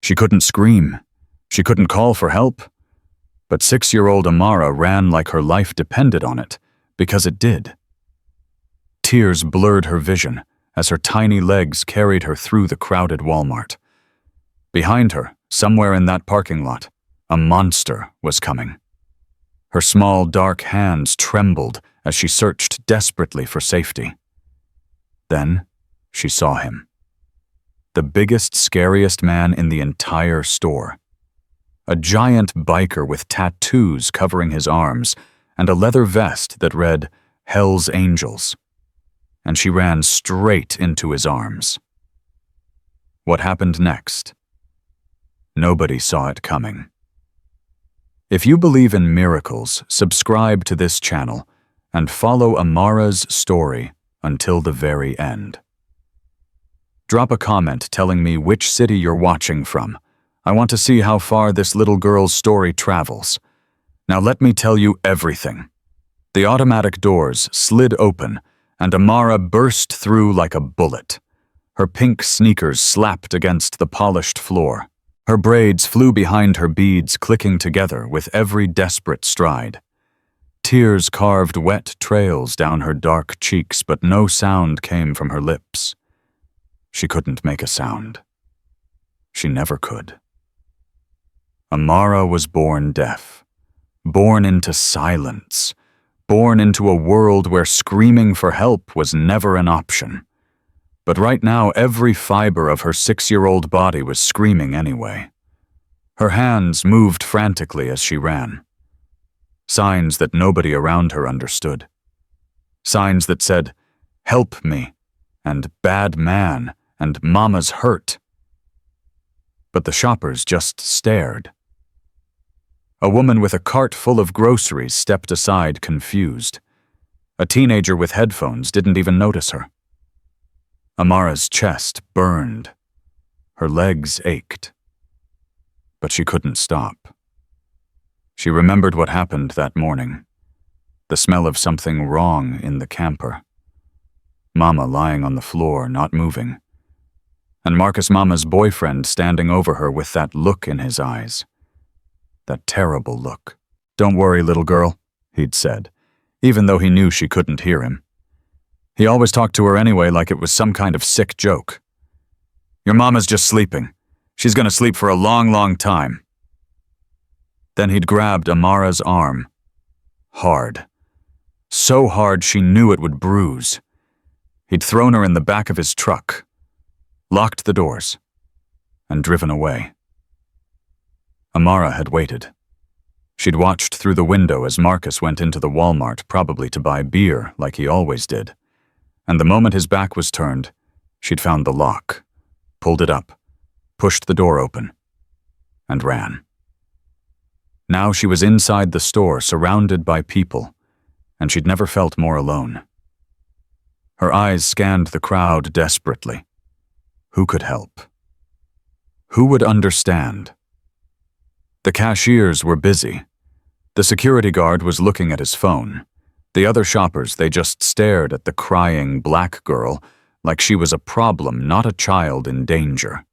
She couldn't scream. She couldn't call for help. But 6-year-old Amara ran like her life depended on it, because it did. Tears blurred her vision as her tiny legs carried her through the crowded Walmart. Behind her, somewhere in that parking lot, a monster was coming. Her small, dark hands trembled as she searched desperately for safety. Then, she saw him. The biggest, scariest man in the entire store. A giant biker with tattoos covering his arms and a leather vest that read, "Hell's Angels." And she ran straight into his arms. What happened next? Nobody saw it coming. If you believe in miracles, subscribe to this channel and follow Amara's story until the very end. Drop a comment telling me which city you're watching from. I want to see how far this little girl's story travels. Now let me tell you everything. The automatic doors slid open, and Amara burst through like a bullet. Her pink sneakers slapped against the polished floor. Her braids flew behind her beads, clicking together with every desperate stride. Tears carved wet trails down her dark cheeks, but no sound came from her lips. She couldn't make a sound. She never could. Amara was born deaf, born into silence, born into a world where screaming for help was never an option. But right now, every fiber of her 6-year-old body was screaming anyway. Her hands moved frantically as she ran. Signs that nobody around her understood. Signs that said, "Help me," and "Bad man," and "Mama's hurt." But the shoppers just stared. A woman with a cart full of groceries stepped aside, confused. A teenager with headphones didn't even notice her. Amara's chest burned. Her legs ached. But she couldn't stop. She remembered what happened that morning. The smell of something wrong in the camper. Mama lying on the floor, not moving. And Marcus Mama's boyfriend standing over her with that look in his eyes. That terrible look. "Don't worry, little girl," he'd said, even though he knew she couldn't hear him. He always talked to her anyway like it was some kind of sick joke. "Your mama's just sleeping. She's gonna sleep for a long, long time." Then he'd grabbed Amara's arm. Hard. So hard she knew it would bruise. He'd thrown her in the back of his truck, locked the doors, and driven away. Amara had waited. She'd watched through the window as Marcus went into the Walmart, probably to buy beer like he always did. And the moment his back was turned, she'd found the lock, pulled it up, pushed the door open, and ran. Now she was inside the store, surrounded by people, and she'd never felt more alone. Her eyes scanned the crowd desperately. Who could help? Who would understand? The cashiers were busy. The security guard was looking at his phone. The other shoppers, they just stared at the crying black girl like she was a problem, not a child in danger.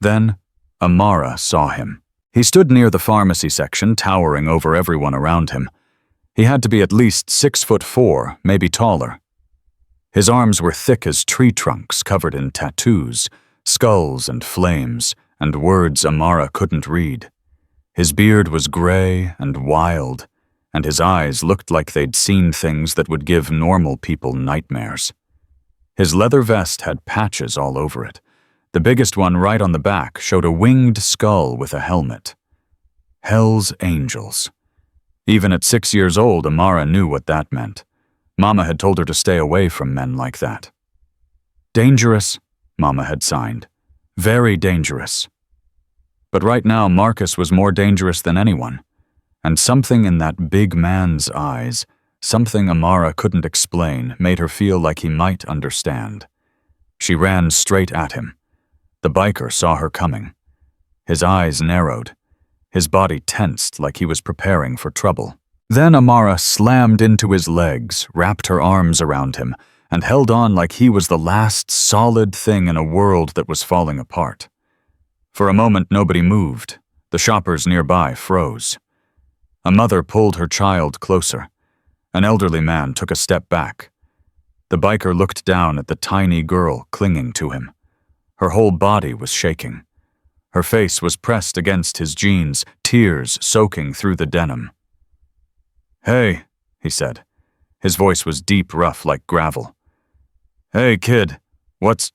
Then, Amara saw him. He stood near the pharmacy section, towering over everyone around him. He had to be at least 6'4", maybe taller. His arms were thick as tree trunks covered in tattoos, skulls and flames, and words Amara couldn't read. His beard was gray and wild, and his eyes looked like they'd seen things that would give normal people nightmares. His leather vest had patches all over it. The biggest one right on the back showed a winged skull with a helmet. Hell's Angels. Even at 6 years old, Amara knew what that meant. Mama had told her to stay away from men like that. Dangerous, Mama had signed. Very dangerous. But right now, Marcus was more dangerous than anyone. And something in that big man's eyes, something Amara couldn't explain, made her feel like he might understand. She ran straight at him. The biker saw her coming. His eyes narrowed. His body tensed like he was preparing for trouble. Then Amara slammed into his legs, wrapped her arms around him, and held on like he was the last solid thing in a world that was falling apart. For a moment, nobody moved. The shoppers nearby froze. A mother pulled her child closer. An elderly man took a step back. The biker looked down at the tiny girl clinging to him. Her whole body was shaking. Her face was pressed against his jeans, tears soaking through the denim. "Hey," he said. His voice was deep, rough, like gravel. "Hey, kid, what's—"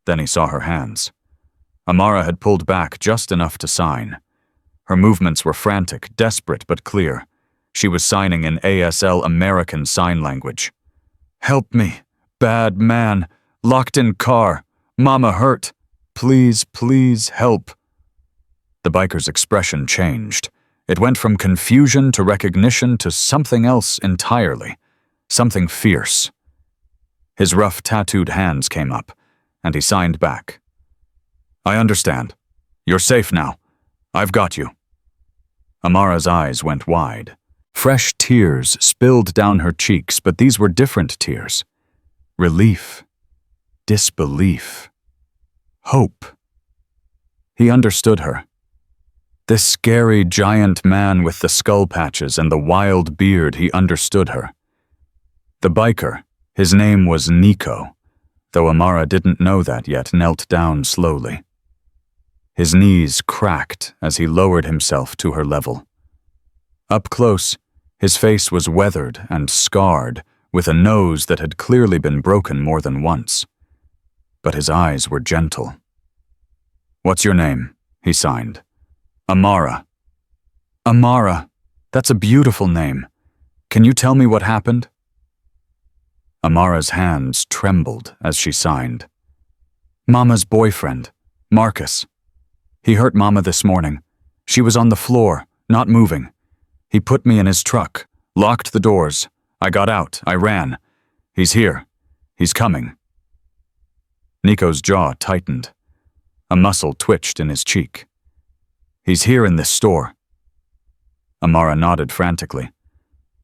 Then he saw her hands. Amara had pulled back just enough to sign. Her movements were frantic, desperate but clear. She was signing in ASL American Sign Language. "Help me. Bad man. Locked in car. Mama hurt. Please, please, help." The biker's expression changed. It went from confusion to recognition to something else entirely. Something fierce. His rough, tattooed hands came up, and he signed back. "I understand. You're safe now. I've got you." Amara's eyes went wide. Fresh tears spilled down her cheeks, but these were different tears. Relief. Disbelief. Hope. He understood her. This scary giant man with the skull patches and the wild beard, he understood her. The biker, his name was Nico, though Amara didn't know that yet, knelt down slowly. His knees cracked as he lowered himself to her level. Up close, his face was weathered and scarred, with a nose that had clearly been broken more than once. But his eyes were gentle. "What's your name?" he signed. "Amara." "Amara, that's a beautiful name. Can you tell me what happened?" Amara's hands trembled as she signed. "Mama's boyfriend, Marcus. He hurt Mama this morning. She was on the floor, not moving. He put me in his truck, locked the doors. I got out, I ran. He's here. He's coming." Nico's jaw tightened. A muscle twitched in his cheek. "He's here in this store." Amara nodded frantically.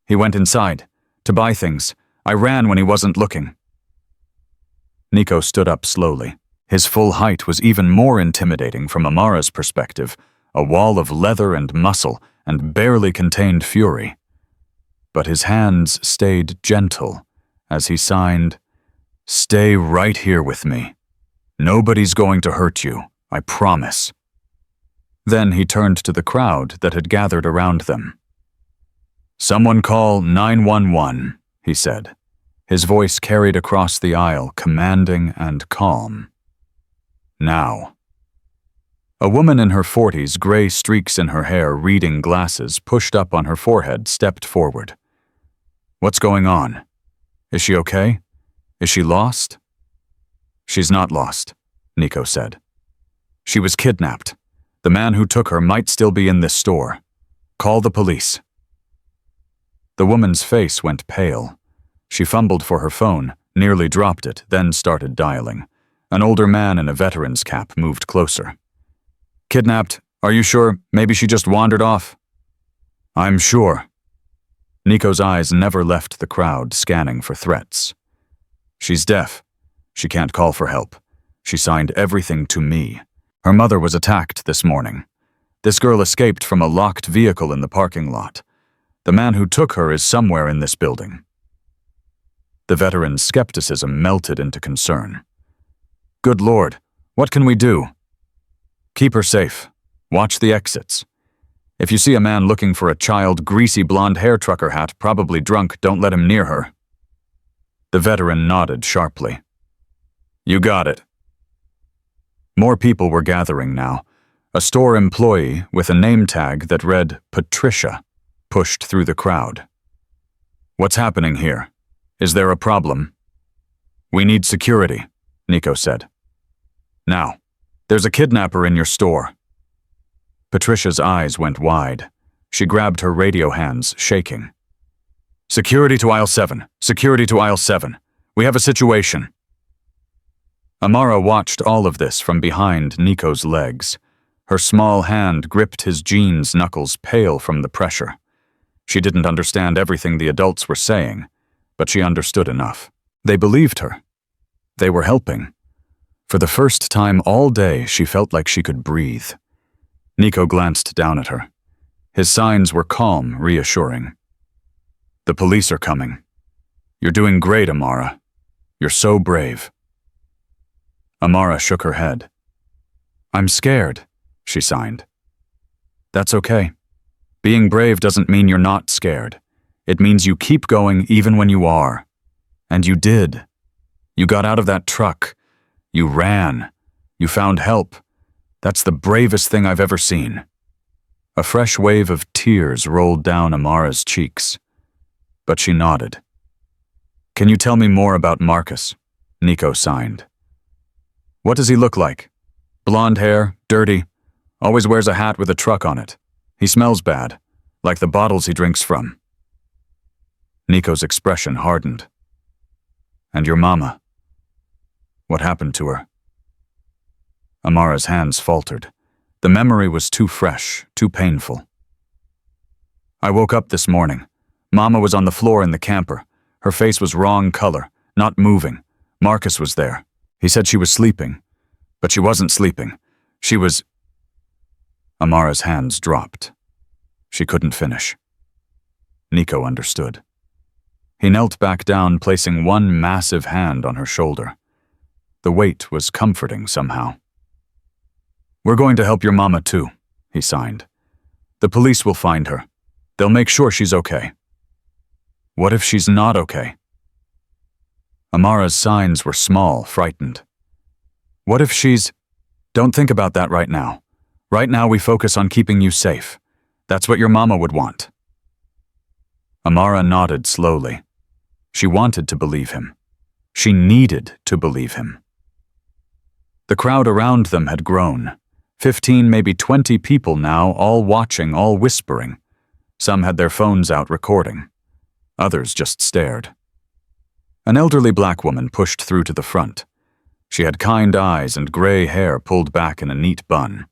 "He went inside, to buy things. I ran when he wasn't looking." Nico stood up slowly. His full height was even more intimidating from Amara's perspective, a wall of leather and muscle and barely contained fury. But his hands stayed gentle as he signed, "Stay right here with me. Nobody's going to hurt you, I promise." Then he turned to the crowd that had gathered around them. "Someone call 911, he said. His voice carried across the aisle, commanding and calm. "Now." A woman in her 40s, gray streaks in her hair, reading glasses pushed up on her forehead, stepped forward. "What's going on? Is she okay? Is she lost?" "She's not lost," Nico said. "She was kidnapped. The man who took her might still be in this store. Call the police." The woman's face went pale. She fumbled for her phone, nearly dropped it, then started dialing. An older man in a veteran's cap moved closer. "Kidnapped? Are you sure? Maybe she just wandered off?" "I'm sure." Nico's eyes never left the crowd, scanning for threats. "She's deaf. She can't call for help. She signed everything to me. Her mother was attacked this morning. This girl escaped from a locked vehicle in the parking lot. The man who took her is somewhere in this building." The veteran's skepticism melted into concern. "Good Lord, what can we do?" "Keep her safe. Watch the exits. If you see a man looking for a child, greasy blonde hair trucker hat, probably drunk, don't let him near her." The veteran nodded sharply. "You got it." More people were gathering now. A store employee with a name tag that read Patricia pushed through the crowd. "What's happening here? Is there a problem?" "We need security," Nico said. "Now, there's a kidnapper in your store." Patricia's eyes went wide. She grabbed her radio hands, shaking. "Security to aisle 7. Security to aisle 7. We have a situation." Amara watched all of this from behind Nico's legs. Her small hand gripped his jeans knuckles, pale from the pressure. She didn't understand everything the adults were saying, but she understood enough. They believed her. They were helping. For the first time all day, she felt like she could breathe. Nico glanced down at her. His signs were calm, reassuring. "The police are coming. You're doing great, Amara. You're so brave." Amara shook her head. "I'm scared," she signed. "That's okay. Being brave doesn't mean you're not scared. It means you keep going even when you are. And you did. You got out of that truck. You ran. You found help. That's the bravest thing I've ever seen." A fresh wave of tears rolled down Amara's cheeks, but she nodded. "Can you tell me more about Marcus?" Nico signed. "What does he look like? Blonde hair, dirty, always wears a hat with a truck on it. He smells bad, like the bottles he drinks from." Nico's expression hardened. "And your mama? What happened to her?" Amara's hands faltered. The memory was too fresh, too painful. "I woke up this morning. Mama was on the floor in the camper. Her face was wrong color, not moving. Marcus was there. He said she was sleeping, but she wasn't sleeping. She was—" Amara's hands dropped. She couldn't finish. Nico understood. He knelt back down, placing one massive hand on her shoulder. The weight was comforting somehow. "We're going to help your mama too," he signed. "The police will find her. They'll make sure she's okay." "What if she's not okay?" Amara's signs were small, frightened. "What if she's—" "Don't think about that right now. Right now we focus on keeping you safe. That's what your mama would want." Amara nodded slowly. She wanted to believe him. She needed to believe him. The crowd around them had grown. 15, maybe 20 people now, all watching, all whispering. Some had their phones out recording. Others just stared. An elderly black woman pushed through to the front. She had kind eyes and gray hair pulled back in a neat bun.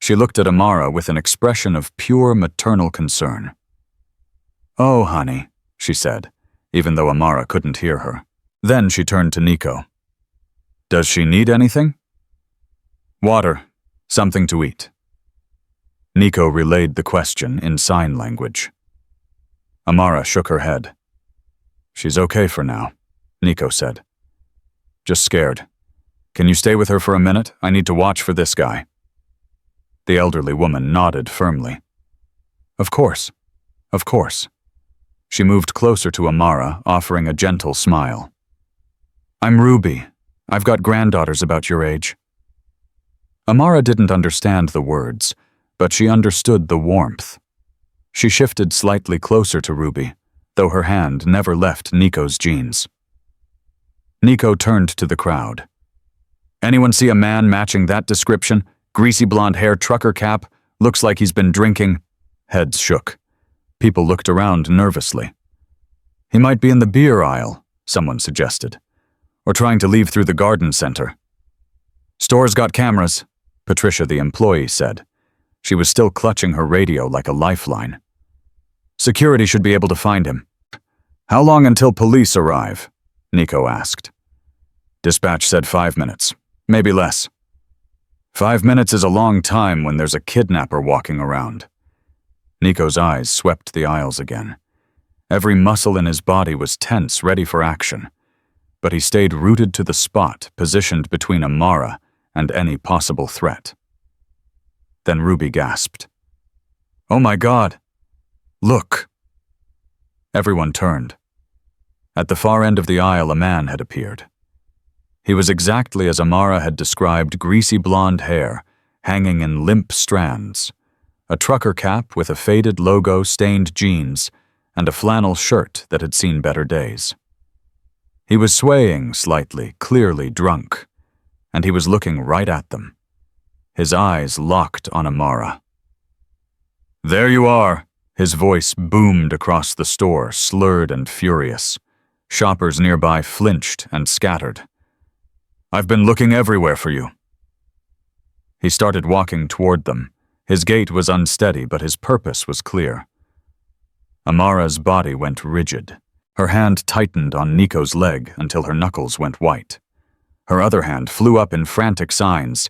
She looked at Amara with an expression of pure maternal concern. "Oh, honey," she said, even though Amara couldn't hear her. Then she turned to Nico. "Does she need anything?" "Water. Something to eat." Nico relayed the question in sign language. Amara shook her head. "She's okay for now," Nico said. "Just scared. Can you stay with her for a minute? I need to watch for this guy." The elderly woman nodded firmly. "Of course. Of course." She moved closer to Amara, offering a gentle smile. "I'm Ruby. I've got granddaughters about your age." Amara didn't understand the words, but she understood the warmth. She shifted slightly closer to Ruby, though her hand never left Nico's jeans. Nico turned to the crowd. "Anyone see a man matching that description? Greasy blonde hair, trucker cap, looks like he's been drinking." Heads shook. People looked around nervously. "He might be in the beer aisle," someone suggested, "or trying to leave through the garden center." "Store's got cameras," Patricia the employee said. She was still clutching her radio like a lifeline. "Security should be able to find him." "How long until police arrive?" Nico asked. Dispatch said 5 minutes, maybe less. 5 minutes is a long time when there's a kidnapper walking around. Nico's eyes swept the aisles again. Every muscle in his body was tense, ready for action. But he stayed rooted to the spot, positioned between Amara and any possible threat. Then Ruby gasped. "Oh my God! Look!" Everyone turned. At the far end of the aisle, a man had appeared. He was exactly as Amara had described, greasy blonde hair, hanging in limp strands, a trucker cap with a faded logo, stained jeans, and a flannel shirt that had seen better days. He was swaying slightly, clearly drunk, and he was looking right at them. His eyes locked on Amara. "There you are," his voice boomed across the store, slurred and furious. Shoppers nearby flinched and scattered. "I've been looking everywhere for you." He started walking toward them. His gait was unsteady, but his purpose was clear. Amara's body went rigid. Her hand tightened on Nico's leg until her knuckles went white. Her other hand flew up in frantic signs.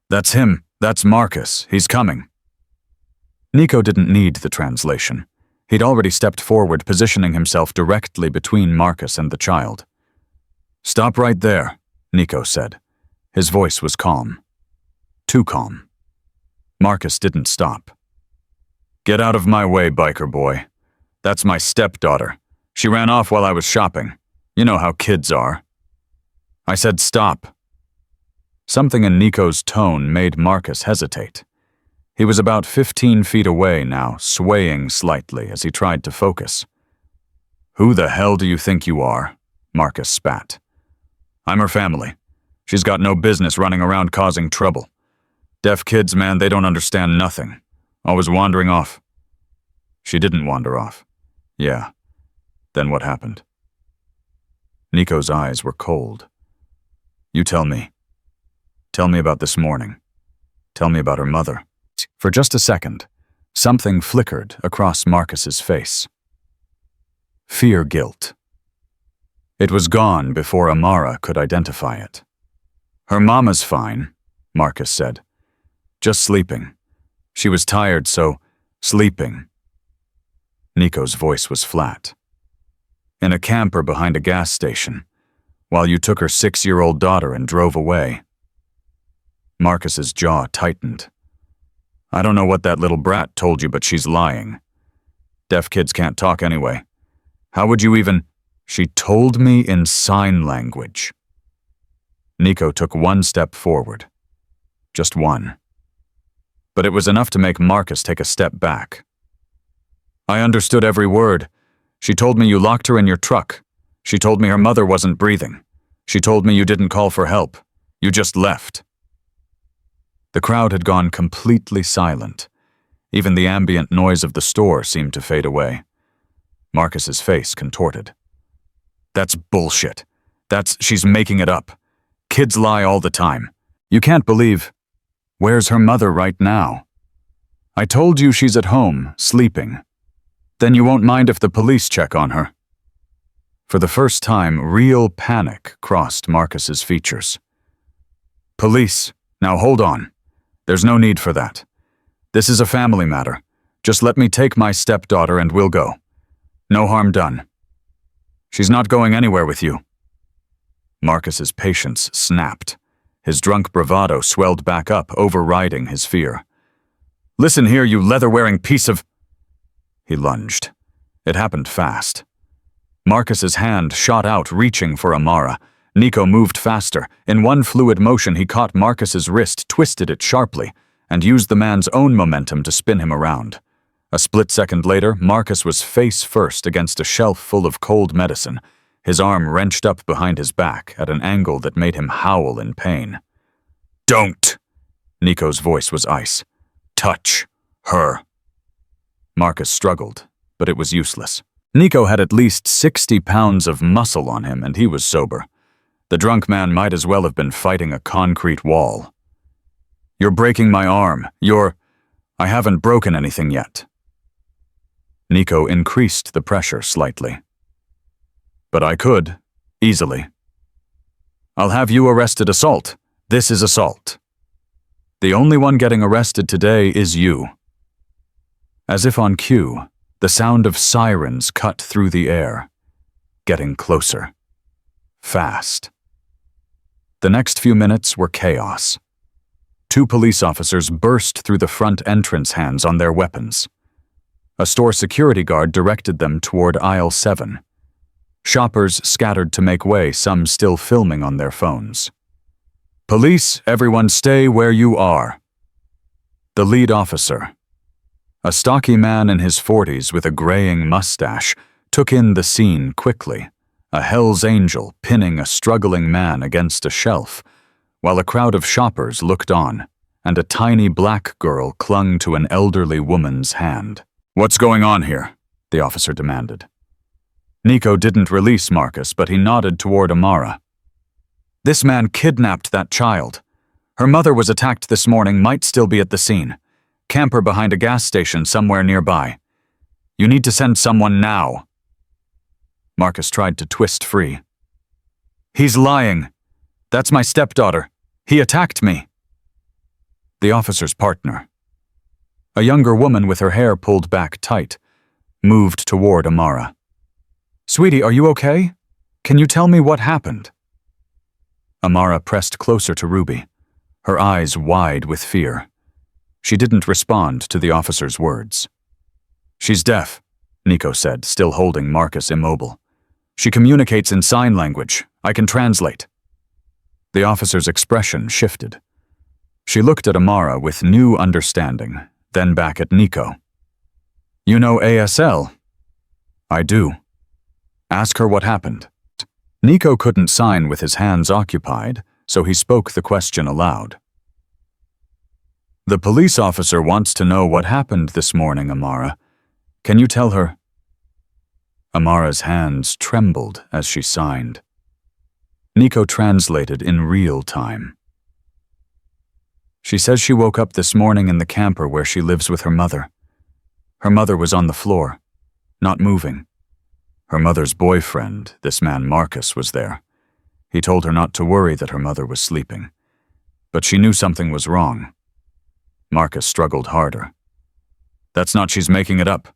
"That's him. That's Marcus. He's coming." Nico didn't need the translation. He'd already stepped forward, positioning himself directly between Marcus and the child. "Stop right there," Nico said. His voice was calm. Too calm. Marcus didn't stop. "Get out of my way, biker boy. That's my stepdaughter. She ran off while I was shopping. You know how kids are." I said stop. Something in Nico's tone made Marcus hesitate. He was about 15 feet away now, swaying slightly as he tried to focus. "Who the hell do you think you are?" Marcus spat. "I'm her family. She's got no business running around causing trouble. Deaf kids, man, they don't understand nothing. Always wandering off." "She didn't wander off." "Yeah. Then what happened?" Nico's eyes were cold. "You tell me. Tell me about this morning. Tell me about her mother." For just a second, something flickered across Marcus's face. Fear-guilt. It was gone before Amara could identify it. "Her mama's fine," Marcus said. "Just sleeping. She was tired, so sleeping." Nico's voice was flat. "In a camper behind a gas station, while you took her 6-year-old daughter and drove away." Marcus's jaw tightened. "I don't know what that little brat told you, but she's lying. Deaf kids can't talk anyway. How would you even—" "She told me in sign language." Nico took one step forward. Just one. But it was enough to make Marcus take a step back. "I understood every word. She told me you locked her in your truck. She told me her mother wasn't breathing. She told me you didn't call for help. You just left." The crowd had gone completely silent. Even the ambient noise of the store seemed to fade away. Marcus's face contorted. "That's bullshit. She's making it up. Kids lie all the time. You can't believe—" "Where's her mother right now?" "I told you she's at home, sleeping. Then you won't mind if the police check on her." For the first time, real panic crossed Marcus's features. "Police, now hold on. There's no need for that. This is a family matter. Just let me take my stepdaughter and we'll go. No harm done. She's not going anywhere with you." Marcus's patience snapped. His drunk bravado swelled back up, overriding his fear. "Listen here, you leather-wearing piece of—" He lunged. It happened fast. Marcus's hand shot out, reaching for Amara. Nico moved faster. In one fluid motion, he caught Marcus's wrist, twisted it sharply, and used the man's own momentum to spin him around. A split second later, Marcus was face first against a shelf full of cold medicine, his arm wrenched up behind his back at an angle that made him howl in pain. "Don't!" Nico's voice was ice. "Touch her." Marcus struggled, but it was useless. Nico had at least 60 pounds of muscle on him, and he was sober. The drunk man might as well have been fighting a concrete wall. "You're breaking my arm. I haven't broken anything yet." Nico increased the pressure slightly. "But I could, easily. I'll have you arrested assault. This is assault. The only one getting arrested today is you." As if on cue, the sound of sirens cut through the air, getting closer. Fast. The next few minutes were chaos. 2 police officers burst through the front entrance, hands on their weapons. A store security guard directed them toward aisle 7. Shoppers scattered to make way, some still filming on their phones. "Police, everyone stay where you are." The lead officer, a stocky man in his 40s with a graying mustache, took in the scene quickly, a Hell's Angel pinning a struggling man against a shelf, while a crowd of shoppers looked on, and a tiny black girl clung to an elderly woman's hand. "What's going on here?" the officer demanded. Nico didn't release Marcus, but he nodded toward Amara. "This man kidnapped that child. Her mother was attacked this morning, might still be at the scene. Camper behind a gas station somewhere nearby. You need to send someone now." Marcus tried to twist free. "He's lying. That's my stepdaughter. He attacked me. The officer's partner, a younger woman with her hair pulled back tight, moved toward Amara. Sweetie, are you okay? Can you tell me what happened? Amara pressed closer to Ruby, her eyes wide with fear. She didn't respond to the officer's words. She's deaf, Nico said, still holding Marcus immobile. She communicates in sign language. I can translate. The officer's expression shifted. She looked at Amara with new understanding, then back at Nico. You know ASL? I do. Ask her what happened. Nico couldn't sign with his hands occupied, so he spoke the question aloud. The police officer wants to know what happened this morning, Amara. Can you tell her? Amara's hands trembled as she signed. Nico translated in real time. She says she woke up this morning in the camper where she lives with her mother. Her mother was on the floor, not moving. Her mother's boyfriend, this man Marcus, was there. He told her not to worry that her mother was sleeping. But she knew something was wrong. Marcus struggled harder. That's not she's making it up.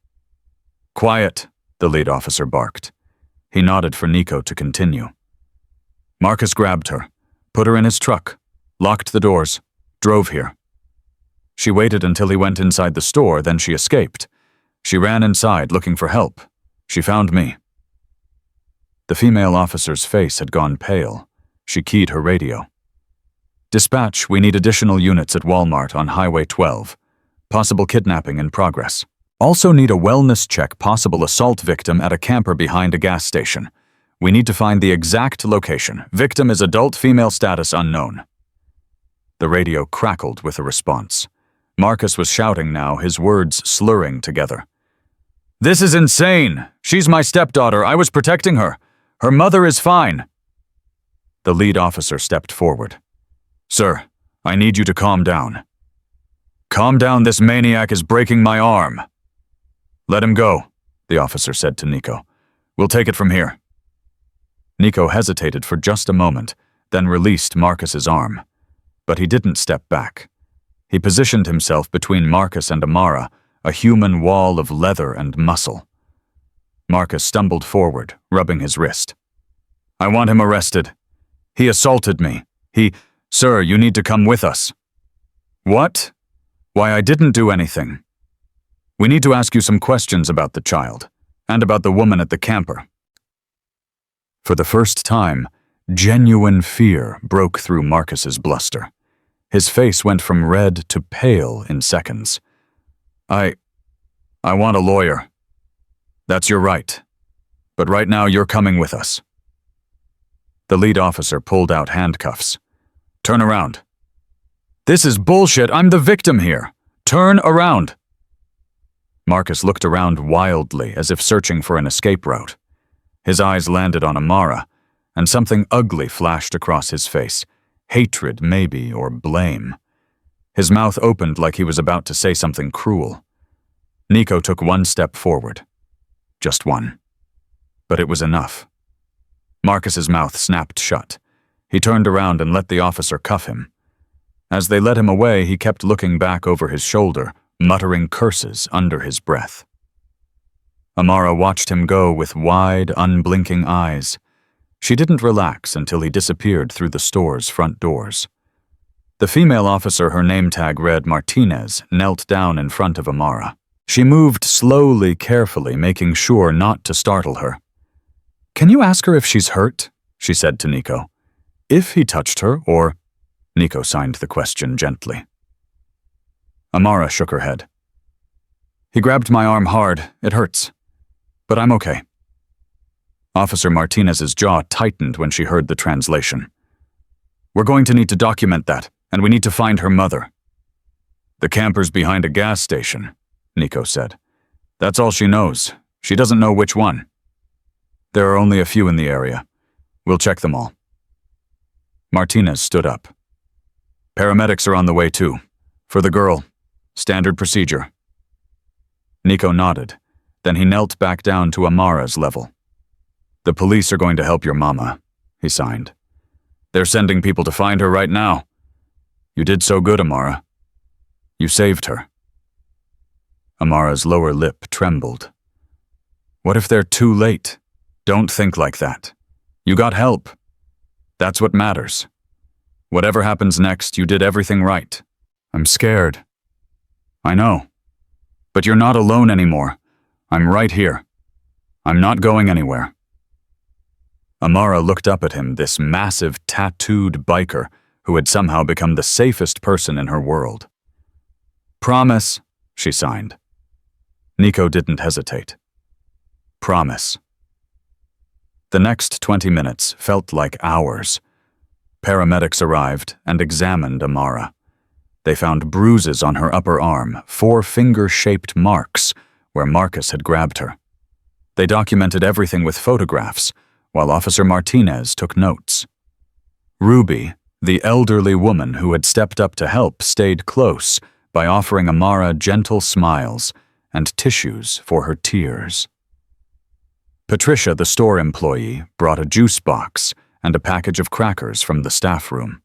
Quiet, the lead officer barked. He nodded for Nico to continue. Marcus grabbed her, put her in his truck, locked the doors, drove here. She waited until he went inside the store, then she escaped. She ran inside looking for help. She found me. The female officer's face had gone pale. She keyed her radio. Dispatch, we need additional units at Walmart on Highway 12. Possible kidnapping in progress. Also need a wellness check possible assault victim at a camper behind a gas station. We need to find the exact location. Victim is adult, female, status unknown. The radio crackled with a response. Marcus was shouting now, his words slurring together. This is insane! She's my stepdaughter. I was protecting her. Her mother is fine. The lead officer stepped forward. Sir, I need you to calm down. Calm down, this maniac is breaking my arm. Let him go, the officer said to Nico. We'll take it from here. Nico hesitated for just a moment, then released Marcus's arm. But he didn't step back. He positioned himself between Marcus and Amara, a human wall of leather and muscle. Marcus stumbled forward, rubbing his wrist. I want him arrested. He assaulted me. Sir, you need to come with us. What? Why, I didn't do anything. We need to ask you some questions about the child, and about the woman at the camper. For the first time, genuine fear broke through Marcus's bluster. His face went from red to pale in seconds. I want a lawyer. That's your right. But right now you're coming with us. The lead officer pulled out handcuffs. Turn around. This is bullshit. I'm the victim here. Turn around. Marcus looked around wildly as if searching for an escape route. His eyes landed on Amara, and something ugly flashed across his face. Hatred, maybe, or blame. His mouth opened like he was about to say something cruel. Nico took one step forward. Just one. But it was enough. Marcus's mouth snapped shut. He turned around and let the officer cuff him. As they led him away, he kept looking back over his shoulder, muttering curses under his breath. Amara watched him go with wide, unblinking eyes. She didn't relax until he disappeared through the store's front doors. The female officer her name tag read Martinez knelt down in front of Amara. She moved slowly, carefully, making sure not to startle her. Can you ask her if she's hurt? She said to Nico. If he touched her, or... Nico signed the question gently. Amara shook her head. He grabbed my arm hard. It hurts. But I'm okay. Officer Martinez's jaw tightened when she heard the translation. We're going to need to document that, and we need to find her mother. The camper's behind a gas station, Nico said. That's all she knows. She doesn't know which one. There are only a few in the area. We'll check them all. Martinez stood up. Paramedics are on the way too. For the girl. Standard procedure. Nico nodded. Then he knelt back down to Amara's level. The police are going to help your mama, he signed. They're sending people to find her right now. You did so good, Amara. You saved her. Amara's lower lip trembled. What if they're too late? Don't think like that. You got help. That's what matters. Whatever happens next, you did everything right. I'm scared. I know. But you're not alone anymore. I'm right here. I'm not going anywhere. Amara looked up at him, this massive, tattooed biker who had somehow become the safest person in her world. Promise, she signed. Nico didn't hesitate. Promise. The next 20 minutes felt like hours. Paramedics arrived and examined Amara. They found bruises on her upper arm, 4 finger-shaped marks where Marcus had grabbed her. They documented everything with photographs, while Officer Martinez took notes. Ruby, the elderly woman who had stepped up to help, stayed close by offering Amara gentle smiles and tissues for her tears. Patricia, the store employee, brought a juice box and a package of crackers from the staff room.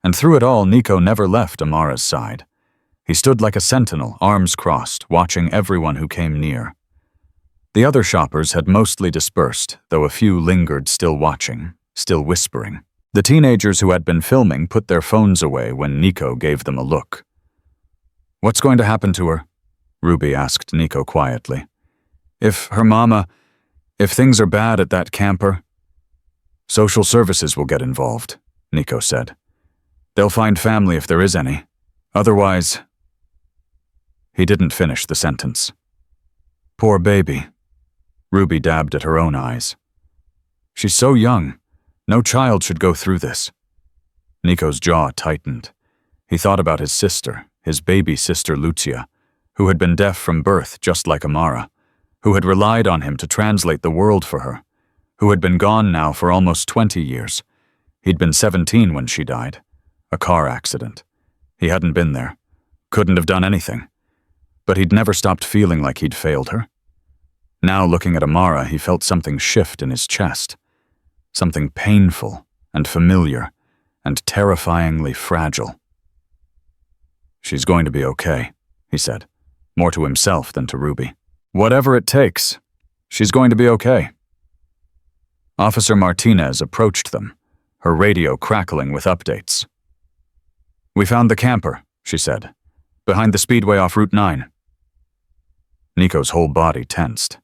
And through it all, Nico never left Amara's side. He stood like a sentinel, arms crossed, watching everyone who came near. The other shoppers had mostly dispersed, though a few lingered, still watching, still whispering. The teenagers who had been filming put their phones away when Nico gave them a look. What's going to happen to her? Ruby asked Nico quietly. If things are bad at that camper, social services will get involved, Nico said. They'll find family if there is any. Otherwise... He didn't finish the sentence. Poor baby. Ruby dabbed at her own eyes. She's so young. No child should go through this. Nico's jaw tightened. He thought about his sister, his baby sister Lucia, who had been deaf from birth just like Amara, who had relied on him to translate the world for her, who had been gone now for almost 20 years. He'd been 17 when she died. A car accident. He hadn't been there. Couldn't have done anything. But he'd never stopped feeling like he'd failed her. Now, looking at Amara, he felt something shift in his chest. Something painful and familiar and terrifyingly fragile. She's going to be okay, he said, more to himself than to Ruby. Whatever it takes, she's going to be okay. Officer Martinez approached them, her radio crackling with updates. We found the camper, she said, behind the speedway off Route 9. Nico's whole body tensed.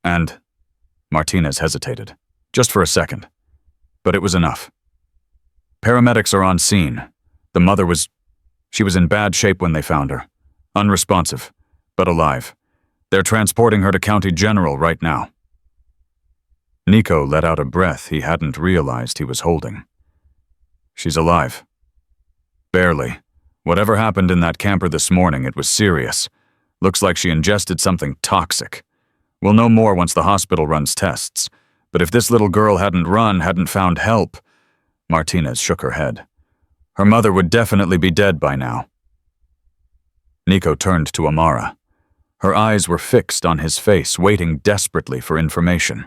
And Martinez hesitated, just for a second. But it was enough. Paramedics are on scene. The mother she was in bad shape when they found her. Unresponsive, but alive. They're transporting her to County General right now. Nico let out a breath he hadn't realized he was holding. She's alive. Barely. Whatever happened in that camper this morning, it was serious. Looks like she ingested something toxic. We'll know more once the hospital runs tests. But if this little girl hadn't found help... Martinez shook her head. Her mother would definitely be dead by now. Nico turned to Amara. Her eyes were fixed on his face, waiting desperately for information.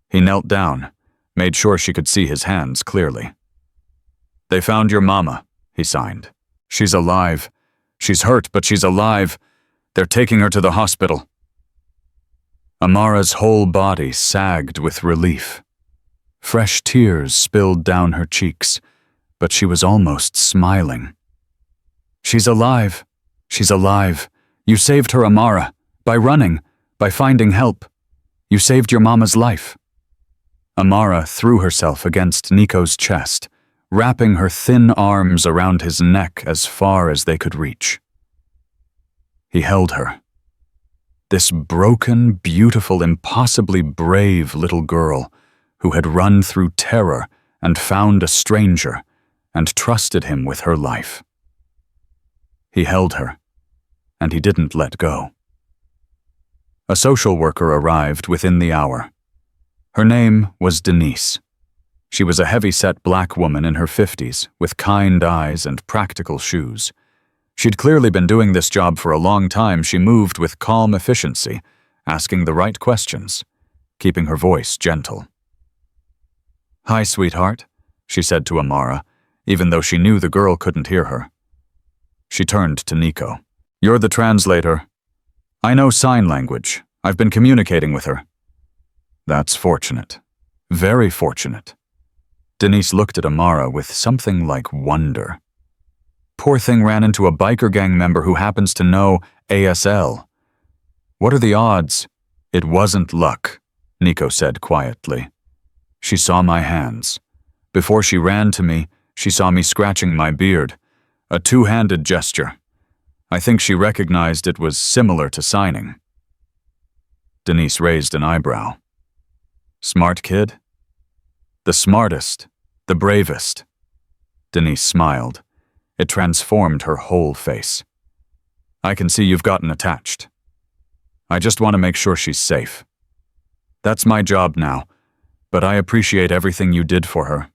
He knelt down, made sure she could see his hands clearly. They found your mama, he signed. She's alive. She's hurt, but she's alive. They're taking her to the hospital. Amara's whole body sagged with relief. Fresh tears spilled down her cheeks, but she was almost smiling. She's alive. She's alive. You saved her, Amara. By running. By finding help. You saved your mama's life. Amara threw herself against Nico's chest, wrapping her thin arms around his neck as far as they could reach. He held her. This broken, beautiful, impossibly brave little girl who had run through terror and found a stranger and trusted him with her life. He held her, and he didn't let go. A social worker arrived within the hour. Her name was Denise. She was a heavy-set black woman in her 50s, with kind eyes and practical shoes. She'd clearly been doing this job for a long time. She moved with calm efficiency, asking the right questions, keeping her voice gentle. Hi, sweetheart. she said to Amara, even though she knew the girl couldn't hear her. She turned to Nico. You're the translator. I know sign language. I've been communicating with her. That's fortunate. Very fortunate. Denise looked at Amara with something like wonder. Poor thing ran into a biker gang member who happens to know ASL. What are the odds? It wasn't luck, Nico said quietly. She saw my hands. Before she ran to me, she saw me scratching my beard, a two-handed gesture. I think she recognized it was similar to signing. Denise raised an eyebrow. Smart kid? The smartest, the bravest. Denise smiled. It transformed her whole face. I can see you've gotten attached. I just want to make sure she's safe. That's my job now, but I appreciate everything you did for her.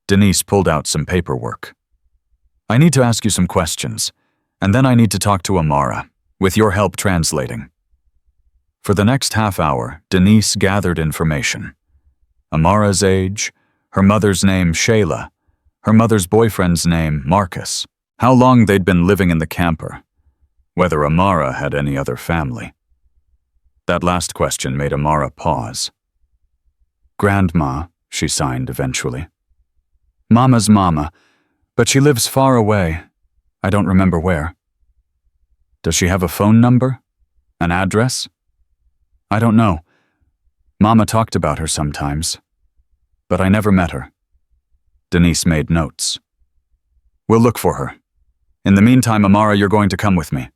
Denise pulled out some paperwork. I need to ask you some questions, and then I need to talk to Amara, with your help translating. For the next half hour, Denise gathered information. Amara's age, her mother's name Shayla, her mother's boyfriend's name Marcus, how long they'd been living in the camper, whether Amara had any other family. That last question made Amara pause. Grandma, she signed eventually. Mama's mama, but she lives far away. I don't remember where. Does she have a phone number? An address? I don't know. Mama talked about her sometimes, but I never met her. Denise made notes. We'll look for her. In the meantime, Amara, you're going to come with me.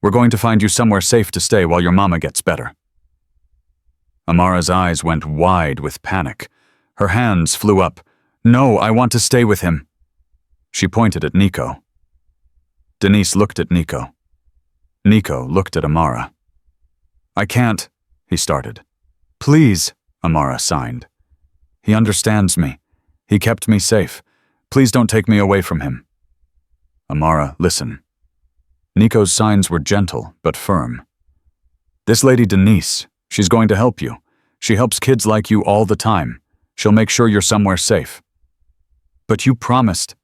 We're going to find you somewhere safe to stay while your mama gets better. Amara's eyes went wide with panic. Her hands flew up. No, I want to stay with him. She pointed at Nico. Denise looked at Nico. Nico looked at Amara. I can't, he started. Please, Amara signed. He understands me. He kept me safe. Please don't take me away from him. Amara, listen. Nico's signs were gentle, but firm. This lady Denise, she's going to help you. She helps kids like you all the time. She'll make sure you're somewhere safe. But you promised.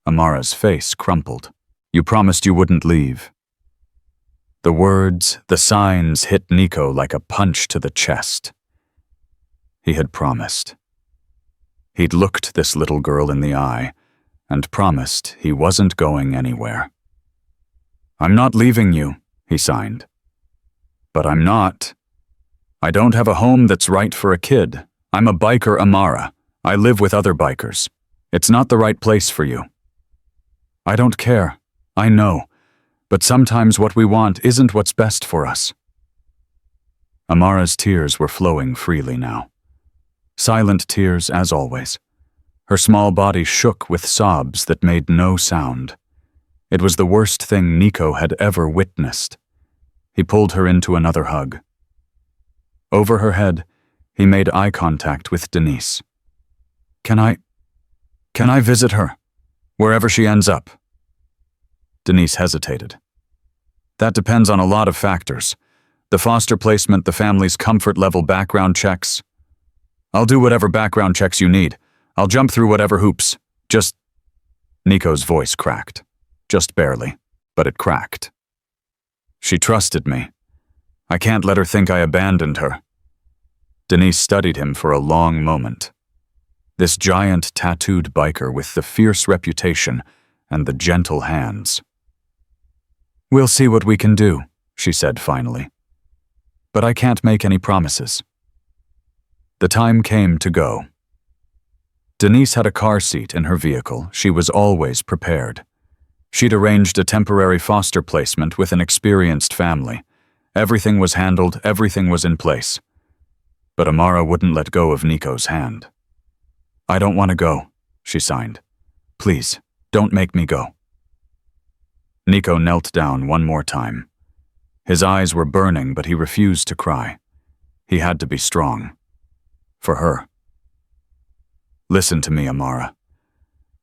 Amara's face crumpled. You promised you wouldn't leave. The words, the signs hit Nico like a punch to the chest. He had promised. He'd looked this little girl in the eye and promised he wasn't going anywhere. I'm not leaving you, he signed. But I'm not. I don't have a home that's right for a kid. I'm a biker, Amara. I live with other bikers. It's not the right place for you. I don't care. I know. But sometimes what we want isn't what's best for us. Amara's tears were flowing freely now. Silent tears, as always. Her small body shook with sobs that made no sound. It was the worst thing Nico had ever witnessed. He pulled her into another hug. Over her head, he made eye contact with Denise. Can I visit her, wherever she ends up? Denise hesitated. That depends on a lot of factors. The foster placement, the family's comfort level, background checks. I'll do whatever background checks you need. I'll jump through whatever hoops. Just... Nico's voice cracked. Just barely, but it cracked. She trusted me. I can't let her think I abandoned her. Denise studied him for a long moment. This giant tattooed biker with the fierce reputation and the gentle hands. We'll see what we can do, she said finally. But I can't make any promises. The time came to go. Denise had a car seat in her vehicle. She was always prepared. She'd arranged a temporary foster placement with an experienced family. Everything was handled, everything was in place. But Amara wouldn't let go of Nico's hand. I don't want to go, she signed. Please, don't make me go. Nico knelt down one more time. His eyes were burning, but he refused to cry. He had to be strong. For her. Listen to me, Amara.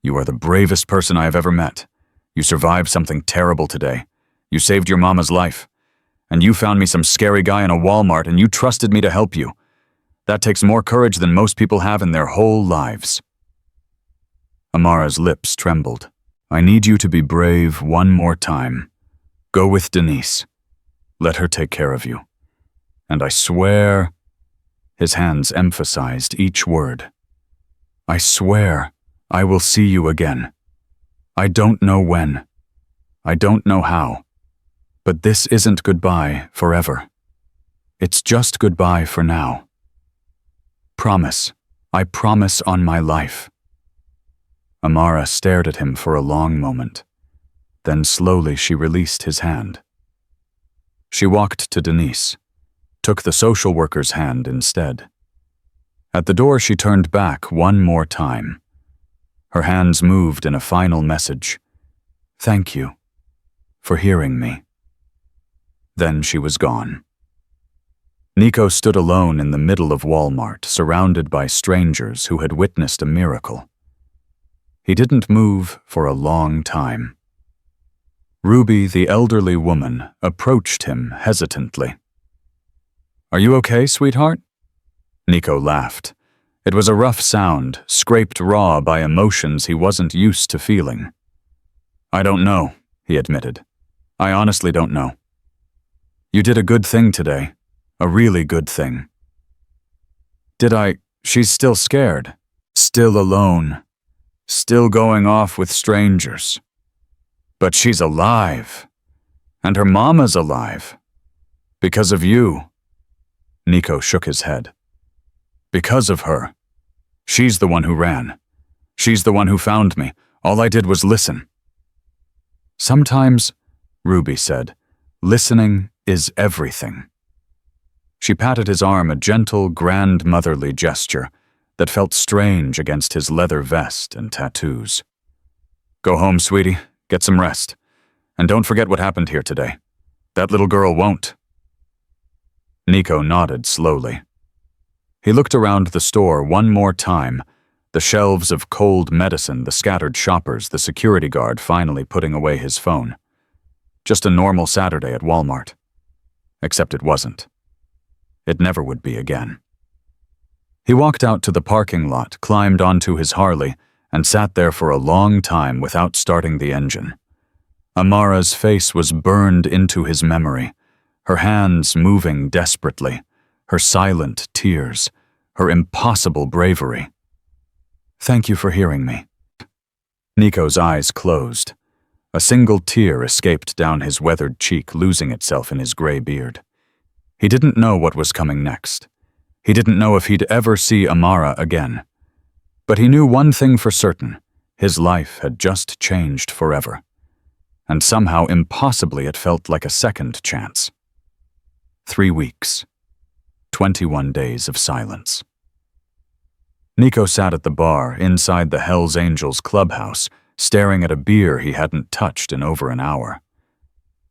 You are the bravest person I have ever met. You survived something terrible today. You saved your mama's life. And you found me some scary guy in a Walmart and you trusted me to help you. That takes more courage than most people have in their whole lives. Amara's lips trembled. I need you to be brave one more time. Go with Denise. Let her take care of you. And I swear, his hands emphasized each word, I swear I will see you again. I don't know when. I don't know how. But this isn't goodbye forever. It's just goodbye for now. Promise. I promise on my life. Amara stared at him for a long moment. Then slowly she released his hand. She walked to Denise, took the social worker's hand instead. At the door she turned back one more time. Her hands moved in a final message. Thank you for hearing me. Then she was gone. Nico stood alone in the middle of Walmart, surrounded by strangers who had witnessed a miracle. He didn't move for a long time. Ruby, the elderly woman, approached him hesitantly. Are you okay, sweetheart? Nico laughed. It was a rough sound, scraped raw by emotions he wasn't used to feeling. I don't know, he admitted. I honestly don't know. You did a good thing today. A really good thing. Did I? She's still scared. Still alone. Still going off with strangers. But she's alive. And her mama's alive. Because of you. Nico shook his head. Because of her. She's the one who ran. She's the one who found me. All I did was listen. Sometimes, Ruby said, listening is everything. She patted his arm, a gentle, grandmotherly gesture that felt strange against his leather vest and tattoos. Go home, sweetie. Get some rest. And don't forget what happened here today. That little girl won't. Nico nodded slowly. He looked around the store one more time, the shelves of cold medicine, the scattered shoppers, the security guard finally putting away his phone. Just a normal Saturday at Walmart. Except it wasn't. It never would be again. He walked out to the parking lot, climbed onto his Harley, and sat there for a long time without starting the engine. Amara's face was burned into his memory, her hands moving desperately, her silent tears, her impossible bravery. Thank you for hearing me. Nico's eyes closed. A single tear escaped down his weathered cheek, losing itself in his gray beard. He didn't know what was coming next. He didn't know if he'd ever see Amara again. But he knew one thing for certain. His life had just changed forever. And somehow, impossibly, it felt like a second chance. 3 weeks. 21 days of silence. Nico sat at the bar inside the Hells Angels clubhouse, staring at a beer he hadn't touched in over an hour.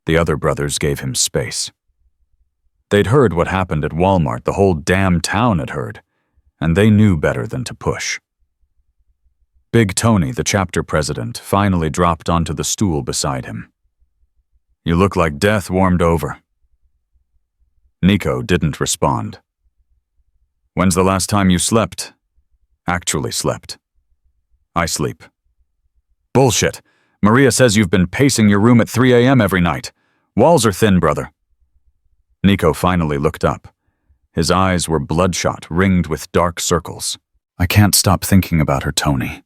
The other brothers gave him space. They'd heard what happened at Walmart, the whole damn town had heard, and they knew better than to push. Big Tony, the chapter president, finally dropped onto the stool beside him. You look like death warmed over. Nico didn't respond. When's the last time you slept? Actually slept. I sleep. Bullshit. Maria says you've been pacing your room at 3 a.m. every night. Walls are thin, brother. Nico finally looked up. His eyes were bloodshot, ringed with dark circles. I can't stop thinking about her, Tony.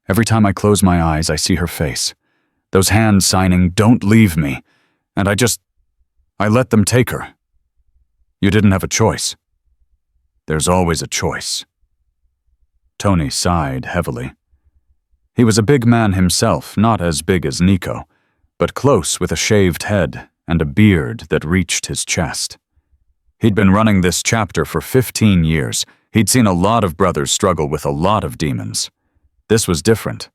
Every time I close my eyes, I see her face. Those hands signing, "Don't leave me," and I let them take her. You didn't have a choice. There's always a choice. Tony sighed heavily. He was a big man himself, not as big as Nico, but close, with a shaved head and a beard that reached his chest. He'd been running this chapter for 15 years. He'd seen a lot of brothers struggle with a lot of demons. This was different.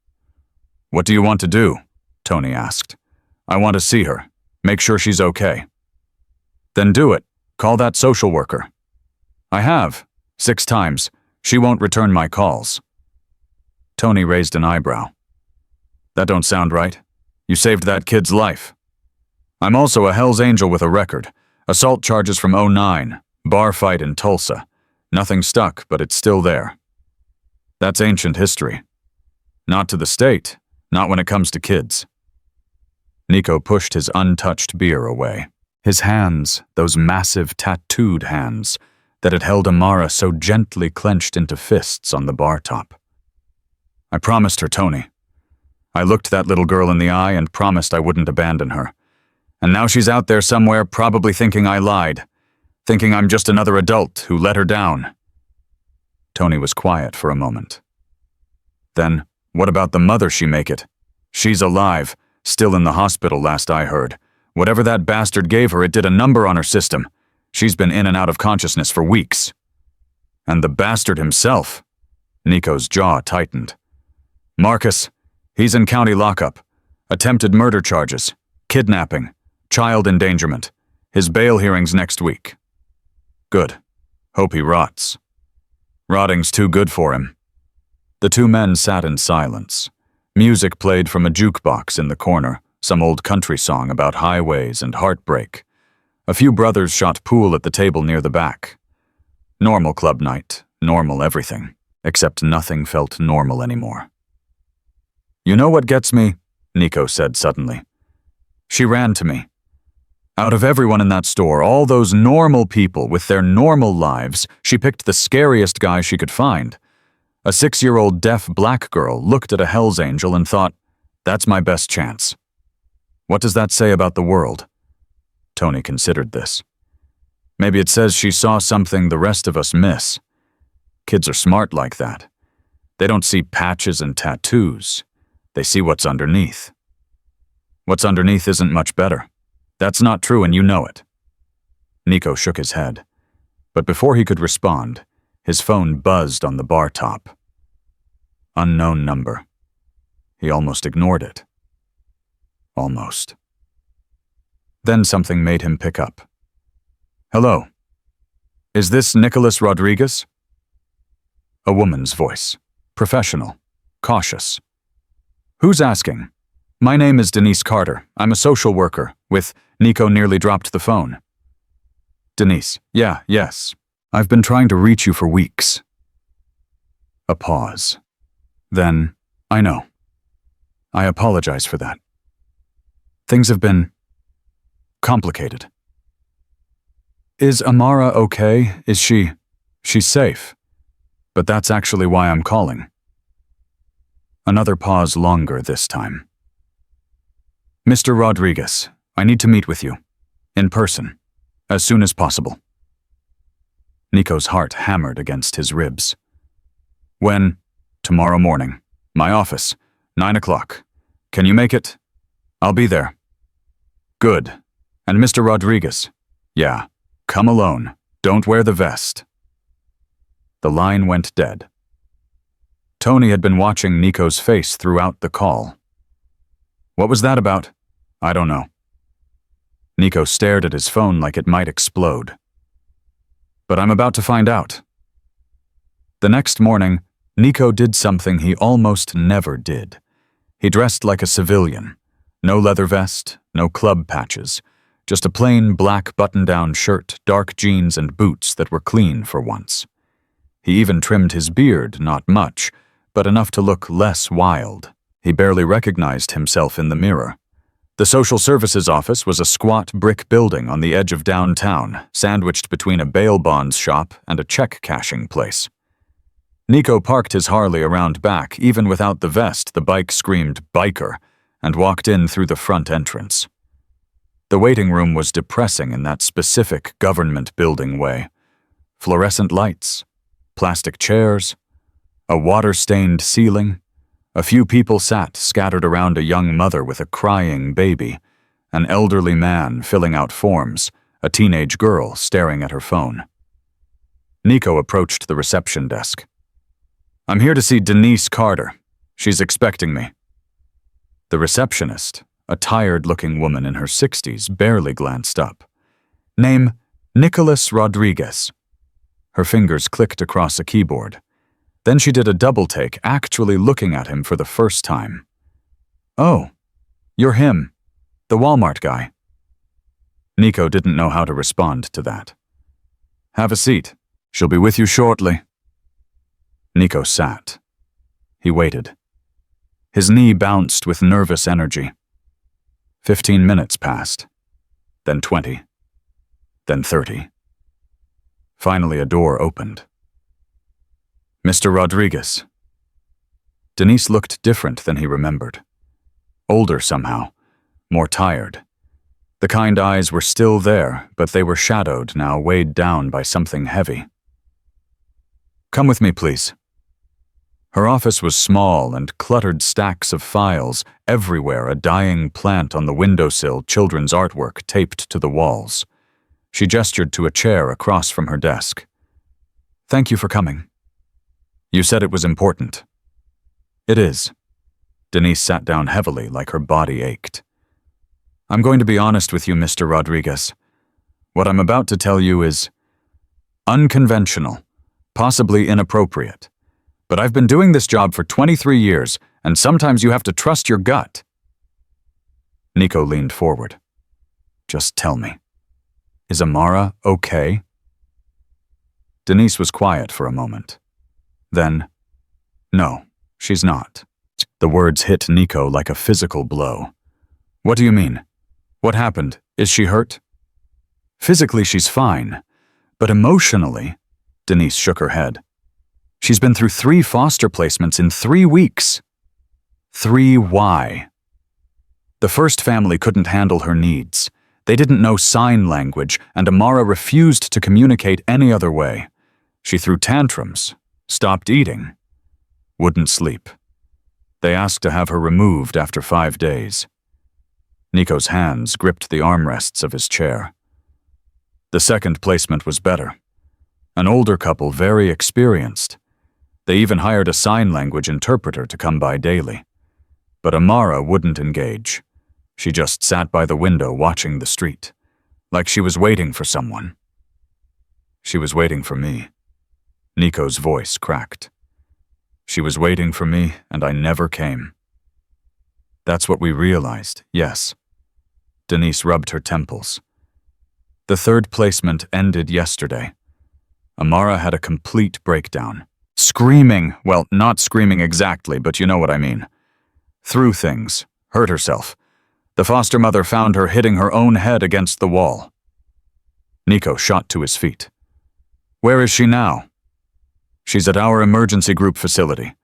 What do you want to do? Tony asked. I want to see her. Make sure she's okay. Then do it. Call that social worker. I have. 6 times. She won't return my calls. Tony raised an eyebrow. That don't sound right. You saved that kid's life. I'm also a Hells Angel with a record. Assault charges from '09. Bar fight in Tulsa. Nothing stuck, but it's still there. That's ancient history. Not to the state, not when it comes to kids. Nico pushed his untouched beer away. His hands, those massive tattooed hands that had held Amara so gently clenched into fists on the bar top. I promised her, Tony. I looked that little girl in the eye and promised I wouldn't abandon her. And now she's out there somewhere probably thinking I lied, thinking I'm just another adult who let her down. Tony was quiet for a moment. Then, what about the mother she make it? She's alive, still in the hospital last I heard. Whatever that bastard gave her, it did a number on her system. She's been in and out of consciousness for weeks. And the bastard himself. Nico's jaw tightened. Marcus, he's in county lockup. Attempted murder charges, kidnapping, child endangerment. His bail hearing's next week. Good. Hope he rots. Rotting's too good for him. The two men sat in silence. Music played from a jukebox in the corner, some old country song about highways and heartbreak. A few brothers shot pool at the table near the back. Normal club night, normal everything, except nothing felt normal anymore. You know what gets me? Nico said suddenly. She ran to me. Out of everyone in that store, all those normal people with their normal lives, she picked the scariest guy she could find. A 6-year-old deaf black girl looked at a Hell's Angel and thought, that's my best chance. What does that say about the world? Tony considered this. Maybe it says she saw something the rest of us miss. Kids are smart like that. They don't see patches and tattoos. They see what's underneath. What's underneath isn't much better. That's not true, and you know it. Nico shook his head. But before he could respond, his phone buzzed on the bar top. Unknown number. He almost ignored it. Almost. Then something made him pick up. Hello. Is this Nicholas Rodriguez? A woman's voice. Professional. Cautious. Who's asking? My name is Denise Carter. I'm a social worker. With Nico nearly dropped the phone. Denise. Yes. I've been trying to reach you for weeks. A pause. Then, I know. I apologize for that. Things have been complicated. Is Amara okay? Is she? She's safe. But that's actually why I'm calling. Another pause longer this time. Mr. Rodriguez, I need to meet with you. In person. As soon as possible. Nico's heart hammered against his ribs. When? Tomorrow morning. My office. 9 o'clock. Can you make it? I'll be there. Good. And Mr. Rodriguez? Yeah. Come alone. Don't wear the vest. The line went dead. Tony had been watching Nico's face throughout the call. What was that about? I don't know. Nico stared at his phone like it might explode. But I'm about to find out. The next morning, Nico did something he almost never did. He dressed like a civilian. No leather vest, no club patches, just a plain black button-down shirt, dark jeans, and boots that were clean for once. He even trimmed his beard, not much, but enough to look less wild. He barely recognized himself in the mirror. The social services office was a squat brick building on the edge of downtown, sandwiched between a bail bonds shop and a check-cashing place. Nico parked his Harley around back. Even without the vest, the bike screamed "biker," and walked in through the front entrance. The waiting room was depressing in that specific government building way. Fluorescent lights, plastic chairs, a water-stained ceiling. A few people sat scattered around a young mother with a crying baby, an elderly man filling out forms, a teenage girl staring at her phone. Nico approached the reception desk. I'm here to see Denise Carter. She's expecting me. The receptionist, a tired-looking woman in her 60s, barely glanced up. Name, Nicholas Rodriguez. Her fingers clicked across a keyboard. Then she did a double-take, actually looking at him for the first time. Oh, you're him, the Walmart guy. Nico didn't know how to respond to that. Have a seat. She'll be with you shortly. Nico sat. He waited. His knee bounced with nervous energy. 15 minutes passed, then 20, then 30. Finally, a door opened. "Mr. Rodriguez." Denise looked different than he remembered. Older somehow, more tired. The kind eyes were still there, but they were shadowed now, weighed down by something heavy. "Come with me, please." Her office was small and cluttered stacks of files, everywhere a dying plant on the windowsill, children's artwork taped to the walls. She gestured to a chair across from her desk. "Thank you for coming. You said it was important." "It is." Denise sat down heavily, like her body ached. "I'm going to be honest with you, Mr. Rodriguez. What I'm about to tell you is unconventional, possibly inappropriate. But I've been doing this job for 23 years, and sometimes you have to trust your gut." Nico leaned forward. "Just tell me. Is Amara okay?" Denise was quiet for a moment. Then, "No, she's not." The words hit Nico like a physical blow. "What do you mean? What happened? Is she hurt?" "Physically, she's fine. But emotionally," Denise shook her head. "She's been through 3 foster placements in 3 weeks. 3 why? The first family couldn't handle her needs. They didn't know sign language, and Amara refused to communicate any other way. She threw tantrums, stopped eating, wouldn't sleep. They asked to have her removed after 5 days. Nico's hands gripped the armrests of his chair. The second placement was better. An older couple, very experienced. They even hired a sign language interpreter to come by daily. But Amara wouldn't engage. She just sat by the window watching the street, like she was waiting for someone. She was waiting for me. Nico's voice cracked. She was waiting for me, and I never came. That's what we realized, yes. Denise rubbed her temples. The third placement ended yesterday. Amara had a complete breakdown. Screaming, well, not screaming exactly, but you know what I mean. Threw things, hurt herself. The foster mother found her hitting her own head against the wall. Nico shot to his feet. "Where is she now?" "She's at our emergency group facility.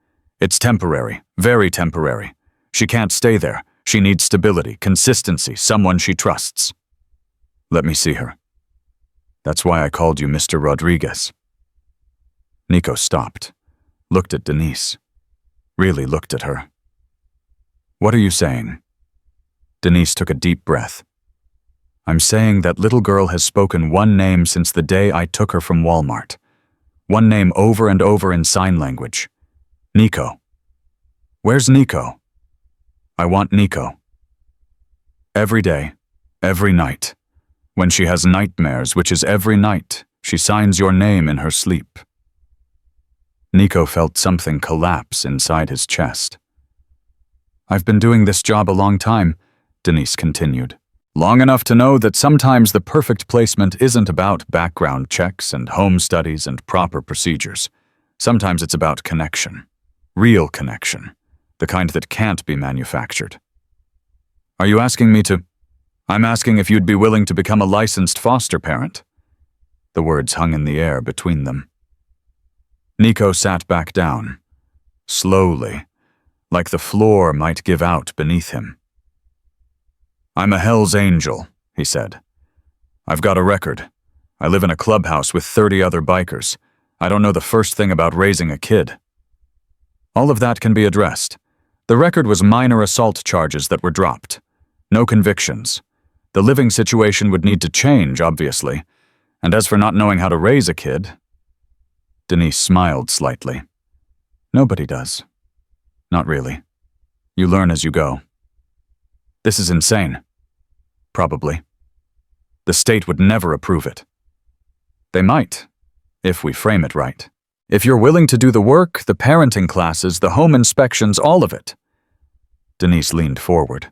It's temporary, very temporary. She can't stay there. She needs stability, consistency, someone she trusts." "Let me see her." "That's why I called you Mr. Rodriguez." Nico stopped, looked at Denise, really looked at her. "What are you saying?" Denise took a deep breath. "I'm saying that little girl has spoken one name since the day I took her from Walmart. One name over and over in sign language. Nico. Where's Nico? I want Nico. Every day, every night. When she has nightmares, which is every night, she signs your name in her sleep." Nico felt something collapse inside his chest. "I've been doing this job a long time," Denise continued. "Long enough to know that sometimes the perfect placement isn't about background checks and home studies and proper procedures. Sometimes it's about connection. Real connection. The kind that can't be manufactured. Are you asking me to? I'm asking if you'd be willing to become a licensed foster parent." The words hung in the air between them. Nico sat back down, slowly, like the floor might give out beneath him. "I'm a Hell's Angel," he said. "I've got a record. I live in a clubhouse with 30 other bikers. I don't know the first thing about raising a kid." "All of that can be addressed. The record was minor assault charges that were dropped. No convictions. The living situation would need to change, obviously. And as for not knowing how to raise a kid..." Denise smiled slightly. "Nobody does. Not really. You learn as you go." "This is insane." "Probably. The state would never approve it." "They might, if we frame it right. If you're willing to do the work, the parenting classes, the home inspections, all of it." Denise leaned forward.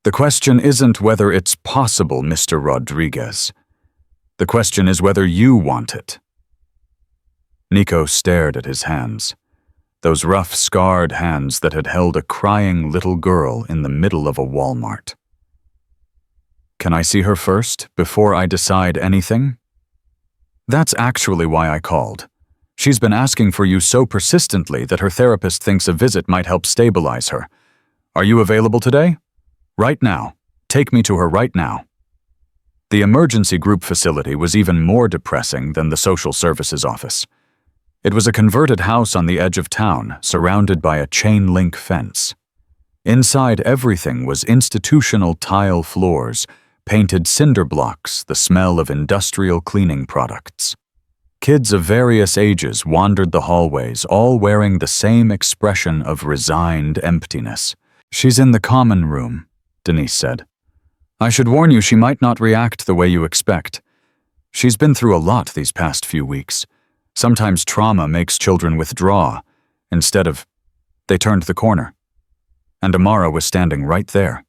"The question isn't whether it's possible, Mr. Rodriguez. The question is whether you want it." Nico stared at his hands. those rough, scarred hands that had held a crying little girl in the middle of a Walmart. "Can I see her first, before I decide anything?" "That's actually why I called. She's been asking for you so persistently that her therapist thinks a visit might help stabilize her. Are you available today? Right now. Take me to her right now." The emergency group facility was even more depressing than the social services office. It was a converted house on the edge of town, surrounded by a chain-link fence. Inside, everything was institutional tile floors, painted cinder blocks, the smell of industrial cleaning products. Kids of various ages wandered the hallways, all wearing the same expression of resigned emptiness. "She's in the common room," Denise said. "I should warn you she might not react the way you expect. She's been through a lot these past few weeks. Sometimes trauma makes children withdraw. Instead of..." They turned the corner, and Amara was standing right there.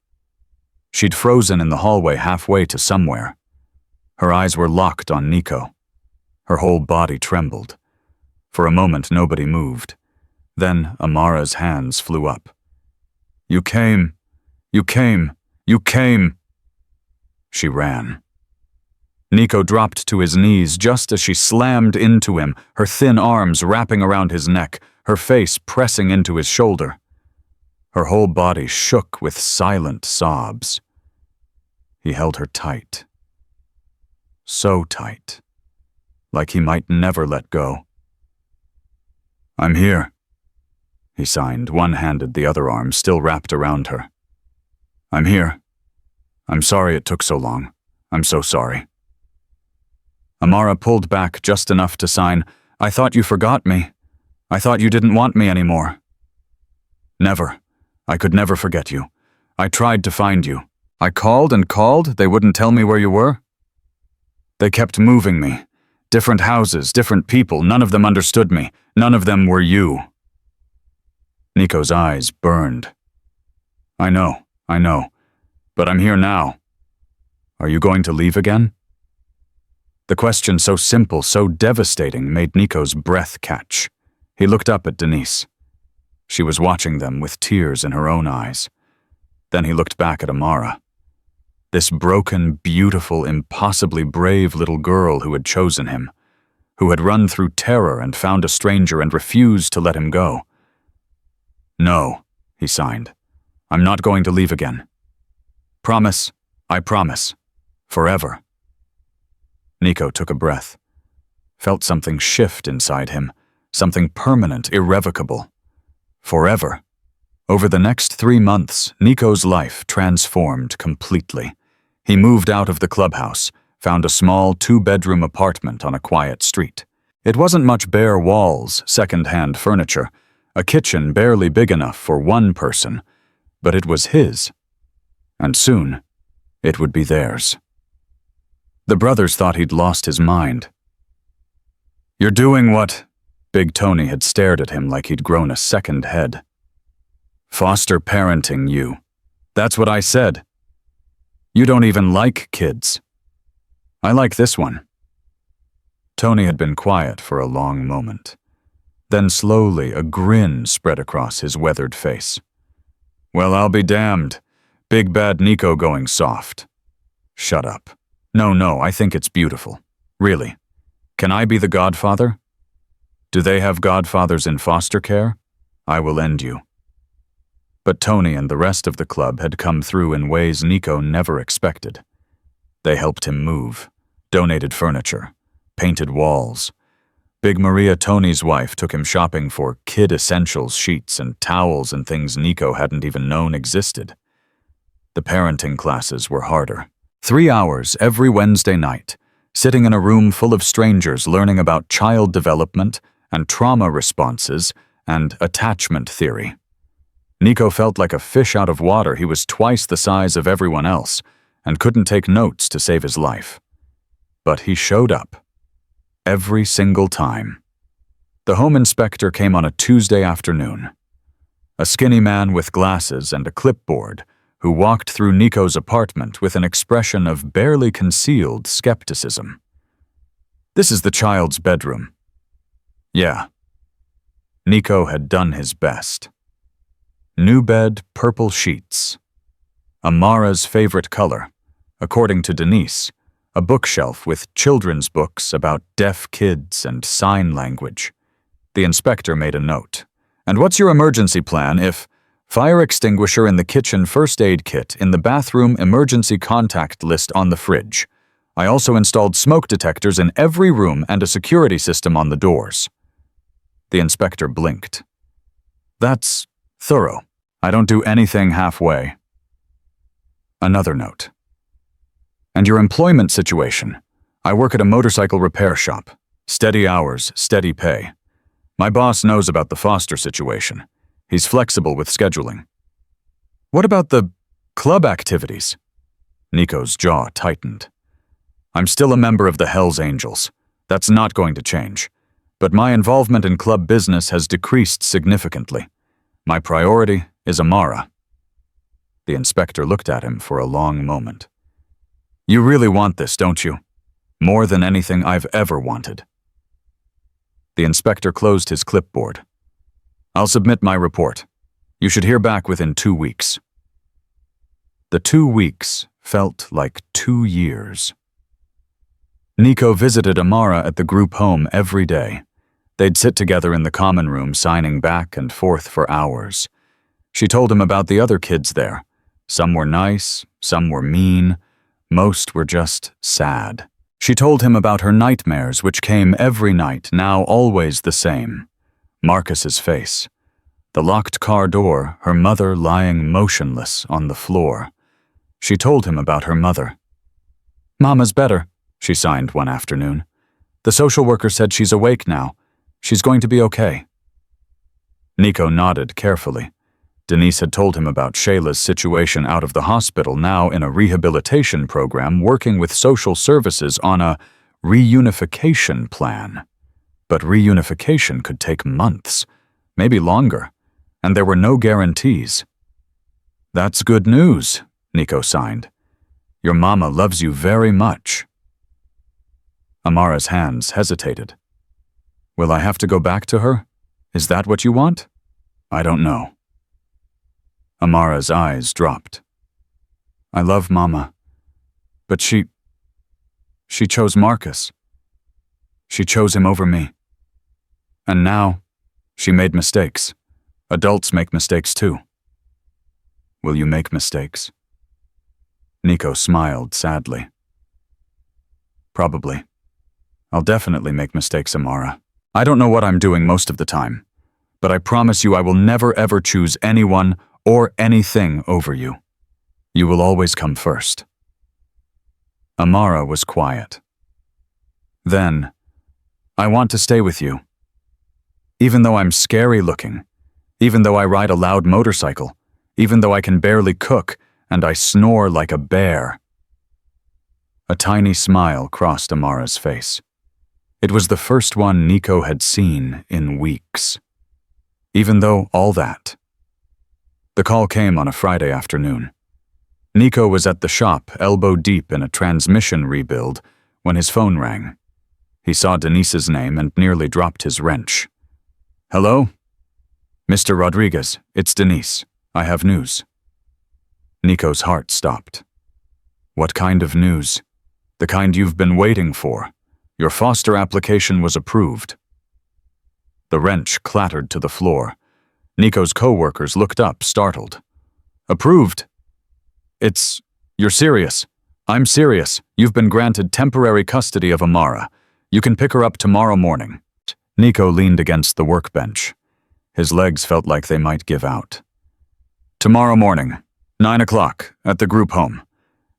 She'd frozen in the hallway halfway to somewhere. Her eyes were locked on Nico. Her whole body trembled. For a moment, nobody moved. Then Amara's hands flew up. "You came. You came. You came." She ran. Nico dropped to his knees just as she slammed into him, her thin arms wrapping around his neck, her face pressing into his shoulder. Her whole body shook with silent sobs. He held her tight. So tight. Like he might never let go. "I'm here," he signed, one-handed, the other arm still wrapped around her. "I'm here. I'm sorry it took so long. I'm so sorry." Amara pulled back just enough to sign, "I thought you forgot me. I thought you didn't want me anymore." "Never. I could never forget you. I tried to find you. I called and called, they wouldn't tell me where you were. They kept moving me. Different houses, different people, none of them understood me. None of them were you." Nico's eyes burned. I know, but I'm here now. Are you going to leave again?" The question, so simple, so devastating, made Nico's breath catch. He looked up at Denise. She was watching them with tears in her own eyes. Then he looked back at Amara. This broken, beautiful, impossibly brave little girl who had chosen him, who had run through terror and found a stranger and refused to let him go. "No," he signed. "I'm not going to leave again. Promise, I promise. Forever." Nico took a breath, felt something shift inside him, something permanent, irrevocable. Forever. Over the next 3 months, Nico's life transformed completely. He moved out of the clubhouse, found a small 2-bedroom apartment on a quiet street. It wasn't much bare walls, second-hand furniture, a kitchen barely big enough for one person, but it was his. And soon, it would be theirs. The brothers thought he'd lost his mind. "You're doing what?" Big Tony had stared at him like he'd grown a second head. "Foster parenting you. That's what I said. You don't even like kids." "I like this one." Tony had been quiet for a long moment. Then slowly a grin spread across his weathered face. "Well, I'll be damned. Big bad Nico going soft." "Shut up. No, I think it's beautiful. Really. Can I be the godfather? Do they have godfathers in foster care? I will end you." But Tony and the rest of the club had come through in ways Nico never expected. They helped him move, donated furniture, painted walls. Big Maria, Tony's wife, took him shopping for kid essentials, sheets and towels and things Nico hadn't even known existed. The parenting classes were harder. 3 hours every Wednesday night, sitting in a room full of strangers learning about child development and trauma responses and attachment theory. Nico felt like a fish out of water. He was twice the size of everyone else and couldn't take notes to save his life. But he showed up. Every single time. The home inspector came on a Tuesday afternoon. A skinny man with glasses and a clipboard who walked through Nico's apartment with an expression of barely concealed skepticism. "This is the child's bedroom." "Yeah." Nico had done his best. New bed, purple sheets. Amara's favorite color, according to Denise, a bookshelf with children's books about deaf kids and sign language. The inspector made a note. And what's your emergency plan if fire extinguisher in the kitchen first aid kit in the bathroom emergency contact list on the fridge. I also installed smoke detectors in every room and a security system on the doors. The inspector blinked. That's thorough. I don't do anything halfway. Another note. And your employment situation. I work at a motorcycle repair shop. Steady hours, steady pay. My boss knows about the Foster situation. He's flexible with scheduling. What about the club activities? Nico's jaw tightened. I'm still a member of the Hells Angels. That's not going to change. But my involvement in club business has decreased significantly. My priority is Amara. The inspector looked at him for a long moment. You really want this, don't you? More than anything I've ever wanted. The inspector closed his clipboard. I'll submit my report. You should hear back within 2 weeks. The 2 weeks felt like 2 years. Nico visited Amara at the group home every day. They'd sit together in the common room signing back and forth for hours. She told him about the other kids there. Some were nice, some were mean, most were just sad. She told him about her nightmares which came every night, now always the same. Marcus's face. The locked car door, her mother lying motionless on the floor. She told him about her mother. Mama's better, she signed one afternoon. The social worker said she's awake now. She's going to be okay. Nico nodded carefully. Denise had told him about Shayla's situation out of the hospital, now in a rehabilitation program working with social services on a reunification plan. But reunification could take months, maybe longer, and there were no guarantees. That's good news, Nico signed. Your mama loves you very much. Amara's hands hesitated. Will I have to go back to her? Is that what you want? I don't know. Amara's eyes dropped. I love Mama, but she chose Marcus. She chose him over me. And now, she made mistakes. Adults make mistakes too. Will you make mistakes? Nico smiled sadly. Probably. I'll definitely make mistakes, Amara. I don't know what I'm doing most of the time, but I promise you I will never ever choose anyone or anything over you. You will always come first. Amara was quiet. Then, I want to stay with you. Even though I'm scary looking, even though I ride a loud motorcycle, even though I can barely cook and I snore like a bear. A tiny smile crossed Amara's face. It was the first one Nico had seen in weeks. Even though all that. The call came on a Friday afternoon. Nico was at the shop, elbow deep in a transmission rebuild, when his phone rang. He saw Denise's name and nearly dropped his wrench. Hello? Mr. Rodriguez, it's Denise. I have news. Nico's heart stopped. What kind of news? The kind you've been waiting for. Your foster application was approved. The wrench clattered to the floor. Nico's co-workers looked up, startled. Approved? You're serious. I'm serious. You've been granted temporary custody of Amara. You can pick her up tomorrow morning. Nico leaned against the workbench. His legs felt like they might give out. Tomorrow morning, 9 o'clock, at the group home.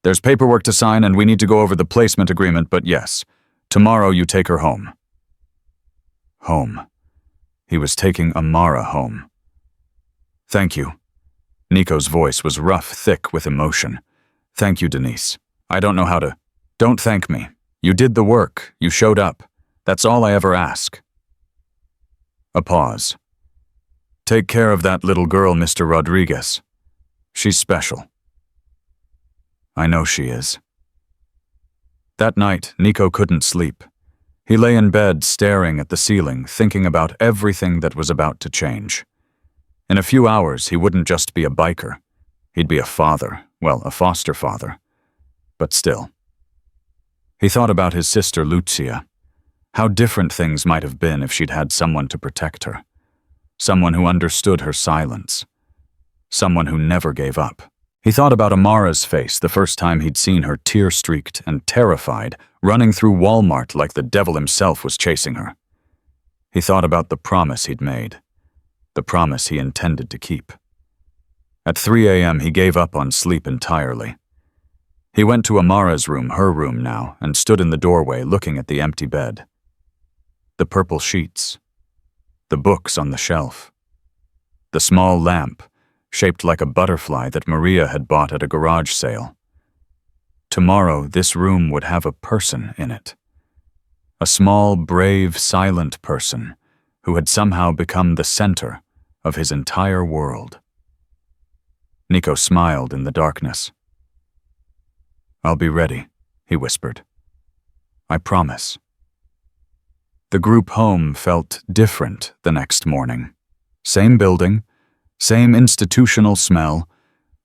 There's paperwork to sign and we need to go over the placement agreement, but yes, tomorrow you take her home. Home. He was taking Amara home. Thank you. Nico's voice was rough, thick with emotion. Thank you, Denise. I don't know how to. Don't thank me. You did the work. You showed up. That's all I ever ask. A pause. Take care of that little girl, Mr. Rodriguez. She's special. I know she is. That night, Nico couldn't sleep. He lay in bed staring at the ceiling, thinking about everything that was about to change. In a few hours, he wouldn't just be a biker. He'd be a father, well, a foster father. But still. He thought about his sister Lucia. How different things might have been if she'd had someone to protect her. Someone who understood her silence. Someone who never gave up. He thought about Amara's face the first time he'd seen her tear-streaked and terrified, running through Walmart like the devil himself was chasing her. He thought about the promise he'd made. The promise he intended to keep. At 3 a.m. he gave up on sleep entirely. He went to Amara's room, her room now, and stood in the doorway looking at the empty bed. The purple sheets. The books on the shelf. The small lamp, shaped like a butterfly that Maria had bought at a garage sale. Tomorrow, this room would have a person in it. A small, brave, silent person who had somehow become the center of his entire world. Nico smiled in the darkness. "I'll be ready," he whispered. "I promise." The group home felt different the next morning. Same building, same institutional smell,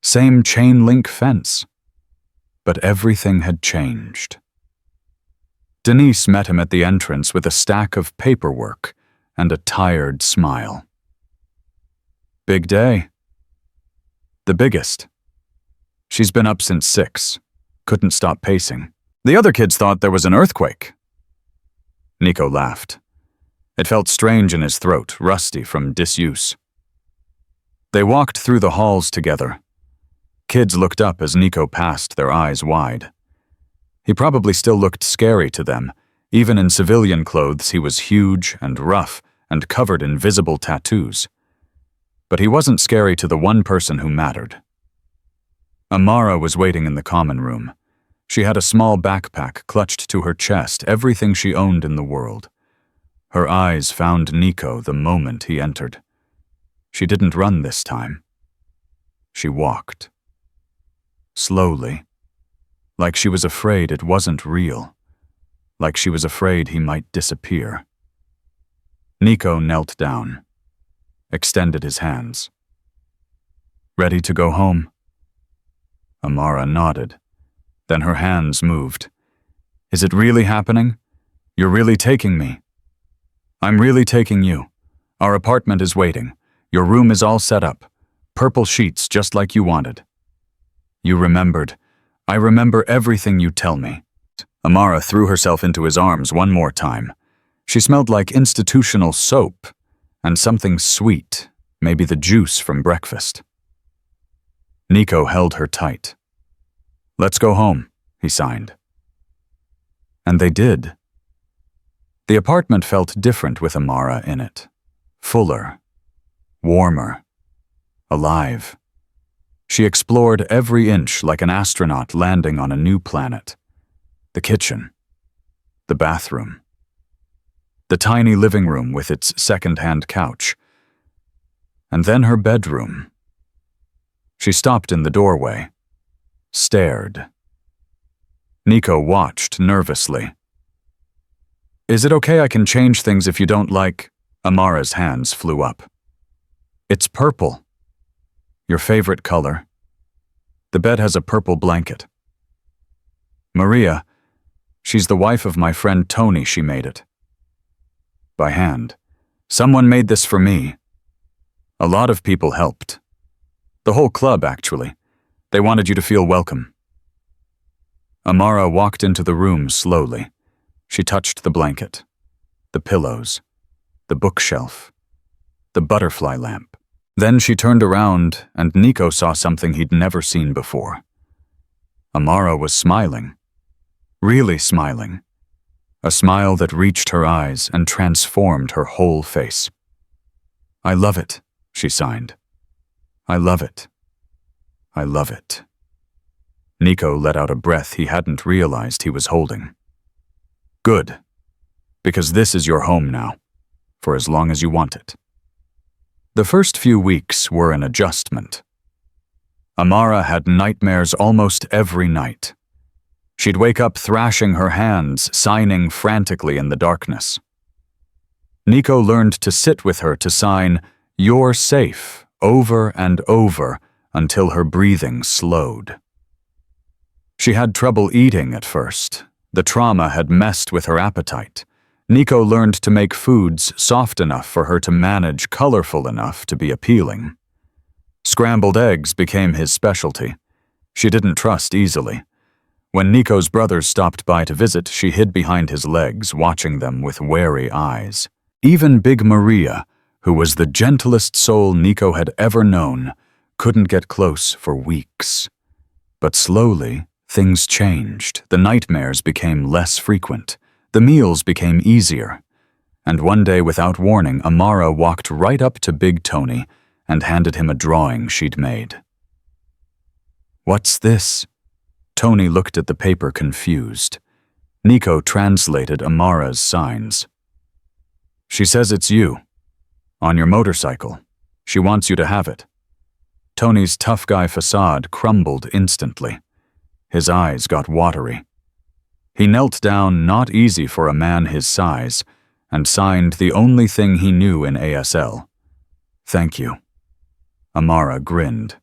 same chain-link fence. But everything had changed. Denise met him at the entrance with a stack of paperwork and a tired smile. "Big day." "The biggest. She's been up since 6. Couldn't stop pacing. The other kids thought there was an earthquake." Nico laughed. It felt strange in his throat, rusty from disuse. They walked through the halls together. Kids looked up as Nico passed, their eyes wide. He probably still looked scary to them. Even in civilian clothes, he was huge and rough and covered in visible tattoos. But he wasn't scary to the one person who mattered. Amara was waiting in the common room. She had a small backpack clutched to her chest, everything she owned in the world. Her eyes found Nico the moment he entered. She didn't run this time. She walked. Slowly. Like she was afraid it wasn't real. Like she was afraid he might disappear. Nico knelt down. Extended his hands. "Ready to go home?" Amara nodded. Then her hands moved. "Is it really happening? You're really taking me?" "I'm really taking you. Our apartment is waiting. Your room is all set up. Purple sheets just like you wanted." "You remembered. I remember everything you tell me." Amara threw herself into his arms one more time. She smelled like institutional soap and something sweet, maybe the juice from breakfast. Nico held her tight. "Let's go home," he signed. And they did. The apartment felt different with Amara in it. Fuller. Warmer. Alive. She explored every inch like an astronaut landing on a new planet. The kitchen. The bathroom. The tiny living room with its second-hand couch. And then her bedroom. She stopped in the doorway. Stared. Nico watched nervously. "Is it okay I can change things if you don't like?" Amara's hands flew up. "It's purple. Your favorite color. The bed has a purple blanket." "Maria, she's the wife of my friend Tony, she made it. By hand. Someone made this for me. A lot of people helped. The whole club, actually. They wanted you to feel welcome." Amara walked into the room slowly. She touched the blanket, the pillows, the bookshelf, the butterfly lamp. Then she turned around and Nico saw something he'd never seen before. Amara was smiling. Really smiling. A smile that reached her eyes and transformed her whole face. "I love it," she signed. "I love it. I love it." Nico let out a breath he hadn't realized he was holding. "Good. Because this is your home now, for as long as you want it." The first few weeks were an adjustment. Amara had nightmares almost every night. She'd wake up thrashing her hands, signing frantically in the darkness. Nico learned to sit with her to sign, "You're safe," over and over until her breathing slowed. She had trouble eating at first. The trauma had messed with her appetite. Nico learned to make foods soft enough for her to manage, colorful enough to be appealing. Scrambled eggs became his specialty. She didn't trust easily. When Nico's brothers stopped by to visit, she hid behind his legs, watching them with wary eyes. Even Big Maria, who was the gentlest soul Nico had ever known, couldn't get close for weeks. But slowly, things changed. The nightmares became less frequent. The meals became easier. And one day, without warning, Amara walked right up to Big Tony and handed him a drawing she'd made. "What's this?" Tony looked at the paper confused. Nico translated Amara's signs. "She says it's you. On your motorcycle. She wants you to have it." Tony's tough guy facade crumbled instantly. His eyes got watery. He knelt down, not easy for a man his size, and signed the only thing he knew in ASL. "Thank you." Amara grinned.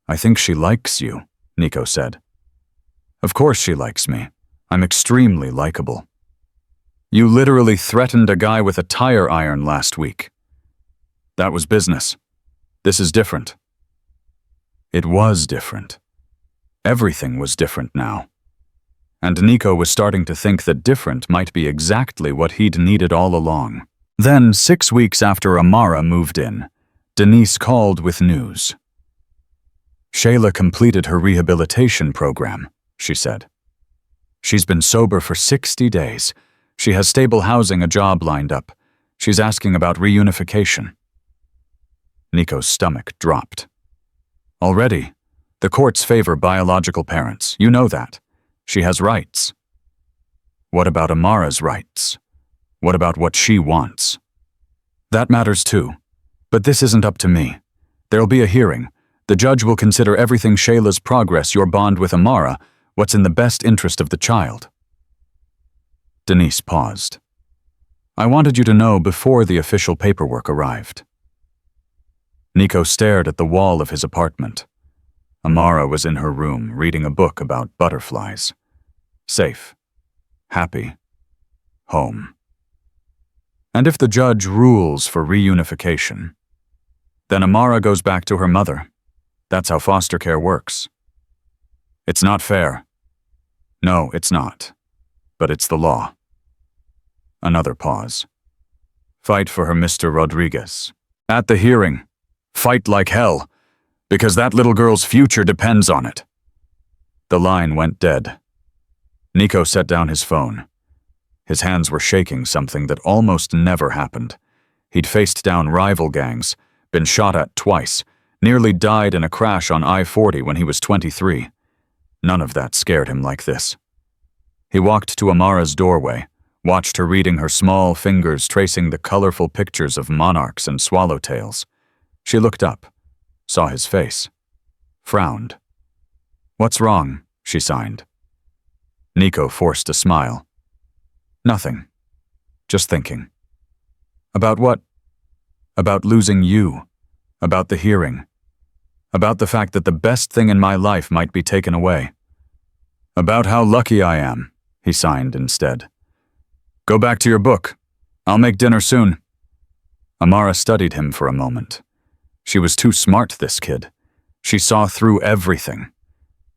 "I think she likes you," Nico said. "Of course she likes me. I'm extremely likable." "You literally threatened a guy with a tire iron last week." "That was business. This is different." It was different. Everything was different now. And Nico was starting to think that different might be exactly what he'd needed all along. Then, 6 weeks after Amara moved in, Denise called with news. "Shayla completed her rehabilitation program," she said. "She's been sober for 60 days. She has stable housing, a job lined up. She's asking about reunification." Nico's stomach dropped. "Already? The courts favor biological parents. You know that. She has rights." "What about Amara's rights? What about what she wants?" "That matters too. But this isn't up to me. There'll be a hearing. The judge will consider everything: Shayla's progress, your bond with Amara, what's in the best interest of the child." Denise paused. "I wanted you to know before the official paperwork arrived." Nico stared at the wall of his apartment. Amara was in her room, reading a book about butterflies. Safe. Happy. Home. And if the judge rules for reunification, then Amara goes back to her mother. That's how foster care works. It's not fair. No, it's not. But it's the law. Another pause. Fight for her, Mr. Rodriguez. At the hearing, fight like hell, because that little girl's future depends on it. The line went dead. Nico set down his phone. His hands were shaking, something that almost never happened. He'd faced down rival gangs, been shot at twice, nearly died in a crash on I-40 when he was 23. None of that scared him like this. He walked to Amara's doorway, watched her reading, her small fingers tracing the colorful pictures of monarchs and swallowtails. She looked up, saw his face, frowned. "What's wrong?" she signed. Nico forced a smile. "Nothing. Just thinking." "About what?" "About losing you. About the hearing. About the fact that the best thing in my life might be taken away. About how lucky I am," he signed instead. "Go back to your book. I'll make dinner soon." Amara studied him for a moment. She was too smart, this kid. She saw through everything.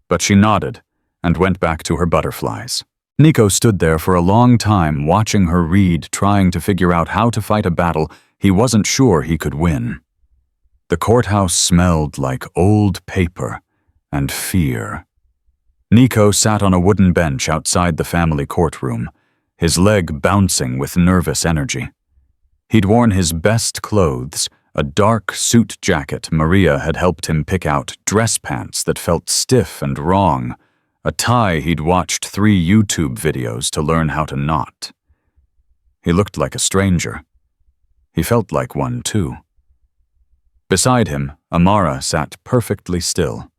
But she nodded and went back to her butterflies. Nico stood there for a long time, watching her read, trying to figure out how to fight a battle he wasn't sure he could win. The courthouse smelled like old paper and fear. Nico sat on a wooden bench outside the family courtroom, his leg bouncing with nervous energy. He'd worn his best clothes, a dark suit jacket Maria had helped him pick out, dress pants that felt stiff and wrong, a tie he'd watched 3 YouTube videos to learn how to knot. He looked like a stranger. He felt like one, too. Beside him, Amara sat perfectly still.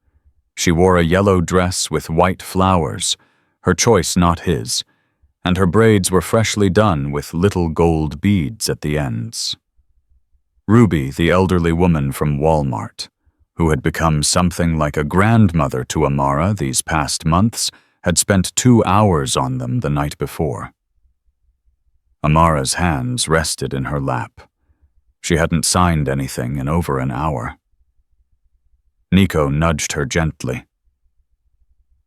She wore a yellow dress with white flowers, her choice not his, and her braids were freshly done with little gold beads at the ends. Ruby, the elderly woman from Walmart, who had become something like a grandmother to Amara these past months, had spent 2 hours on them the night before. Amara's hands rested in her lap. She hadn't signed anything in over an hour. Nico nudged her gently.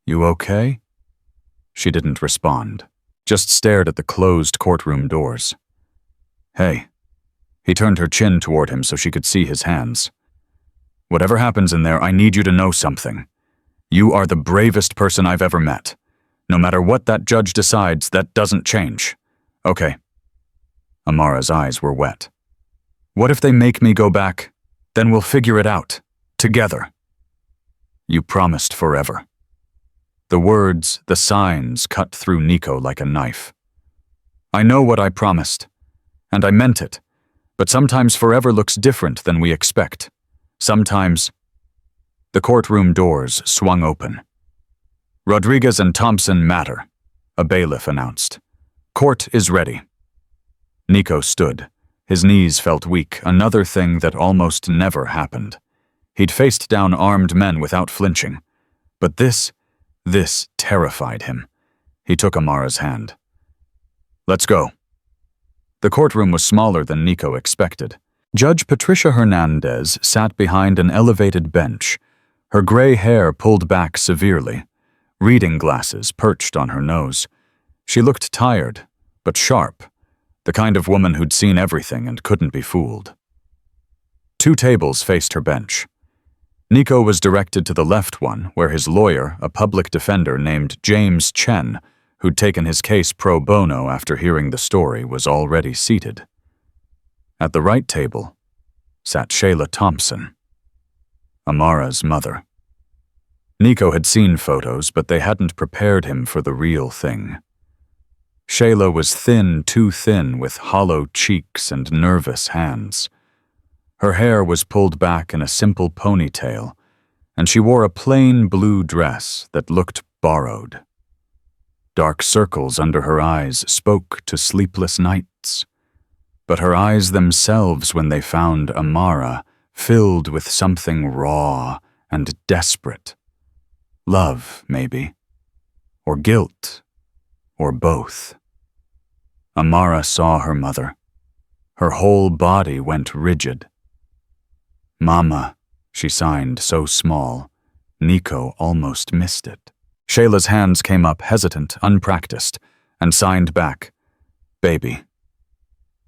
"You okay?" She didn't respond, just stared at the closed courtroom doors. "Hey." He turned her chin toward him so she could see his hands. "Whatever happens in there, I need you to know something. You are the bravest person I've ever met. No matter what that judge decides, that doesn't change. Okay." Amara's eyes were wet. "What if they make me go back? Then we'll figure it out. Together." "You promised forever." The words, the signs, cut through Nico like a knife. "I know what I promised, and I meant it, but sometimes forever looks different than we expect. Sometimes—" The courtroom doors swung open. "Rodriguez and Thompson matter," a bailiff announced. "Court is ready." Nico stood. His knees felt weak, another thing that almost never happened. He'd faced down armed men without flinching. But this terrified him. He took Amara's hand. "Let's go." The courtroom was smaller than Nico expected. Judge Patricia Hernandez sat behind an elevated bench, her gray hair pulled back severely, reading glasses perched on her nose. She looked tired, but sharp, the kind of woman who'd seen everything and couldn't be fooled. 2 tables faced her bench. Nico was directed to the left one, where his lawyer, a public defender named James Chen, who'd taken his case pro bono after hearing the story, was already seated. At the right table sat Shayla Thompson, Amara's mother. Nico had seen photos, but they hadn't prepared him for the real thing. Shayla was thin, too thin, with hollow cheeks and nervous hands. Her hair was pulled back in a simple ponytail, and she wore a plain blue dress that looked borrowed. Dark circles under her eyes spoke to sleepless nights, but her eyes themselves, when they found Amara, filled with something raw and desperate. Love, maybe, or guilt, or both. Amara saw her mother. Her whole body went rigid. "Mama," she signed, so small, Nico almost missed it. Shayla's hands came up, hesitant, unpracticed, and signed back, "Baby."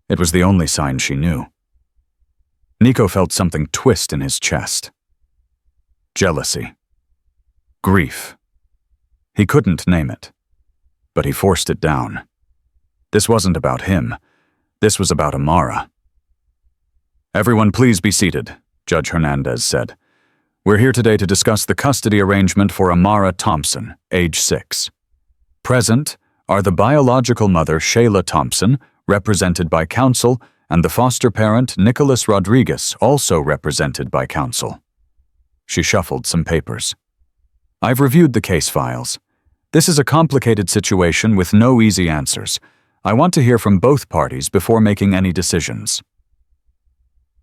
It was the only sign she knew. Nico felt something twist in his chest. Jealousy. Grief. He couldn't name it, but he forced it down. This wasn't about him. This was about Amara. "Everyone please be seated," Judge Hernandez said. "We're here today to discuss the custody arrangement for Amara Thompson, age 6. Present are the biological mother Shayla Thompson, represented by counsel, and the foster parent Nicholas Rodriguez, also represented by counsel." She shuffled some papers. "I've reviewed the case files. This is a complicated situation with no easy answers. I want to hear from both parties before making any decisions."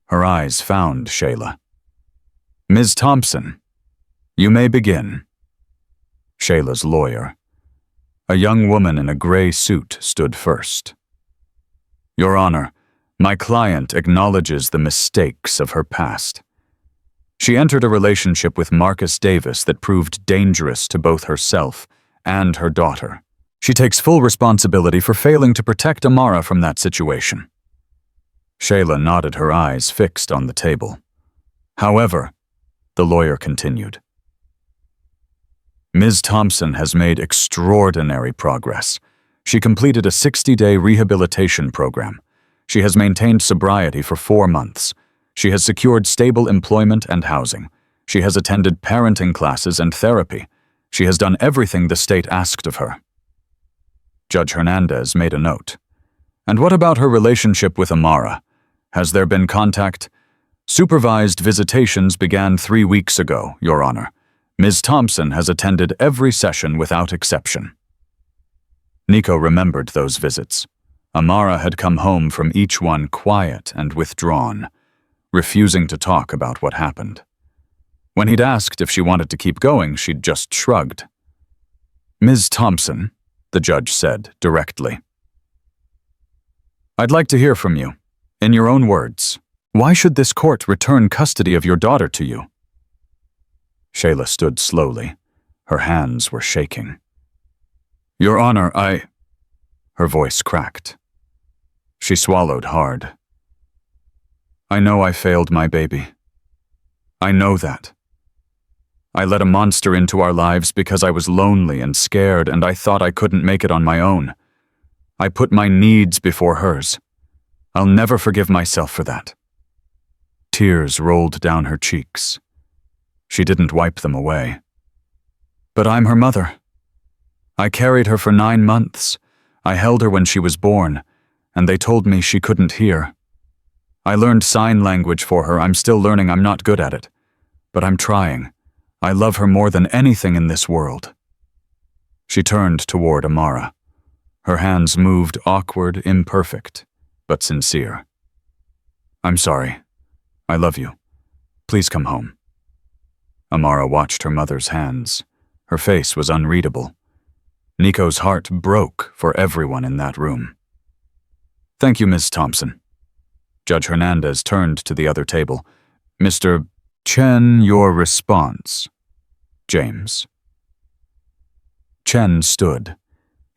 Her eyes found Shayla. "Ms. Thompson, you may begin." Shayla's lawyer, a young woman in a gray suit, stood first. "Your Honor, my client acknowledges the mistakes of her past. She entered a relationship with Marcus Davis that proved dangerous to both herself and her daughter. She takes full responsibility for failing to protect Amara from that situation." Shayla nodded, her eyes fixed on the table. "However," the lawyer continued, "Ms. Thompson has made extraordinary progress. She completed a 60-day rehabilitation program. She has maintained sobriety for 4 months. She has secured stable employment and housing. She has attended parenting classes and therapy. She has done everything the state asked of her." Judge Hernandez made a note. "And what about her relationship with Amara? Has there been contact?" "Supervised visitations began 3 weeks ago, Your Honor. Ms. Thompson has attended every session without exception." Nico remembered those visits. Amara had come home from each one quiet and withdrawn, refusing to talk about what happened. When he'd asked if she wanted to keep going, she'd just shrugged. "Ms. Thompson," the judge said directly, "I'd like to hear from you. In your own words, why should this court return custody of your daughter to you?" Shayla stood slowly. Her hands were shaking. "Your Honor, Her voice cracked. She swallowed hard. "I know I failed my baby. I know that. I let a monster into our lives because I was lonely and scared, and I thought I couldn't make it on my own. I put my needs before hers. I'll never forgive myself for that." Tears rolled down her cheeks. She didn't wipe them away. "But I'm her mother. I carried her for 9 months. I held her when she was born, and they told me she couldn't hear. I learned sign language for her. I'm still learning. I'm not good at it. But I'm trying. I love her more than anything in this world." She turned toward Amara. Her hands moved awkward, imperfect, but sincere. "I'm sorry. I love you. Please come home." Amara watched her mother's hands. Her face was unreadable. Nico's heart broke for everyone in that room. "Thank you, Ms. Thompson." Judge Hernandez turned to the other table. "Mr. Chen, your response." James. Chen stood.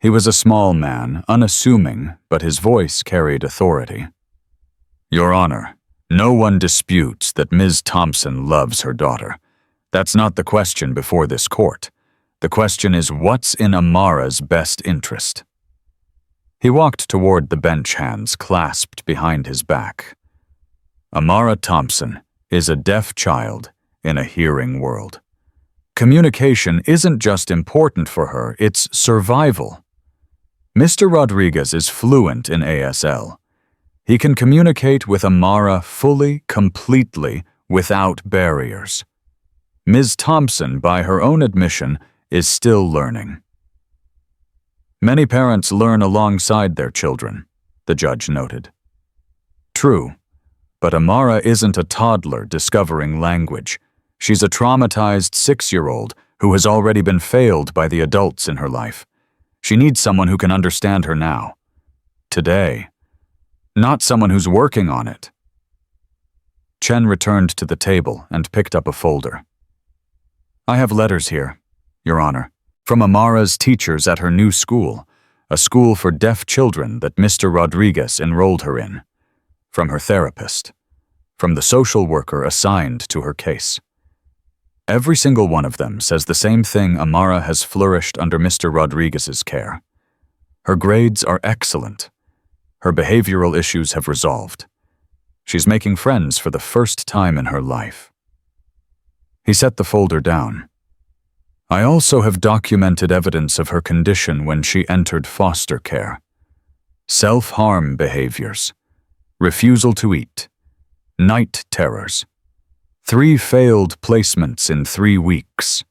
He was a small man, unassuming, but his voice carried authority. "Your Honor, no one disputes that Ms. Thompson loves her daughter. That's not the question before this court. The question is what's in Amara's best interest." He walked toward the bench, hands clasped behind his back. Amara Thompson is a deaf child in a hearing world. Communication isn't just important for her, it's survival. Mr. Rodriguez is fluent in ASL. He can communicate with Amara fully, completely, without barriers. Ms. Thompson, by her own admission, is still learning. Many parents learn alongside their children, the judge noted. True, but Amara isn't a toddler discovering language. She's a traumatized 6-year-old who has already been failed by the adults in her life. She needs someone who can understand her now. Today. Not someone who's working on it. Chen returned to the table and picked up a folder. "I have letters here, Your Honor, from Amara's teachers at her new school, a school for deaf children that Mr. Rodriguez enrolled her in. From her therapist. From the social worker assigned to her case. Every single one of them says the same thing. Amara has flourished under Mr. Rodriguez's care. Her grades are excellent. Her behavioral issues have resolved. She's making friends for the first time in her life." He set the folder down. "I also have documented evidence of her condition when she entered foster care. Self-harm behaviors, refusal to eat, night terrors, 3 failed placements in 3 weeks.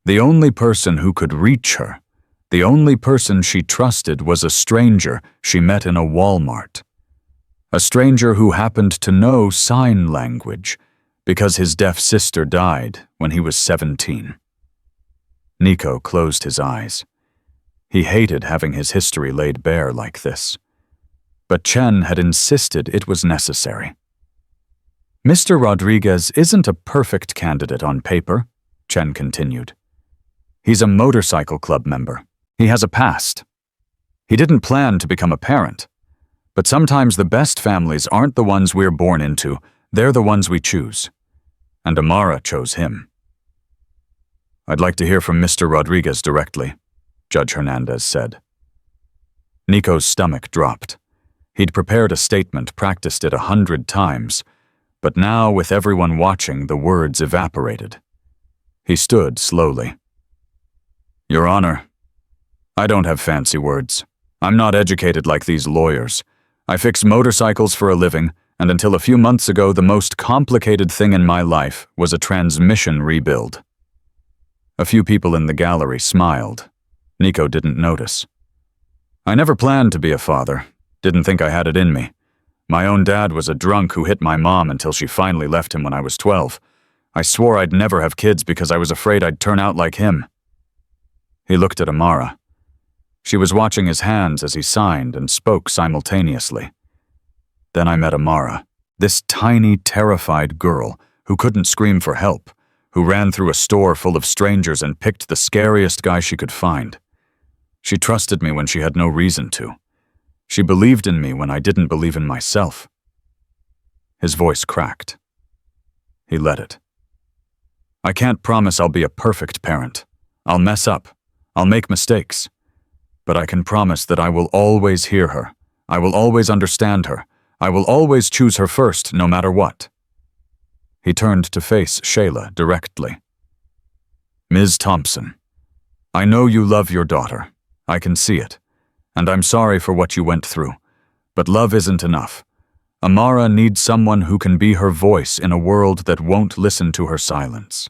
The only person who could reach her, the only person she trusted was a stranger she met in a Walmart. A stranger who happened to know sign language because his deaf sister died when he was 17. Nico closed his eyes. He hated having his history laid bare like this. But Chen had insisted it was necessary. "Mr. Rodriguez isn't a perfect candidate on paper," Chen continued. "He's a motorcycle club member. He has a past. He didn't plan to become a parent. But sometimes the best families aren't the ones we're born into, they're the ones we choose. And Amara chose him." "I'd like to hear from Mr. Rodriguez directly," Judge Hernandez said. Nico's stomach dropped. He'd prepared a statement, practiced it 100 times, but now, with everyone watching, the words evaporated. He stood slowly. "Your Honor, I don't have fancy words. I'm not educated like these lawyers. I fix motorcycles for a living, and until a few months ago, the most complicated thing in my life was a transmission rebuild." A few people in the gallery smiled. Nico didn't notice. I never planned to be a father. Didn't think I had it in me. My own dad was a drunk who hit my mom until she finally left him when I was 12. I swore I'd never have kids because I was afraid I'd turn out like him. He looked at Amara. She was watching his hands as he signed and spoke simultaneously. Then I met Amara, this tiny, terrified girl who couldn't scream for help, who ran through a store full of strangers and picked the scariest guy she could find. She trusted me when she had no reason to. She believed in me when I didn't believe in myself. His voice cracked. He let it. I can't promise I'll be a perfect parent. I'll mess up. I'll make mistakes. But I can promise that I will always hear her. I will always understand her. I will always choose her first, no matter what. He turned to face Shayla directly. Ms. Thompson, I know you love your daughter. I can see it. And I'm sorry for what you went through. But love isn't enough. Amara needs someone who can be her voice in a world that won't listen to her silence.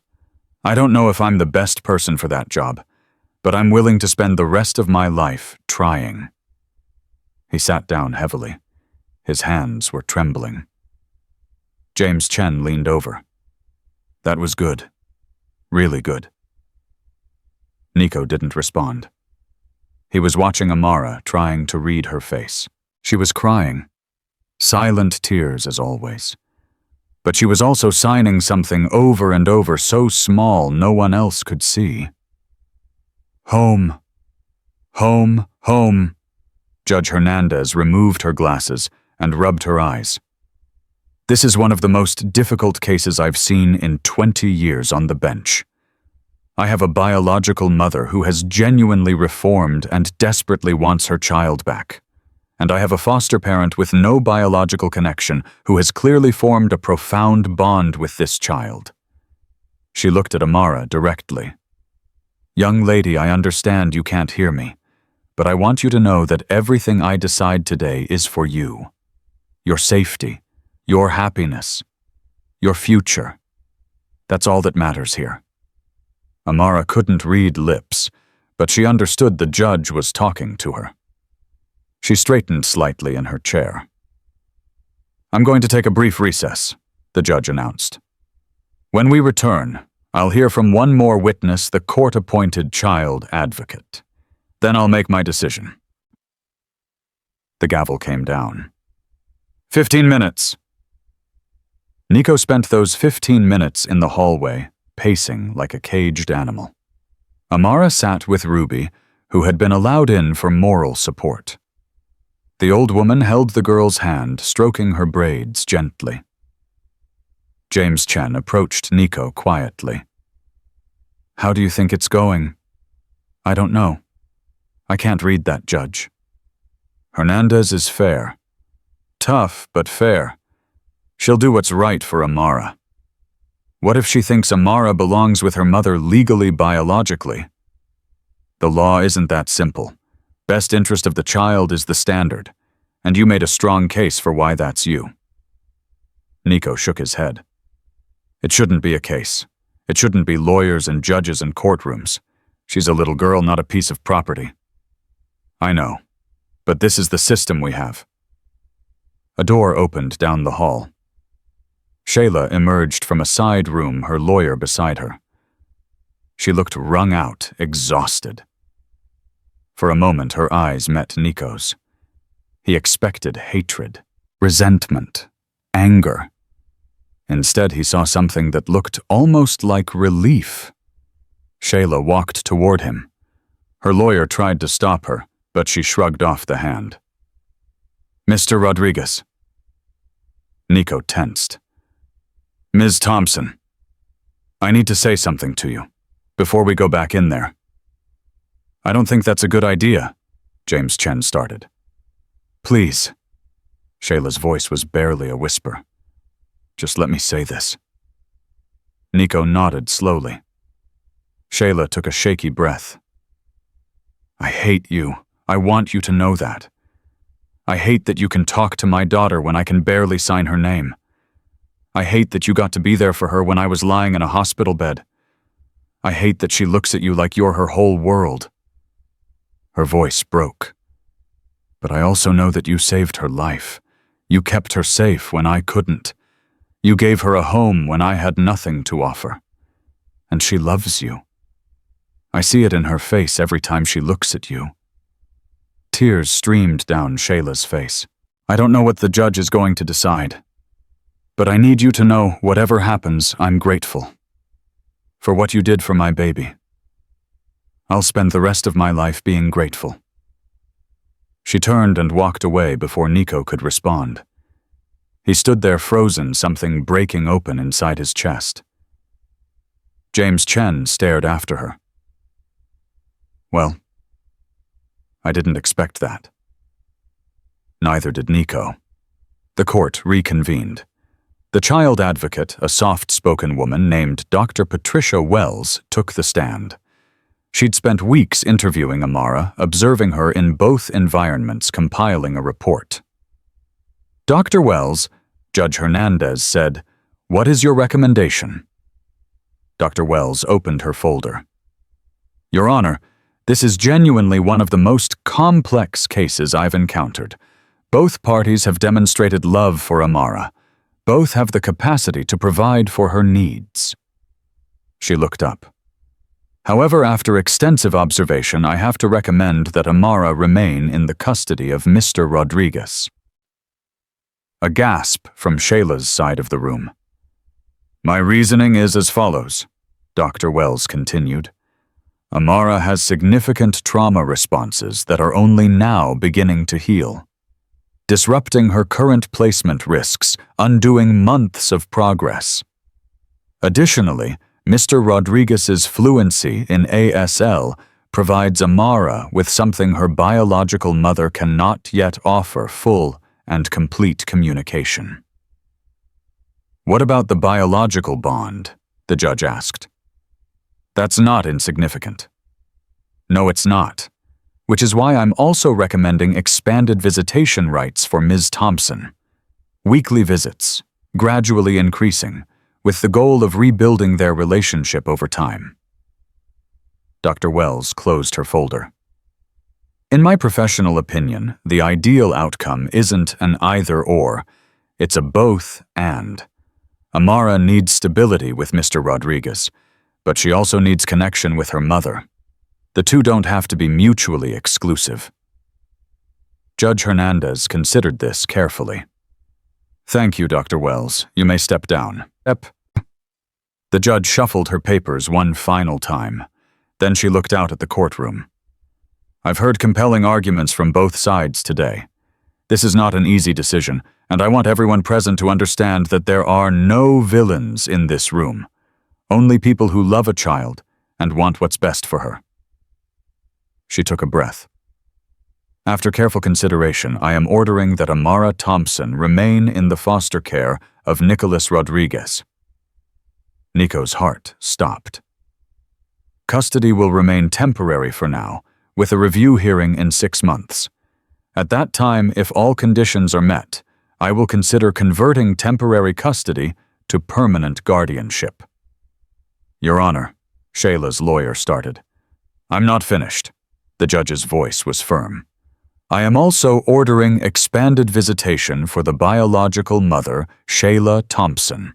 I don't know if I'm the best person for that job, but I'm willing to spend the rest of my life trying. He sat down heavily. His hands were trembling. James Chen leaned over. That was good. Really good. Nico didn't respond. He was watching Amara, trying to read her face. She was crying. Silent tears, as always. But she was also signing something over and over, so small no one else could see. Home. Home, home. Judge Hernandez removed her glasses and rubbed her eyes. This is one of the most difficult cases I've seen in 20 years on the bench. I have a biological mother who has genuinely reformed and desperately wants her child back. And I have a foster parent with no biological connection who has clearly formed a profound bond with this child. She looked at Amara directly. Young lady, I understand you can't hear me, but I want you to know that everything I decide today is for you. Your safety, your happiness, your future. That's all that matters here. Amara couldn't read lips, but she understood the judge was talking to her. She straightened slightly in her chair. I'm going to take a brief recess, the judge announced. When we return, I'll hear from one more witness, the court-appointed child advocate. Then I'll make my decision. The gavel came down. 15 minutes. Nico spent those 15 minutes in the hallway, pacing like a caged animal. Amara sat with Ruby, who had been allowed in for moral support. The old woman held the girl's hand, stroking her braids gently. James Chen approached Nico quietly. How do you think it's going? I don't know. I can't read that, Judge. Hernandez is fair. Tough, but fair. She'll do what's right for Amara. What if she thinks Amara belongs with her mother legally, biologically? The law isn't that simple. Best interest of the child is the standard, and you made a strong case for why that's you. Nico shook his head. It shouldn't be a case. It shouldn't be lawyers and judges and courtrooms. She's a little girl, not a piece of property. I know, but this is the system we have. A door opened down the hall. Shayla emerged from a side room, her lawyer beside her. She looked wrung out, exhausted. For a moment, her eyes met Nico's. He expected hatred, resentment, anger. Instead, he saw something that looked almost like relief. Shayla walked toward him. Her lawyer tried to stop her, but she shrugged off the hand. Mr. Rodriguez. Nico tensed. Ms. Thompson, I need to say something to you, before we go back in there. I don't think that's a good idea, James Chen started. Please. Shayla's voice was barely a whisper. Just let me say this. Nico nodded slowly. Shayla took a shaky breath. I hate you. I want you to know that. I hate that you can talk to my daughter when I can barely sign her name. I hate that you got to be there for her when I was lying in a hospital bed. I hate that she looks at you like you're her whole world. Her voice broke. But I also know that you saved her life. You kept her safe when I couldn't. You gave her a home when I had nothing to offer. And she loves you. I see it in her face every time she looks at you." Tears streamed down Shayla's face. "I don't know what the judge is going to decide. But I need you to know, whatever happens, I'm grateful. For what you did for my baby. I'll spend the rest of my life being grateful." She turned and walked away before Nico could respond. He stood there frozen, something breaking open inside his chest. James Chen stared after her. "Well, I didn't expect that." Neither did Nico. The court reconvened. The child advocate, a soft-spoken woman named Dr. Patricia Wells, took the stand. She'd spent weeks interviewing Amara, observing her in both environments, compiling a report. "Dr. Wells," Judge Hernandez said, "what is your recommendation?" Dr. Wells opened her folder. "Your Honor, this is genuinely one of the most complex cases I've encountered. Both parties have demonstrated love for Amara. Both have the capacity to provide for her needs." She looked up. "However, after extensive observation, I have to recommend that Amara remain in the custody of Mr. Rodriguez." A gasp from Shayla's side of the room. "My reasoning is as follows," Dr. Wells continued. "Amara has significant trauma responses that are only now beginning to heal. Disrupting her current placement risks, undoing months of progress. Additionally, Mr. Rodriguez's fluency in ASL provides Amara with something her biological mother cannot yet offer: full and complete communication." "What about the biological bond?" the judge asked. "That's not insignificant." "No, it's not. Which is why I'm also recommending expanded visitation rights for Ms. Thompson. Weekly visits, gradually increasing, with the goal of rebuilding their relationship over time." Dr. Wells closed her folder. "In my professional opinion, the ideal outcome isn't an either-or, it's a both-and. Amara needs stability with Mr. Rodriguez, but she also needs connection with her mother. The two don't have to be mutually exclusive." Judge Hernandez considered this carefully. "Thank you, Dr. Wells. You may step down." The judge shuffled her papers one final time. Then she looked out at the courtroom. "I've heard compelling arguments from both sides today. This is not an easy decision, and I want everyone present to understand that there are no villains in this room. Only people who love a child and want what's best for her." She took a breath. "After careful consideration, I am ordering that Amara Thompson remain in the foster care of Nicholas Rodriguez." Nico's heart stopped. "Custody will remain temporary for now, with a review hearing in 6 months. At that time, if all conditions are met, I will consider converting temporary custody to permanent guardianship." "Your Honor," Shayla's lawyer started. "I'm not finished." The judge's voice was firm. "I am also ordering expanded visitation for the biological mother, Shayla Thompson.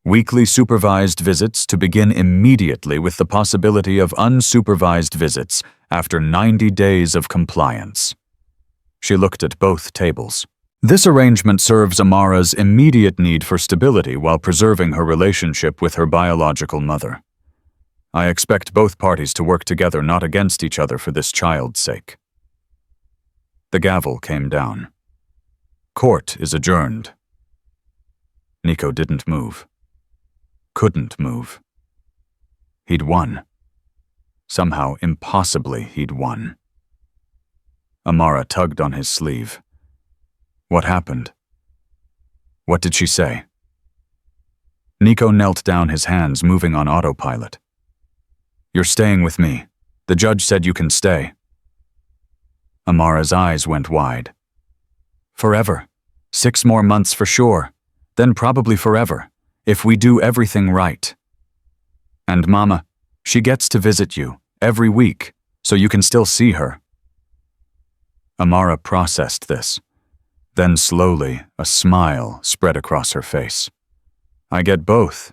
Weekly supervised visits to begin immediately, with the possibility of unsupervised visits after 90 days of compliance." She looked at both tables. "This arrangement serves Amara's immediate need for stability while preserving her relationship with her biological mother. I expect both parties to work together, not against each other, for this child's sake." The gavel came down. "Court is adjourned." Nico didn't move. Couldn't move. He'd won. Somehow, impossibly, he'd won. Amara tugged on his sleeve. "What happened? What did she say?" Nico knelt down, his hands moving on autopilot. "You're staying with me. The judge said you can stay." Amara's eyes went wide. "Forever. 6 more months for sure. Then probably forever, if we do everything right. And Mama, she gets to visit you every week, so you can still see her." Amara processed this. Then slowly, a smile spread across her face. I get both.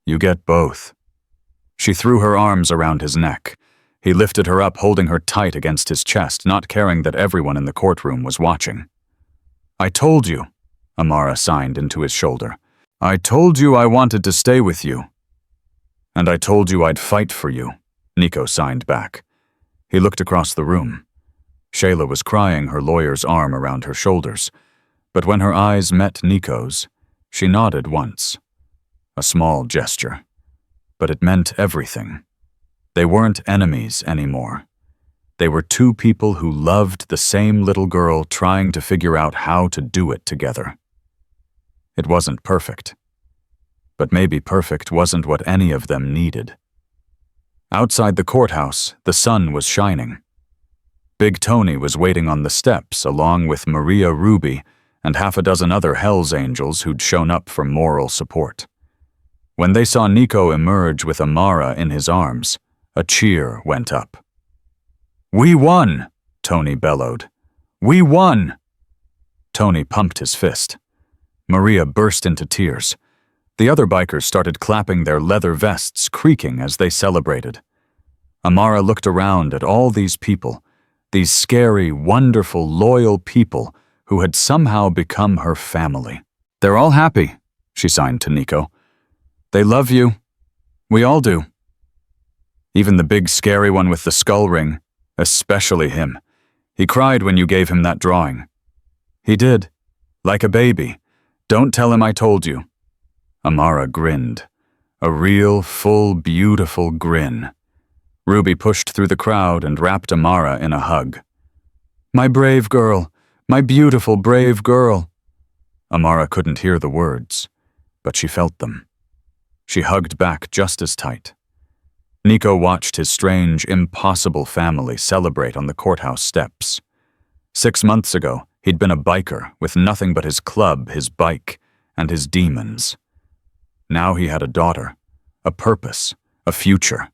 You get both. She threw her arms around his neck. He lifted her up, holding her tight against his chest, not caring that everyone in the courtroom was watching. I told you, Amara signed into his shoulder. I told you I wanted to stay with you. And I told you I'd fight for you, Nico signed back. He looked across the room. Shayla was crying, her lawyer's arm around her shoulders. But when her eyes met Nico's, she nodded once. A small gesture. But it meant everything. They weren't enemies anymore. They were two people who loved the same little girl trying to figure out how to do it together. It wasn't perfect. But maybe perfect wasn't what any of them needed. Outside the courthouse, the sun was shining. Big Tony was waiting on the steps along with Maria Ruby and half a dozen other Hells Angels who'd shown up for moral support. When they saw Nico emerge with Amara in his arms, a cheer went up. We won, Tony bellowed. We won! Tony pumped his fist. Maria burst into tears. The other bikers started clapping, their leather vests creaking as they celebrated. Amara looked around at all these people, these scary, wonderful, loyal people who had somehow become her family. They're all happy, she signed to Nico. They love you. We all do. Even the big scary one with the skull ring, especially him. He cried when you gave him that drawing. He did. Like a baby. Don't tell him I told you. Amara grinned. A real, full, beautiful grin. Ruby pushed through the crowd and wrapped Amara in a hug. My brave girl. My beautiful, brave girl. Amara couldn't hear the words, but she felt them. She hugged back just as tight. Nico watched his strange, impossible family celebrate on the courthouse steps. 6 months ago, he'd been a biker with nothing but his club, his bike, and his demons. Now he had a daughter, a purpose, a future.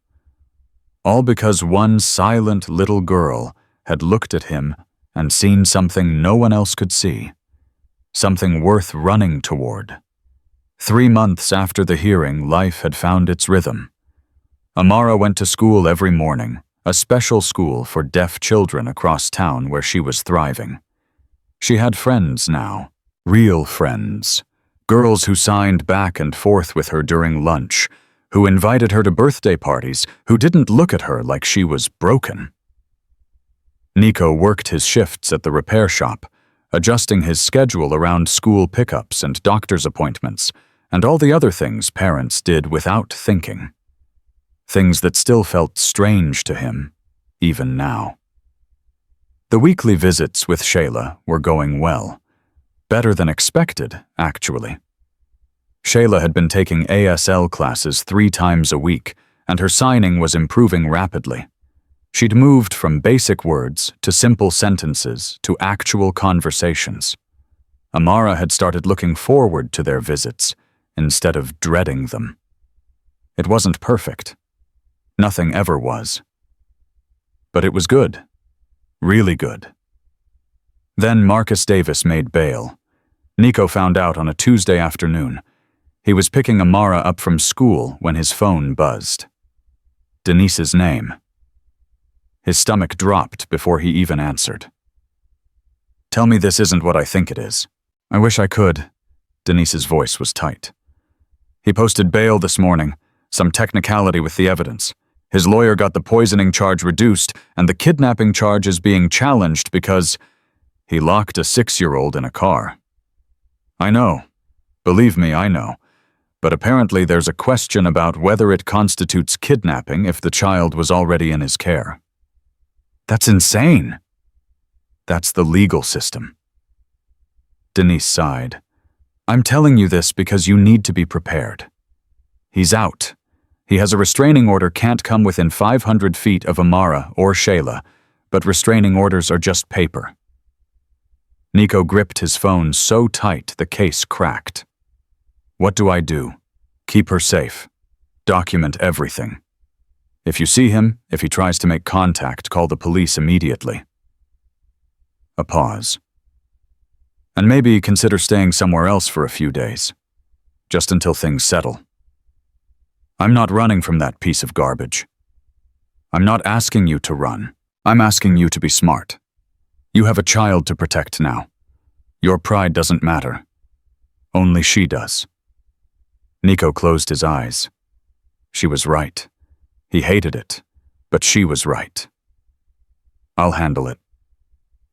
All because one silent little girl had looked at him and seen something no one else could see. Something worth running toward. 3 months after the hearing, life had found its rhythm. Amara went to school every morning, a special school for deaf children across town where she was thriving. She had friends now, real friends, girls who signed back and forth with her during lunch, who invited her to birthday parties, who didn't look at her like she was broken. Nico worked his shifts at the repair shop, adjusting his schedule around school pickups and doctor's appointments, and all the other things parents did without thinking. Things that still felt strange to him, even now. The weekly visits with Shayla were going well. Better than expected, actually. Shayla had been taking ASL classes 3 times a week, and her signing was improving rapidly. She'd moved from basic words to simple sentences to actual conversations. Amara had started looking forward to their visits instead of dreading them. It wasn't perfect. Nothing ever was. But it was good. Really good. Then Marcus Davis made bail. Nico found out on a Tuesday afternoon. He was picking Amara up from school when his phone buzzed. Denise's name. His stomach dropped before he even answered. Tell me this isn't what I think it is. I wish I could. Denise's voice was tight. He posted bail this morning, some technicality with the evidence. His lawyer got the poisoning charge reduced, and the kidnapping charge is being challenged because he locked a 6-year-old in a car. I know. Believe me, I know. But apparently there's a question about whether it constitutes kidnapping if the child was already in his care. That's insane. That's the legal system. Denise sighed. I'm telling you this because you need to be prepared. He's out. He has a restraining order, can't come within 500 feet of Amara or Shayla, but restraining orders are just paper. Nico gripped his phone so tight the case cracked. What do I do? Keep her safe. Document everything. If you see him, if he tries to make contact, call the police immediately. A pause. And maybe consider staying somewhere else for a few days, just until things settle. I'm not running from that piece of garbage. I'm not asking you to run. I'm asking you to be smart. You have a child to protect now. Your pride doesn't matter. Only she does. Nico closed his eyes. She was right. He hated it, but she was right. I'll handle it.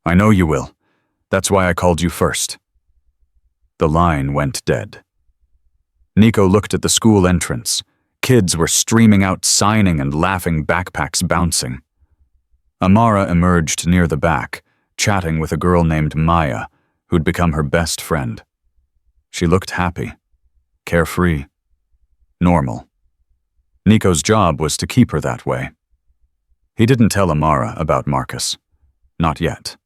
I know you will. That's why I called you first. The line went dead. Nico looked at the school entrance. Kids were streaming out, signing and laughing, backpacks bouncing. Amara emerged near the back, chatting with a girl named Maya, who'd become her best friend. She looked happy, carefree, normal. Nico's job was to keep her that way. He didn't tell Amara about Marcus. Not yet.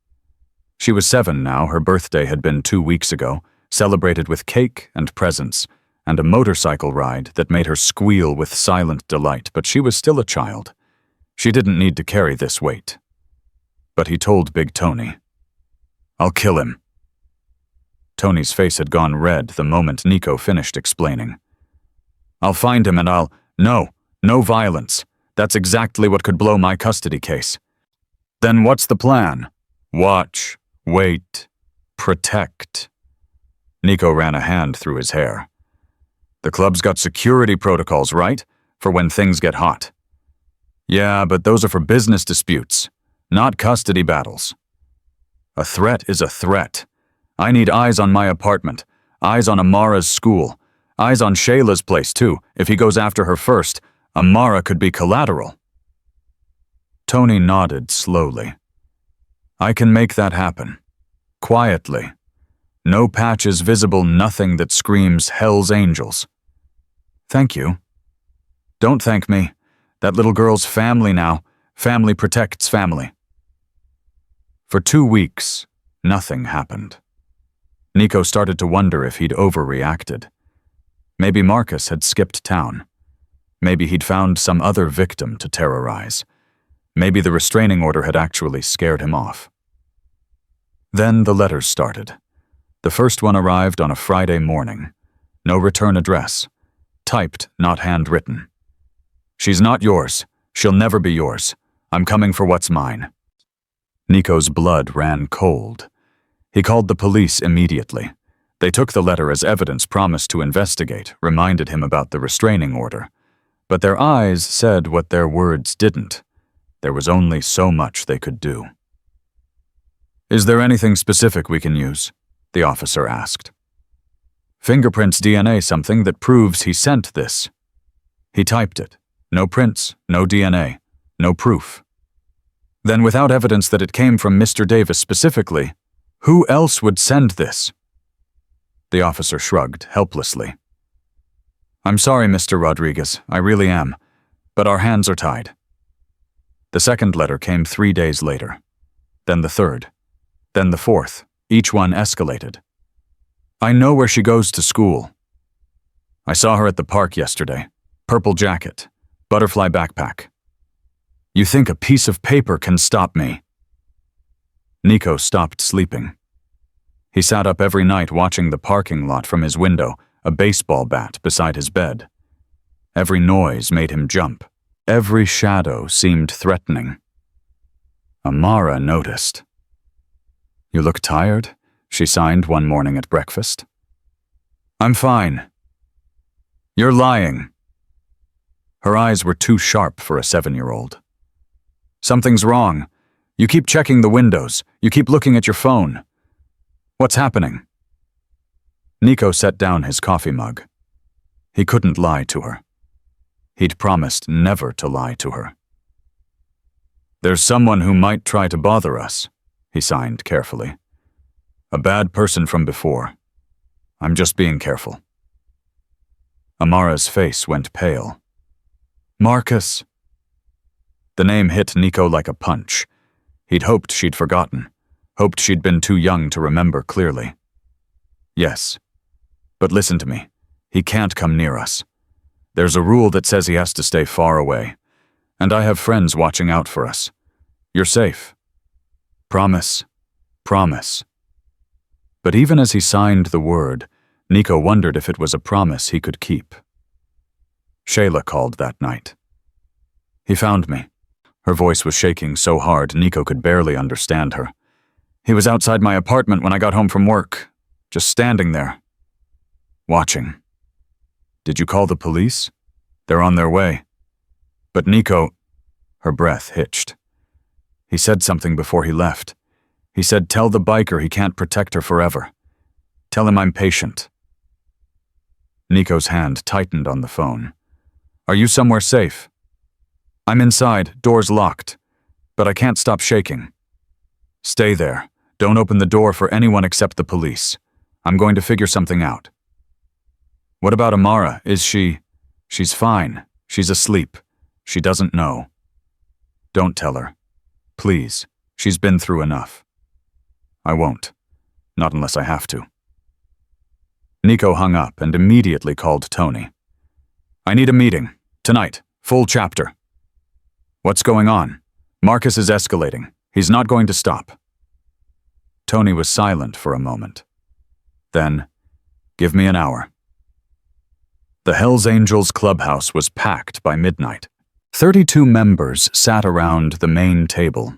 She was 7 now. Her birthday had been 2 weeks ago, celebrated with cake and presents, and a motorcycle ride that made her squeal with silent delight, but she was still a child. She didn't need to carry this weight. But he told Big Tony, "I'll kill him." Tony's face had gone red the moment Nico finished explaining. "I'll find him and no violence. That's exactly what could blow my custody case." "Then what's the plan?" "Watch, wait, protect." Nico ran a hand through his hair. "The club's got security protocols, right? For when things get hot." "Yeah, but those are for business disputes, not custody battles." "A threat is a threat. I need eyes on my apartment, eyes on Amara's school, eyes on Shayla's place too. If he goes after her first, Amara could be collateral." Tony nodded slowly. "I can make that happen. Quietly. No patches visible, nothing that screams Hell's Angels." "Thank you." "Don't thank me. That little girl's family now. Family protects family." For 2 weeks, nothing happened. Nico started to wonder if he'd overreacted. Maybe Marcus had skipped town. Maybe he'd found some other victim to terrorize. Maybe the restraining order had actually scared him off. Then the letters started. The first one arrived on a Friday morning. No return address. Typed, not handwritten. "She's not yours. She'll never be yours. I'm coming for what's mine." Nico's blood ran cold. He called the police immediately. They took the letter as evidence, promised to investigate, reminded him about the restraining order. But their eyes said what their words didn't. There was only so much they could do. "Is there anything specific we can use?" the officer asked. "Fingerprints, DNA, something that proves he sent this." He typed it. No prints, no DNA, no proof. Then, without evidence that it came from Mr. Davis specifically, who else would send this? The officer shrugged helplessly. "I'm sorry, Mr. Rodriguez, I really am, but our hands are tied." The second letter came 3 days later. Then the third. Then the fourth. Each one escalated. "I know where she goes to school. I saw her at the park yesterday. Purple jacket, butterfly backpack. You think a piece of paper can stop me?" Nico stopped sleeping. He sat up every night watching the parking lot from his window, a baseball bat beside his bed. Every noise made him jump. Every shadow seemed threatening. Amara noticed. "You look tired," she signed one morning at breakfast. "I'm fine." "You're lying." Her eyes were too sharp for a 7-year-old. "Something's wrong. You keep checking the windows. You keep looking at your phone. What's happening?" Nico set down his coffee mug. He couldn't lie to her. He'd promised never to lie to her. "There's someone who might try to bother us," he signed carefully. "A bad person from before. I'm just being careful." Amara's face went pale. "Marcus." The name hit Nico like a punch. He'd hoped she'd forgotten, hoped she'd been too young to remember clearly. "Yes, but listen to me. He can't come near us. There's a rule that says he has to stay far away, and I have friends watching out for us. You're safe. Promise. Promise. But even as he signed the word, Nico wondered if it was a promise he could keep. Shayla called that night. He found me. Her voice was shaking so hard Nico could barely understand her. He was outside my apartment when I got home from work, just standing there, watching. Did you call the police? They're on their way. But Nico, her breath hitched. He said something before he left. He said, tell the biker he can't protect her forever. Tell him I'm patient. Nico's hand tightened on the phone. Are you somewhere safe? I'm inside, doors locked, but I can't stop shaking. Stay there. Don't open the door for anyone except the police. I'm going to figure something out. What about Amara? Is she... She's fine. She's asleep. She doesn't know. Don't tell her. Please. She's been through enough. I won't. Not unless I have to. Nico hung up and immediately called Tony. I need a meeting. Tonight. Full chapter. What's going on? Marcus is escalating. He's not going to stop. Tony was silent for a moment. Then, give me an hour. The Hells Angels clubhouse was packed by midnight. 32 members sat around the main table.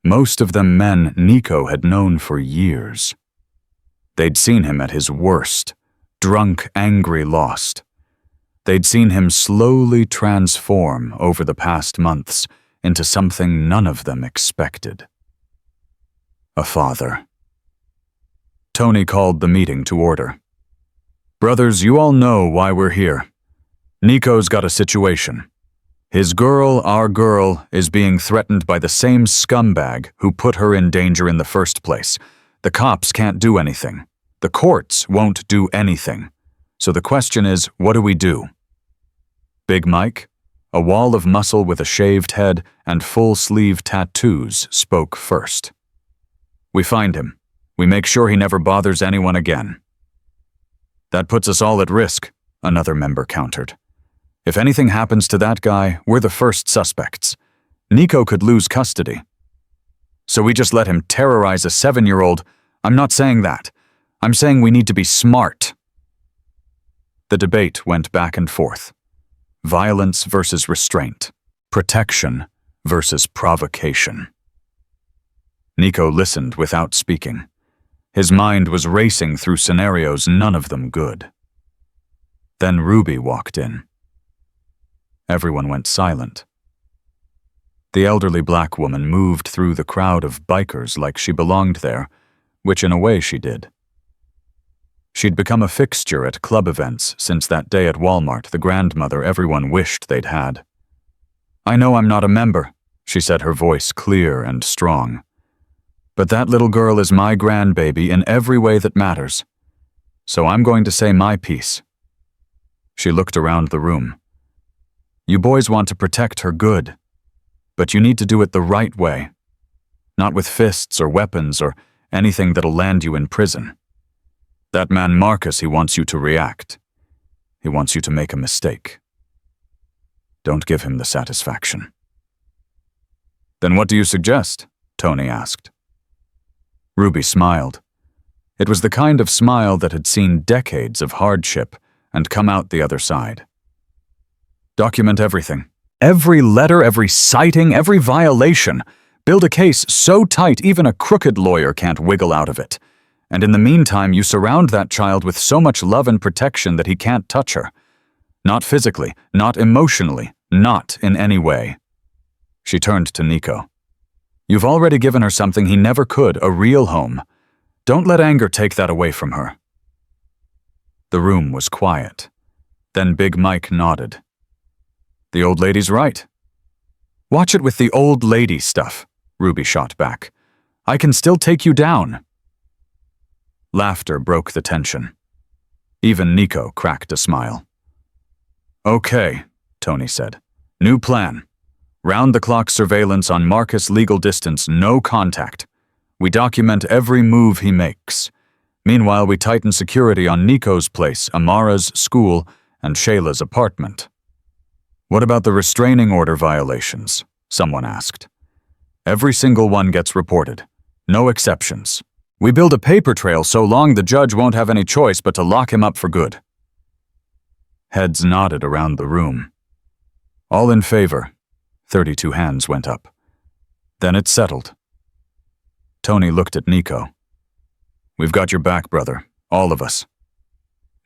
Most of them men Nico had known for years. They'd seen him at his worst, drunk, angry, lost. They'd seen him slowly transform over the past months into something none of them expected. A father. Tony called the meeting to order. Brothers, you all know why we're here. Nico's got a situation. His girl, our girl, is being threatened by the same scumbag who put her in danger in the first place. The cops can't do anything. The courts won't do anything. So the question is, what do we do? Big Mike, a wall of muscle with a shaved head and full-sleeve tattoos, spoke first. We find him. We make sure he never bothers anyone again. That puts us all at risk, another member countered. If anything happens to that guy, we're the first suspects. Nico could lose custody. So we just let him terrorize a 7-year-old. I'm not saying that. I'm saying we need to be smart. The debate went back and forth. Violence versus restraint. Protection versus provocation. Nico listened without speaking. His mind was racing through scenarios, none of them good. Then Ruby walked in. Everyone went silent. The elderly black woman moved through the crowd of bikers like she belonged there, which in a way she did. She'd become a fixture at club events since that day at Walmart, the grandmother everyone wished they'd had. I know I'm not a member, she said, her voice clear and strong. But that little girl is my grandbaby in every way that matters. So I'm going to say my piece. She looked around the room. You boys want to protect her good, but you need to do it the right way. Not with fists or weapons or anything that'll land you in prison. That man Marcus, he wants you to react. He wants you to make a mistake. Don't give him the satisfaction. Then what do you suggest? Tony asked. Ruby smiled. It was the kind of smile that had seen decades of hardship and come out the other side. Document everything. Every letter, every sighting, every violation. Build a case so tight even a crooked lawyer can't wiggle out of it. And in the meantime, you surround that child with so much love and protection that he can't touch her. Not physically, not emotionally, not in any way. She turned to Nico. You've already given her something he never could, a real home. Don't let anger take that away from her. The room was quiet. Then Big Mike nodded. The old lady's right. Watch it with the old lady stuff, Ruby shot back. I can still take you down. Laughter broke the tension. Even Nico cracked a smile. Okay, Tony said. New plan. Round-the-clock surveillance on Marcus, legal distance, no contact. We document every move he makes. Meanwhile, we tighten security on Nico's place, Amara's school, and Shayla's apartment. What about the restraining order violations? Someone asked. Every single one gets reported. No exceptions. We build a paper trail so long the judge won't have any choice but to lock him up for good." Heads nodded around the room. All in favor. 32 hands went up. Then it settled. Tony looked at Nico. "We've got your back, brother. All of us."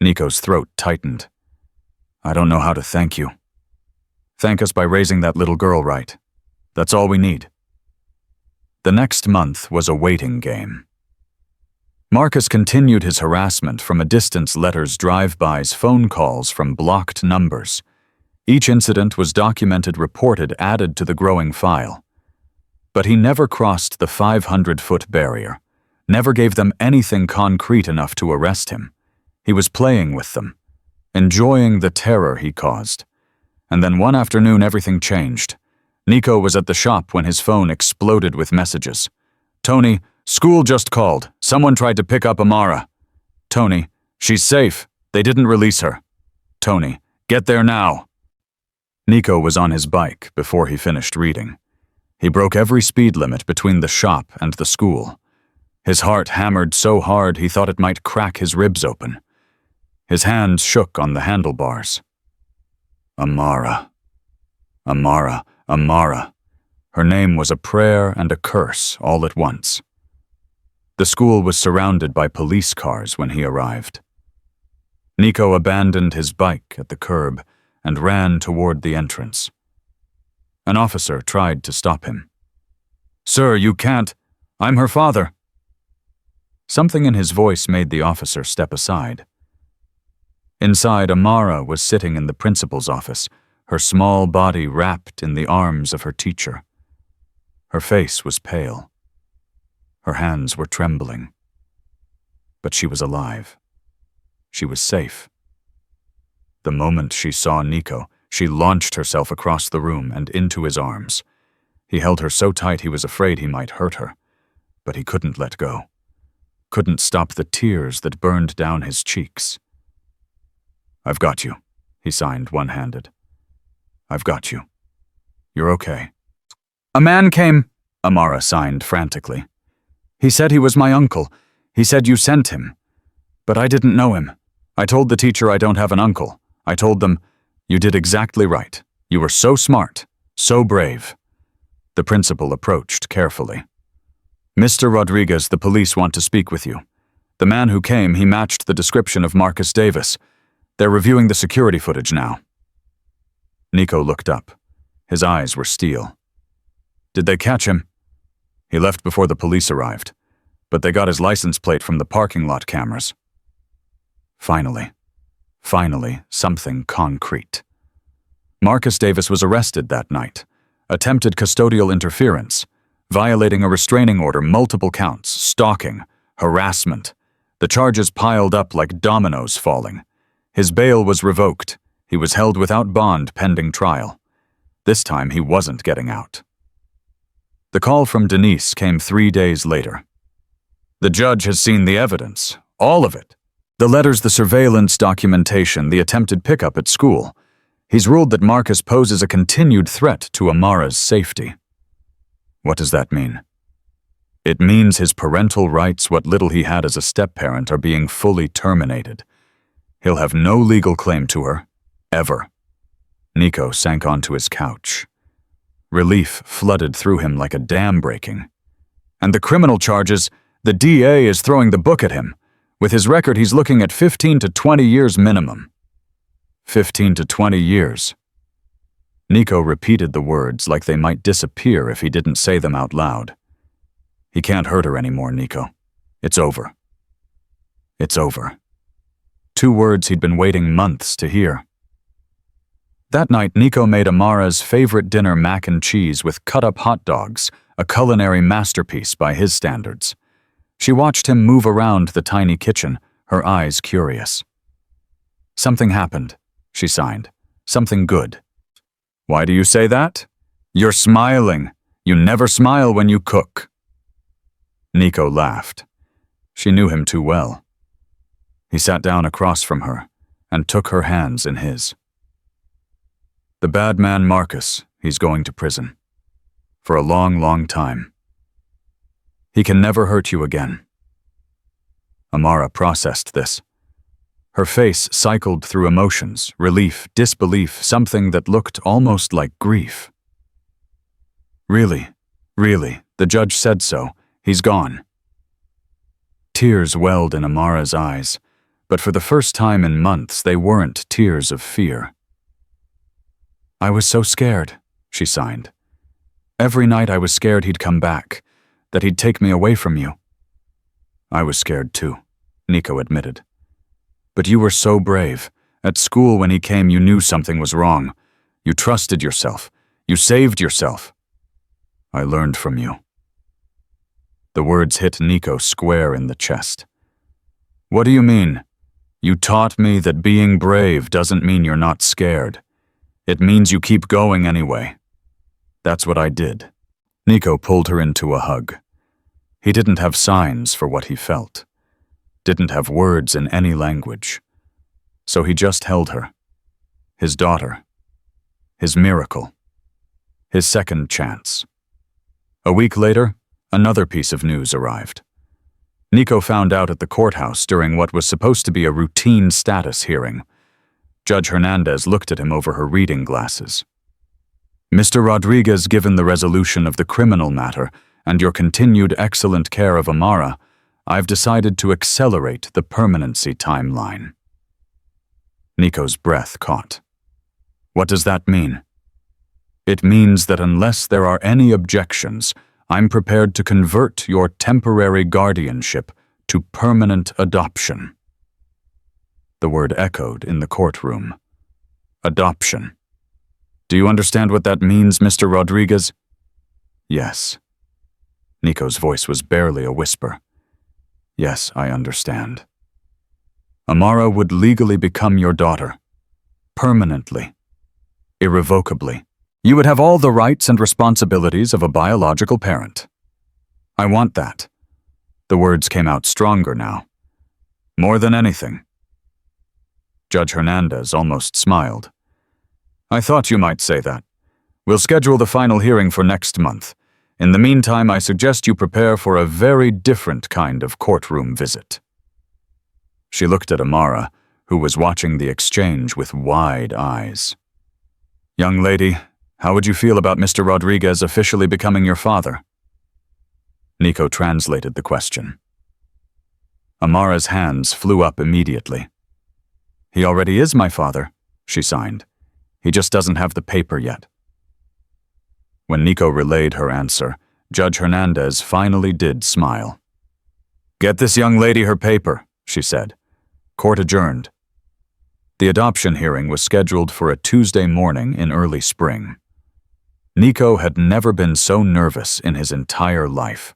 Nico's throat tightened. "I don't know how to thank you." "Thank us by raising that little girl right. That's all we need." The next month was a waiting game. Marcus continued his harassment from a distance: letters, drive-bys, phone calls from blocked numbers. Each incident was documented, reported, added to the growing file. But he never crossed the 500-foot barrier, never gave them anything concrete enough to arrest him. He was playing with them, enjoying the terror he caused. And then one afternoon everything changed. Nico was at the shop when his phone exploded with messages. "Tony, school just called. Someone tried to pick up Amara." "Tony, she's safe. They didn't release her." "Tony, get there now." Nico was on his bike before he finished reading. He broke every speed limit between the shop and the school. His heart hammered so hard he thought it might crack his ribs open. His hands shook on the handlebars. Amara. Amara. Amara. Her name was a prayer and a curse all at once. The school was surrounded by police cars when he arrived. Nico abandoned his bike at the curb and ran toward the entrance. An officer tried to stop him. "Sir, you can't. I'm her father." Something in his voice made the officer step aside. Inside, Amara was sitting in the principal's office, her small body wrapped in the arms of her teacher. Her face was pale. Her hands were trembling. But she was alive. She was safe. The moment she saw Nico, she launched herself across the room and into his arms. He held her so tight he was afraid he might hurt her, but he couldn't let go. Couldn't stop the tears that burned down his cheeks. "I've got you," he signed one-handed. "I've got you. You're okay." "A man came," Amara signed frantically. "He said he was my uncle. He said you sent him. But I didn't know him. I told the teacher I don't have an uncle. I told them, you did exactly right. You were so smart, so brave." The principal approached carefully. "Mr. Rodriguez, the police want to speak with you. The man who came, he matched the description of Marcus Davis. They're reviewing the security footage now." Nico looked up. His eyes were steel. "Did they catch him?" "He left before the police arrived, but they got his license plate from the parking lot cameras." Finally, something concrete. Marcus Davis was arrested that night. Attempted custodial interference, violating a restraining order, multiple counts, stalking, harassment. The charges piled up like dominoes falling. His bail was revoked. He was held without bond pending trial. This time he wasn't getting out. The call from Denise came 3 days later. "The judge has seen the evidence, all of it. The letters, the surveillance documentation, the attempted pickup at school. He's ruled that Marcus poses a continued threat to Amara's safety." What does that mean? It means his parental rights, what little he had as a step-parent, are being fully terminated. He'll have no legal claim to her, ever. Nico sank onto his couch. Relief flooded through him like a dam breaking. And the criminal charges, the DA is throwing the book at him. With his record, he's looking at 15 to 20 years minimum. 15 to 20 years. Nico repeated the words like they might disappear if he didn't say them out loud. He can't hurt her anymore, Nico. It's over. It's over. 2 words he'd been waiting months to hear. That night, Nico made Amara's favorite dinner, mac and cheese with cut-up hot dogs, a culinary masterpiece by his standards. She watched him move around the tiny kitchen, her eyes curious. "Something happened," she signed. "Something good." "Why do you say that?" "You're smiling. You never smile when you cook." Nico laughed. She knew him too well. He sat down across from her and took her hands in his. "The bad man Marcus, he's going to prison. For a long, long time." He can never hurt you again." Amara processed this. Her face cycled through emotions, relief, disbelief, something that looked almost like grief. Really, the judge said so. He's gone." Tears welled in Amara's eyes, but for the first time in months they weren't tears of fear. "I was so scared," she signed. "Every night I was scared he'd come back, that he'd take me away from you." "I was scared too," Nico admitted. "But you were so brave. At school when he came you knew something was wrong. You trusted yourself. You saved yourself." "I learned from you." The words hit Nico square in the chest. "What do you mean? You taught me that being brave doesn't mean you're not scared. It means you keep going anyway." "That's what I did." Nico pulled her into a hug. He didn't have signs for what he felt. Didn't have words in any language. So he just held her. His daughter. His miracle. His second chance. A week later, another piece of news arrived. Nico found out at the courthouse during what was supposed to be a routine status hearing. Judge Hernandez looked at him over her reading glasses. "Mr. Rodriguez, given the resolution of the criminal matter and your continued excellent care of Amara, I've decided to accelerate the permanency timeline." Nico's breath caught. "What does that mean?" "It means that unless there are any objections, I'm prepared to convert your temporary guardianship to permanent adoption." The word echoed in the courtroom. Adoption. "Do you understand what that means, Mr. Rodriguez?" "Yes." Nico's voice was barely a whisper. "Yes, I understand. Amara would legally become your daughter. Permanently. Irrevocably. You would have all the rights and responsibilities of a biological parent. I want that." The words came out stronger now. "More than anything." Judge Hernandez almost smiled. "I thought you might say that. We'll schedule the final hearing for next month. In the meantime, I suggest you prepare for a very different kind of courtroom visit." She looked at Amara, who was watching the exchange with wide eyes. "Young lady, how would you feel about Mr. Rodriguez officially becoming your father?" Nico translated the question. Amara's hands flew up immediately. "He already is my father," she signed. "He just doesn't have the paper yet." When Nico relayed her answer, Judge Hernandez finally did smile. "Get this young lady her paper," she said. Court adjourned. The adoption hearing was scheduled for a Tuesday morning in early spring. Nico had never been so nervous in his entire life.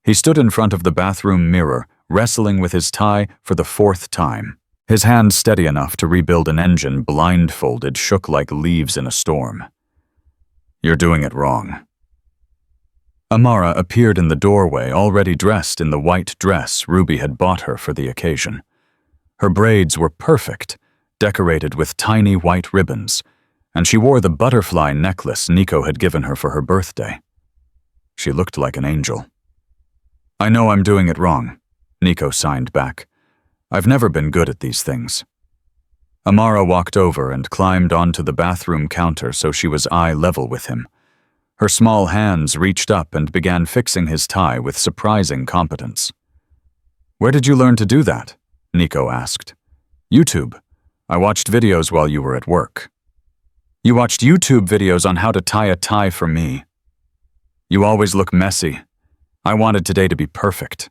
He stood in front of the bathroom mirror, wrestling with his tie for the 4th time. His hand steady enough to rebuild an engine blindfolded shook like leaves in a storm. "You're doing it wrong." Amara appeared in the doorway already dressed in the white dress Ruby had bought her for the occasion. Her braids were perfect, decorated with tiny white ribbons, and she wore the butterfly necklace Nico had given her for her birthday. She looked like an angel. "I know I'm doing it wrong," Nico signed back. "I've never been good at these things." Amara walked over and climbed onto the bathroom counter so she was eye level with him. Her small hands reached up and began fixing his tie with surprising competence. "Where did you learn to do that?" Nico asked. "YouTube. I watched videos while you were at work." "You watched YouTube videos on how to tie a tie for me. You always look messy. I wanted today to be perfect."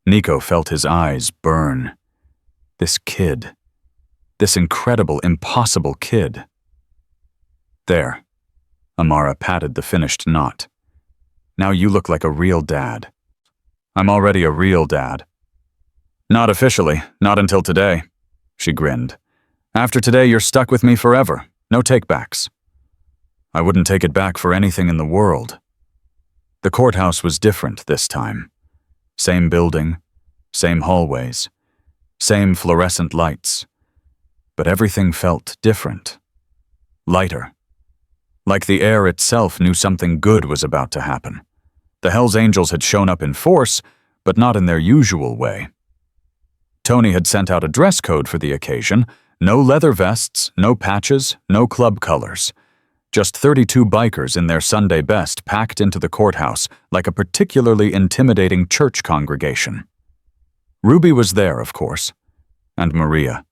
Nico felt his eyes burn. This kid. This incredible, impossible kid. "There." Amara patted the finished knot. "Now you look like a real dad." "I'm already a real dad." "Not officially, not until today," she grinned. "After today, you're stuck with me forever. No takebacks." "I wouldn't take it back for anything in the world." The courthouse was different this time. Same building, same hallways, same fluorescent lights. But everything felt different. Lighter. Like the air itself knew something good was about to happen. The Hells Angels had shown up in force, but not in their usual way. Tony had sent out a dress code for the occasion: no leather vests, no patches, no club colors. Just 32 bikers in their Sunday best packed into the courthouse like a particularly intimidating church congregation. Ruby was there, of course, and Maria,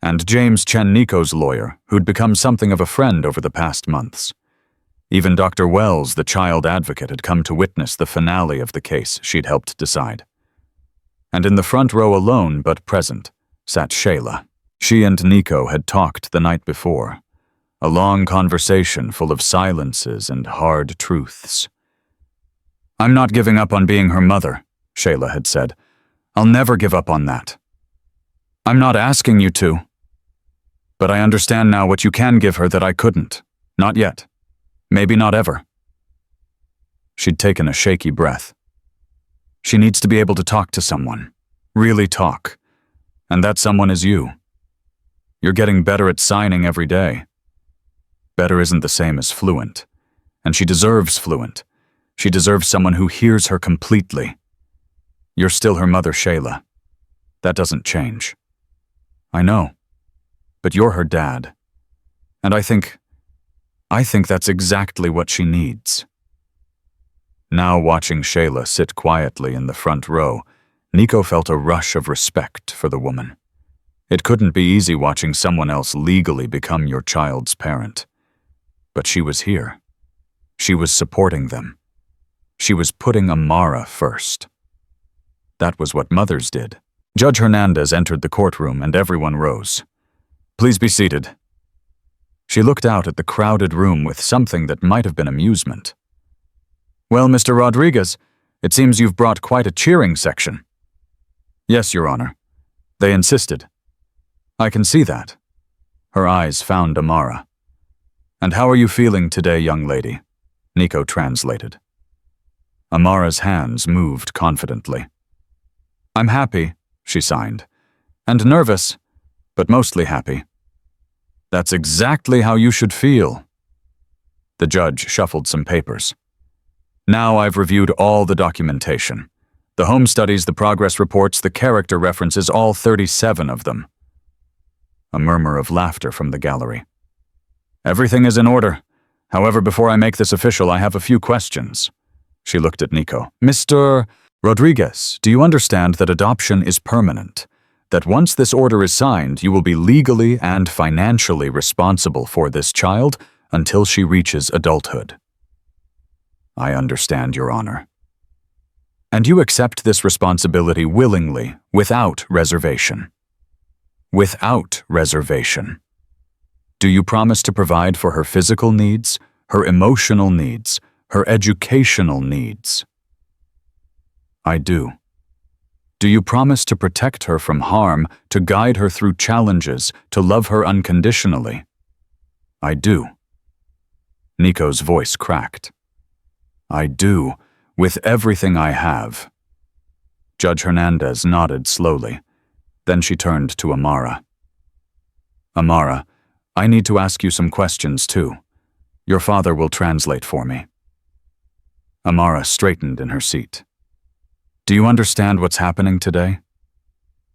and James Chen Nico's lawyer, who'd become something of a friend over the past months. Even Dr. Wells, the child advocate, had come to witness the finale of the case she'd helped decide. And in the front row alone, but present, sat Shayla. She and Nico had talked the night before. A long conversation full of silences and hard truths. "I'm not giving up on being her mother," Shayla had said. "I'll never give up on that. I'm not asking you to. But I understand now what you can give her that I couldn't. Not yet. Maybe not ever." She'd taken a shaky breath. She needs to be able to talk to someone. Really talk. And that someone is you. You're getting better at signing every day. Better isn't the same as fluent. And she deserves fluent. She deserves someone who hears her completely. You're still her mother, Shayla. That doesn't change. I know. But you're her dad. And I think that's exactly what she needs. Now, watching Shayla sit quietly in the front row, Nico felt a rush of respect for the woman. It couldn't be easy watching someone else legally become your child's parent. But she was here. She was supporting them. She was putting Amara first. That was what mothers did. Judge Hernandez entered the courtroom and everyone rose. "Please be seated." She looked out at the crowded room with something that might have been amusement. "Well, Mr. Rodriguez, it seems you've brought quite a cheering section." "Yes, Your Honor. They insisted." "I can see that." Her eyes found Amara. "And how are you feeling today, young lady?" Nico translated. Amara's hands moved confidently. "I'm happy," she signed, "and nervous, but mostly happy." "That's exactly how you should feel." The judge shuffled some papers. "Now I've reviewed all the documentation. The home studies, the progress reports, the character references, all 37 of them." A murmur of laughter from the gallery. "Everything is in order. However, before I make this official, I have a few questions." She looked at Nico. "Mr. Rodriguez, do you understand that adoption is permanent? That once this order is signed, you will be legally and financially responsible for this child until she reaches adulthood?" "I understand, Your Honor." "And you accept this responsibility willingly, without reservation?" "Without reservation. Do you promise to provide for her physical needs, her emotional needs, her educational needs?" "I do." "Do you promise to protect her from harm, to guide her through challenges, to love her unconditionally?" "I do." Nico's voice cracked. "I do, with everything I have." Judge Hernandez nodded slowly. Then she turned to Amara. "Amara, I need to ask you some questions too. Your father will translate for me." Amara straightened in her seat. "Do you understand what's happening today?"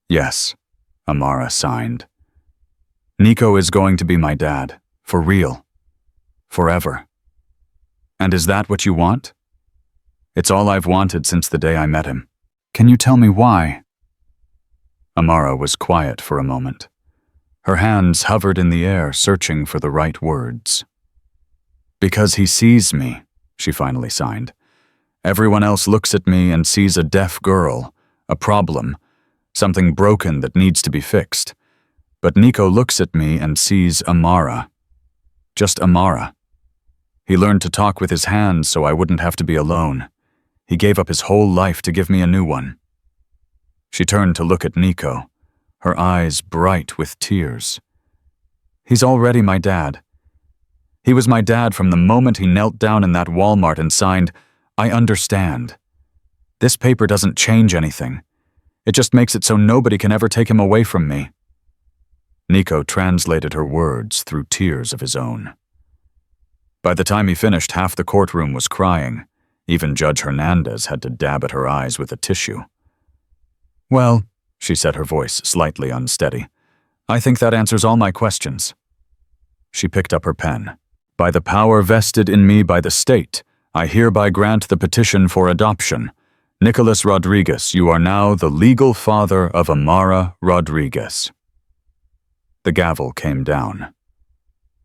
"Yes," Amara signed. "Nico is going to be my dad, for real. Forever. And is that what you want?" "It's all I've wanted since the day I met him." "Can you tell me why?" Amara was quiet for a moment. Her hands hovered in the air, searching for the right words. "Because he sees me," she finally signed. "Everyone else looks at me and sees a deaf girl, a problem, something broken that needs to be fixed. But Nico looks at me and sees Amara. Just Amara. He learned to talk with his hands so I wouldn't have to be alone. He gave up his whole life to give me a new one." She turned to look at Nico, her eyes bright with tears. "He's already my dad. He was my dad from the moment he knelt down in that Walmart and signed, 'I understand.' This paper doesn't change anything. It just makes it so nobody can ever take him away from me." Nico translated her words through tears of his own. By the time he finished, half the courtroom was crying. Even Judge Hernandez had to dab at her eyes with a tissue. "Well," she said, her voice slightly unsteady, "I think that answers all my questions." She picked up her pen. "By the power vested in me by the state, I hereby grant the petition for adoption. Nicholas Rodriguez, you are now the legal father of Amara Rodriguez." The gavel came down.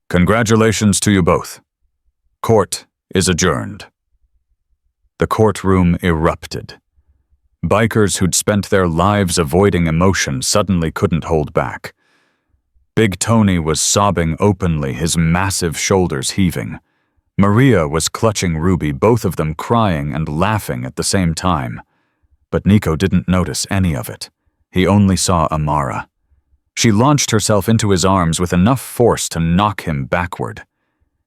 "Congratulations to you both. Court is adjourned." The courtroom erupted. Bikers who'd spent their lives avoiding emotion suddenly couldn't hold back. Big Tony was sobbing openly, his massive shoulders heaving. Maria was clutching Ruby, both of them crying and laughing at the same time. But Nico didn't notice any of it. He only saw Amara. She launched herself into his arms with enough force to knock him backward.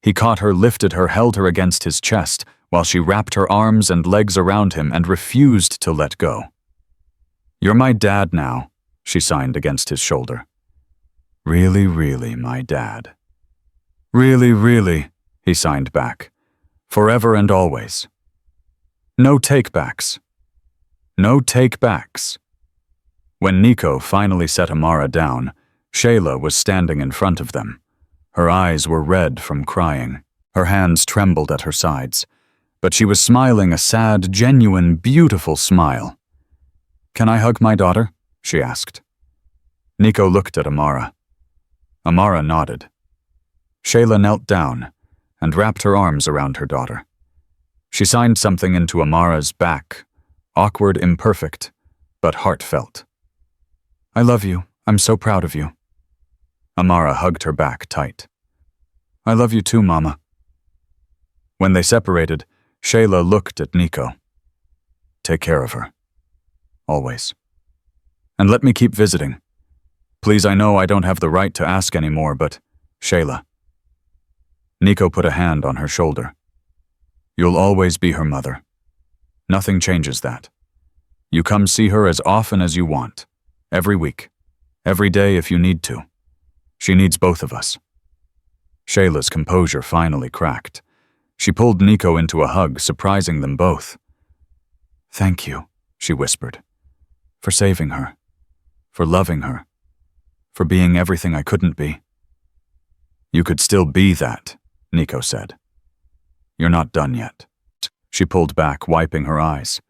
He caught her, lifted her, held her against his chest, while she wrapped her arms and legs around him and refused to let go. "You're my dad now," she signed against his shoulder. "Really, really, my dad." "Really, really," he signed back. "Forever and always. No take-backs. No take-backs." When Nico finally set Amara down, Shayla was standing in front of them. Her eyes were red from crying. Her hands trembled at her sides. But she was smiling a sad, genuine, beautiful smile. "Can I hug my daughter?" she asked. Nico looked at Amara. Amara nodded. Shayla knelt down and wrapped her arms around her daughter. She signed something into Amara's back, awkward, imperfect, but heartfelt. "I love you. I'm so proud of you." Amara hugged her back tight. "I love you too, Mama." When they separated, Shayla looked at Nico. "Take care of her. Always. And let me keep visiting. Please, I know I don't have the right to ask anymore, but Shayla." Nico put a hand on her shoulder. "You'll always be her mother. Nothing changes that. You come see her as often as you want. Every week. Every day if you need to. She needs both of us." Shayla's composure finally cracked. She pulled Nico into a hug, surprising them both. "Thank you," she whispered, "for saving her, for loving her, for being everything I couldn't be." "You could still be that," Nico said. "You're not done yet." She pulled back, wiping her eyes.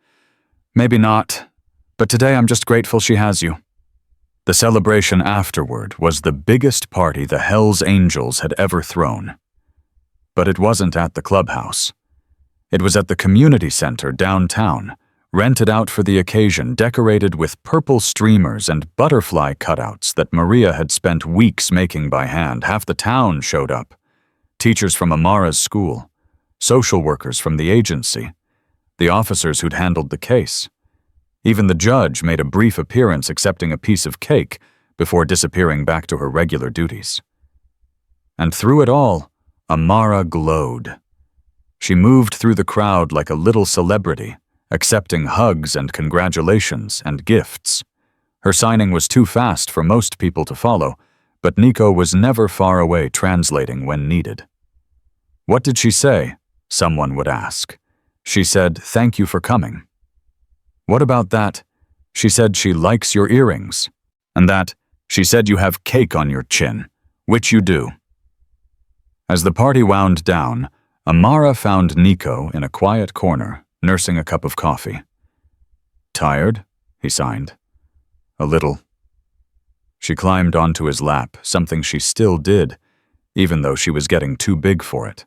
"Maybe not, but today I'm just grateful she has you." The celebration afterward was the biggest party the Hells Angels had ever thrown. But it wasn't at the clubhouse. It was at the community center downtown, rented out for the occasion, decorated with purple streamers and butterfly cutouts that Maria had spent weeks making by hand. Half the town showed up. Teachers from Amara's school, social workers from the agency, the officers who'd handled the case. Even the judge made a brief appearance accepting a piece of cake before disappearing back to her regular duties. And through it all, Amara glowed. She moved through the crowd like a little celebrity, accepting hugs and congratulations and gifts. Her signing was too fast for most people to follow, but Nico was never far away translating when needed. "What did she say?" someone would ask. "She said, 'Thank you for coming.' What about that? She said she likes your earrings. And that, she said you have cake on your chin, which you do." As the party wound down, Amara found Nico in a quiet corner, nursing a cup of coffee. "Tired?" he signed. "A little." She climbed onto his lap, something she still did, even though she was getting too big for it.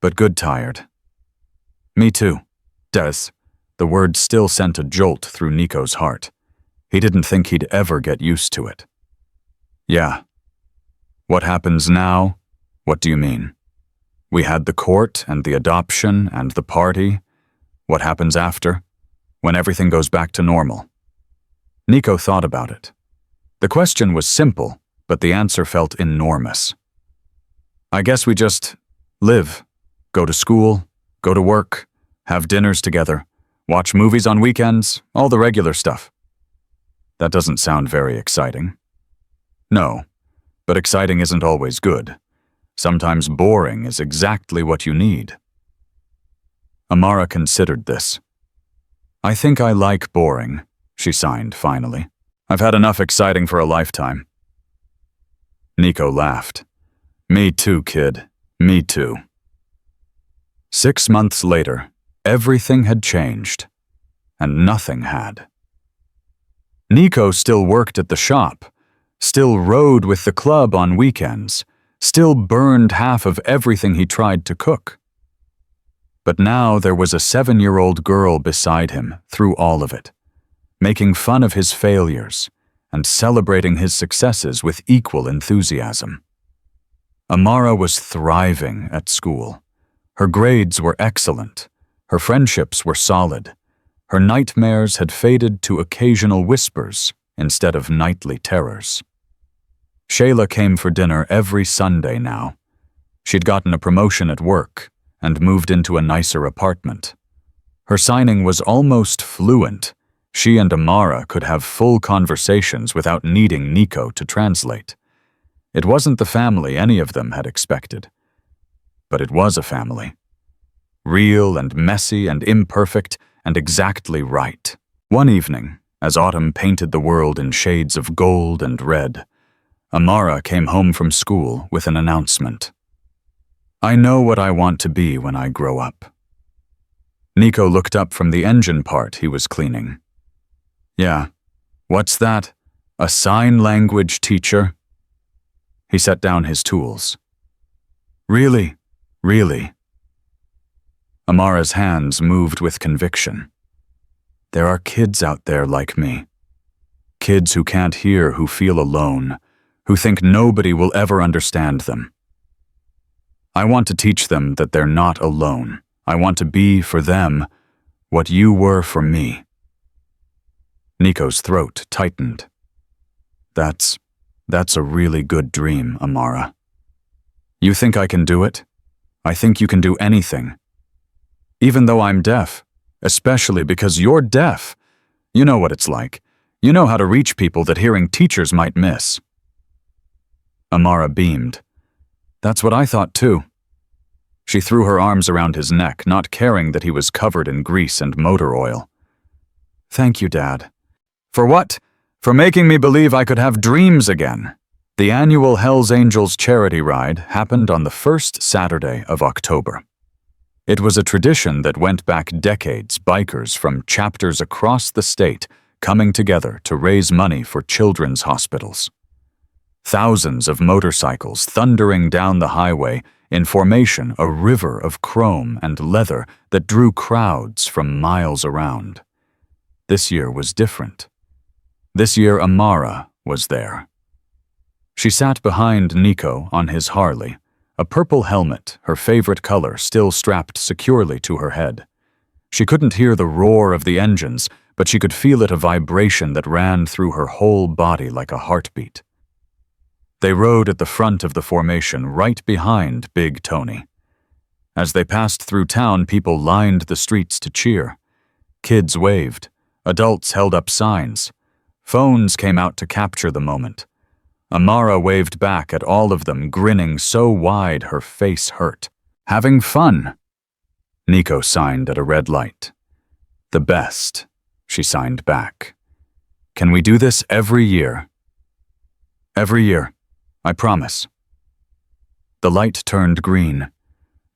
"But good tired." "Me too." Des. The word still sent a jolt through Nico's heart. He didn't think he'd ever get used to it. "Yeah." "What happens now? What do you mean? We had the court and the adoption and the party. What happens after? When everything goes back to normal?" Nico thought about it. The question was simple, but the answer felt enormous. "I guess we just live, go to school, go to work, have dinners together, watch movies on weekends, all the regular stuff." That doesn't sound very exciting. No, but exciting isn't always good. Sometimes boring is exactly what you need. Amara considered this. I think I like boring, she signed finally. I've had enough exciting for a lifetime. Nico laughed. Me too, kid. Me too. 6 months later, everything had changed, and nothing had. Nico still worked at the shop, still rode with the club on weekends, still burned half of everything he tried to cook. But now there was a 7-year-old girl beside him through all of it, making fun of his failures and celebrating his successes with equal enthusiasm. Amara was thriving at school. Her grades were excellent. Her friendships were solid. Her nightmares had faded to occasional whispers instead of nightly terrors. Shayla came for dinner every Sunday now. She'd gotten a promotion at work and moved into a nicer apartment. Her signing was almost fluent. She and Amara could have full conversations without needing Nico to translate. It wasn't the family any of them had expected. But it was a family. Real and messy and imperfect and exactly right. One evening, as autumn painted the world in shades of gold and red, Amara came home from school with an announcement. I know what I want to be when I grow up. Nico looked up from the engine part he was cleaning. Yeah, what's that? A sign language teacher? He set down his tools. Really? Really? Amara's hands moved with conviction. There are kids out there like me. Kids who can't hear, who feel alone, who think nobody will ever understand them. I want to teach them that they're not alone. I want to be, for them, what you were for me. Nico's throat tightened. That's a really good dream, Amara. You think I can do it? I think you can do anything. Even though I'm deaf, especially because you're deaf. You know what it's like. You know how to reach people that hearing teachers might miss. Amara beamed. That's what I thought too. She threw her arms around his neck, not caring that he was covered in grease and motor oil. Thank you, Dad. For what? For making me believe I could have dreams again. The annual Hells Angels charity ride happened on the first Saturday of October. It was a tradition that went back decades, bikers from chapters across the state coming together to raise money for children's hospitals. Thousands of motorcycles thundering down the highway in formation, a river of chrome and leather that drew crowds from miles around. This year was different. This year Amara was there. She sat behind Nico on his Harley, a purple helmet, her favorite color, still strapped securely to her head. She couldn't hear the roar of the engines, but she could feel it, a vibration that ran through her whole body like a heartbeat. They rode at the front of the formation, right behind Big Tony. As they passed through town, people lined the streets to cheer. Kids waved. Adults held up signs. Phones came out to capture the moment. Amara waved back at all of them, grinning so wide her face hurt. Having fun. Nico signed at a red light. The best, she signed back. Can we do this every year? Every year, I promise. The light turned green.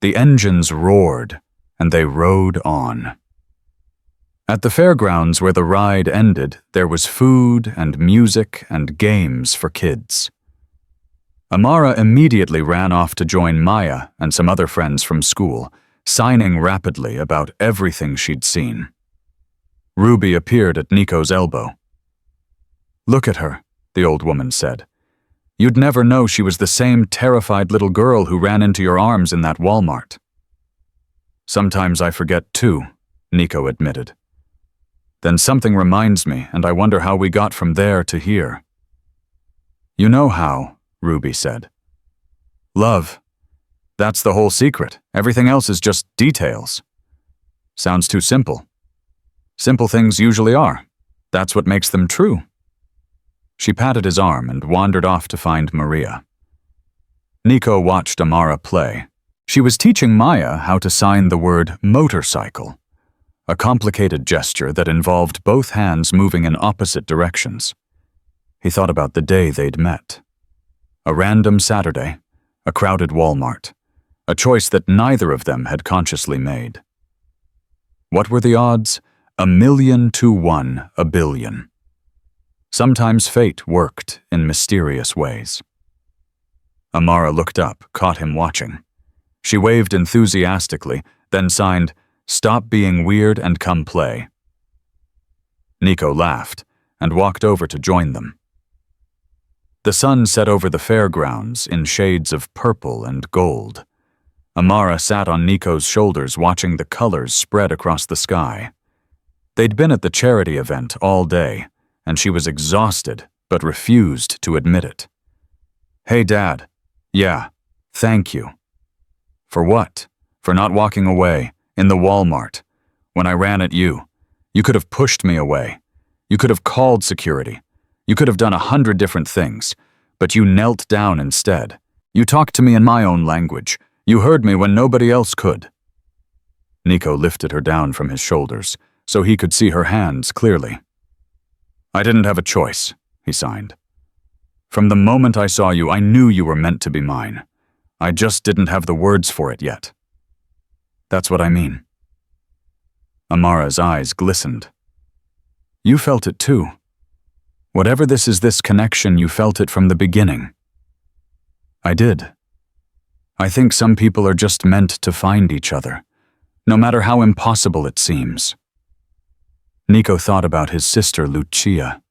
The engines roared, and they rode on. At the fairgrounds where the ride ended, there was food and music and games for kids. Amara immediately ran off to join Maya and some other friends from school, signing rapidly about everything she'd seen. Ruby appeared at Nico's elbow. Look at her, the old woman said. You'd never know she was the same terrified little girl who ran into your arms in that Walmart. Sometimes I forget too, Nico admitted. Then something reminds me, and I wonder how we got from there to here. You know how, Ruby said. Love. That's the whole secret. Everything else is just details. Sounds too simple. Simple things usually are. That's what makes them true. She patted his arm and wandered off to find Maria. Nico watched Amara play. She was teaching Maya how to sign the word motorcycle, a complicated gesture that involved both hands moving in opposite directions. He thought about the day they'd met. A random Saturday, a crowded Walmart, a choice that neither of them had consciously made. What were the odds? 1,000,000 to 1 a billion. Sometimes fate worked in mysterious ways. Amara looked up, caught him watching. She waved enthusiastically, then signed, "Stop being weird and come play." Nico laughed and walked over to join them. The sun set over the fairgrounds in shades of purple and gold. Amara sat on Nico's shoulders watching the colors spread across the sky. They'd been at the charity event all day, and she was exhausted but refused to admit it. "Hey, Dad. Yeah, thank you." "For what?" "For not walking away, in the Walmart. When I ran at you. You could have pushed me away. You could have called security. You could have done 100 different things, but you knelt down instead. You talked to me in my own language. You heard me when nobody else could." Nico lifted her down from his shoulders, so he could see her hands clearly. "I didn't have a choice," he signed. "From the moment I saw you, I knew you were meant to be mine. I just didn't have the words for it yet." "That's what I mean." Amara's eyes glistened. "You felt it too. Whatever this is, this connection, you felt it from the beginning." "I did. I think some people are just meant to find each other, no matter how impossible it seems." Nico thought about his sister Lucia,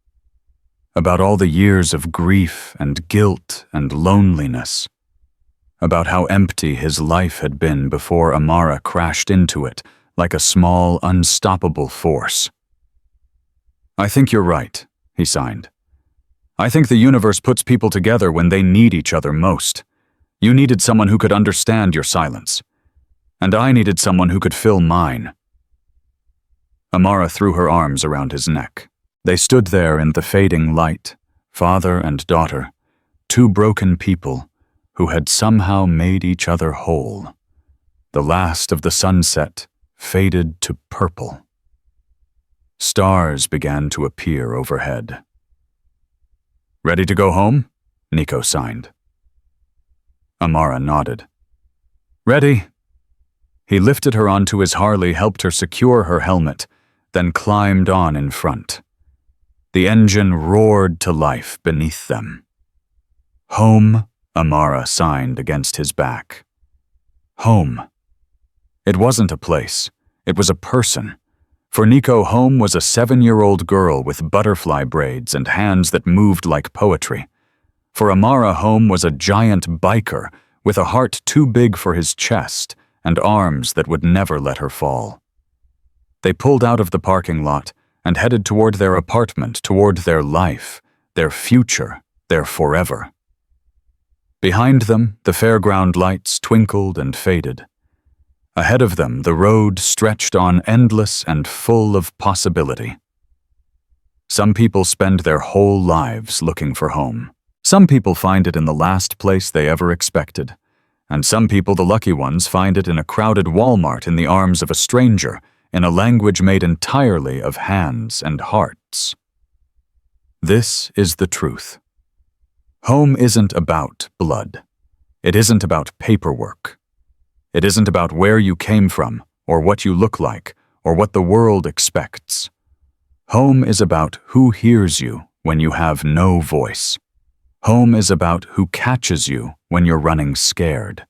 about all the years of grief and guilt and loneliness, about how empty his life had been before Amara crashed into it like a small, unstoppable force. "I think you're right," he signed. "I think the universe puts people together when they need each other most. You needed someone who could understand your silence, and I needed someone who could fill mine." Amara threw her arms around his neck. They stood there in the fading light, father and daughter, two broken people who had somehow made each other whole. The last of the sunset faded to purple. Stars began to appear overhead. "Ready to go home?" Nico signed. Amara nodded. "Ready." He lifted her onto his Harley, helped her secure her helmet, then climbed on in front. The engine roared to life beneath them. "Home," Amara signed against his back. Home. It wasn't a place. It was a person. For Nico, home was a 7-year-old girl with butterfly braids and hands that moved like poetry. For Amara, home was a giant biker with a heart too big for his chest and arms that would never let her fall. They pulled out of the parking lot and headed toward their apartment, toward their life, their future, their forever. Behind them, the fairground lights twinkled and faded. Ahead of them, the road stretched on, endless and full of possibility. Some people spend their whole lives looking for home. Some people find it in the last place they ever expected. And some people, the lucky ones, find it in a crowded Walmart in the arms of a stranger, in a language made entirely of hands and hearts. This is the truth. Home isn't about blood. It isn't about paperwork. It isn't about where you came from, or what you look like, or what the world expects. Home is about who hears you when you have no voice. Home is about who catches you when you're running scared.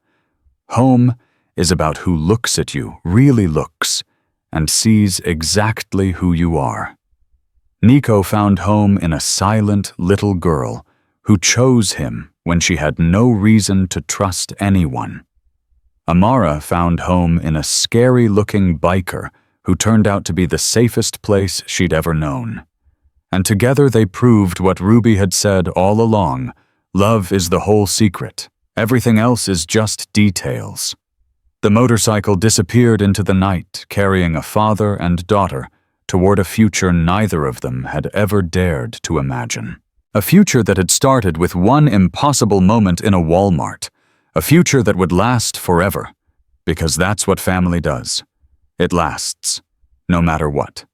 Home is about who looks at you, really looks, and sees exactly who you are. Nico found home in a silent little girl who chose him when she had no reason to trust anyone. Amara found home in a scary-looking biker who turned out to be the safest place she'd ever known. And together they proved what Ruby had said all along: love is the whole secret. Everything else is just details. The motorcycle disappeared into the night, carrying a father and daughter toward a future neither of them had ever dared to imagine. A future that had started with one impossible moment in a Walmart. A future that would last forever, Because that's what family does. It lasts, no matter what.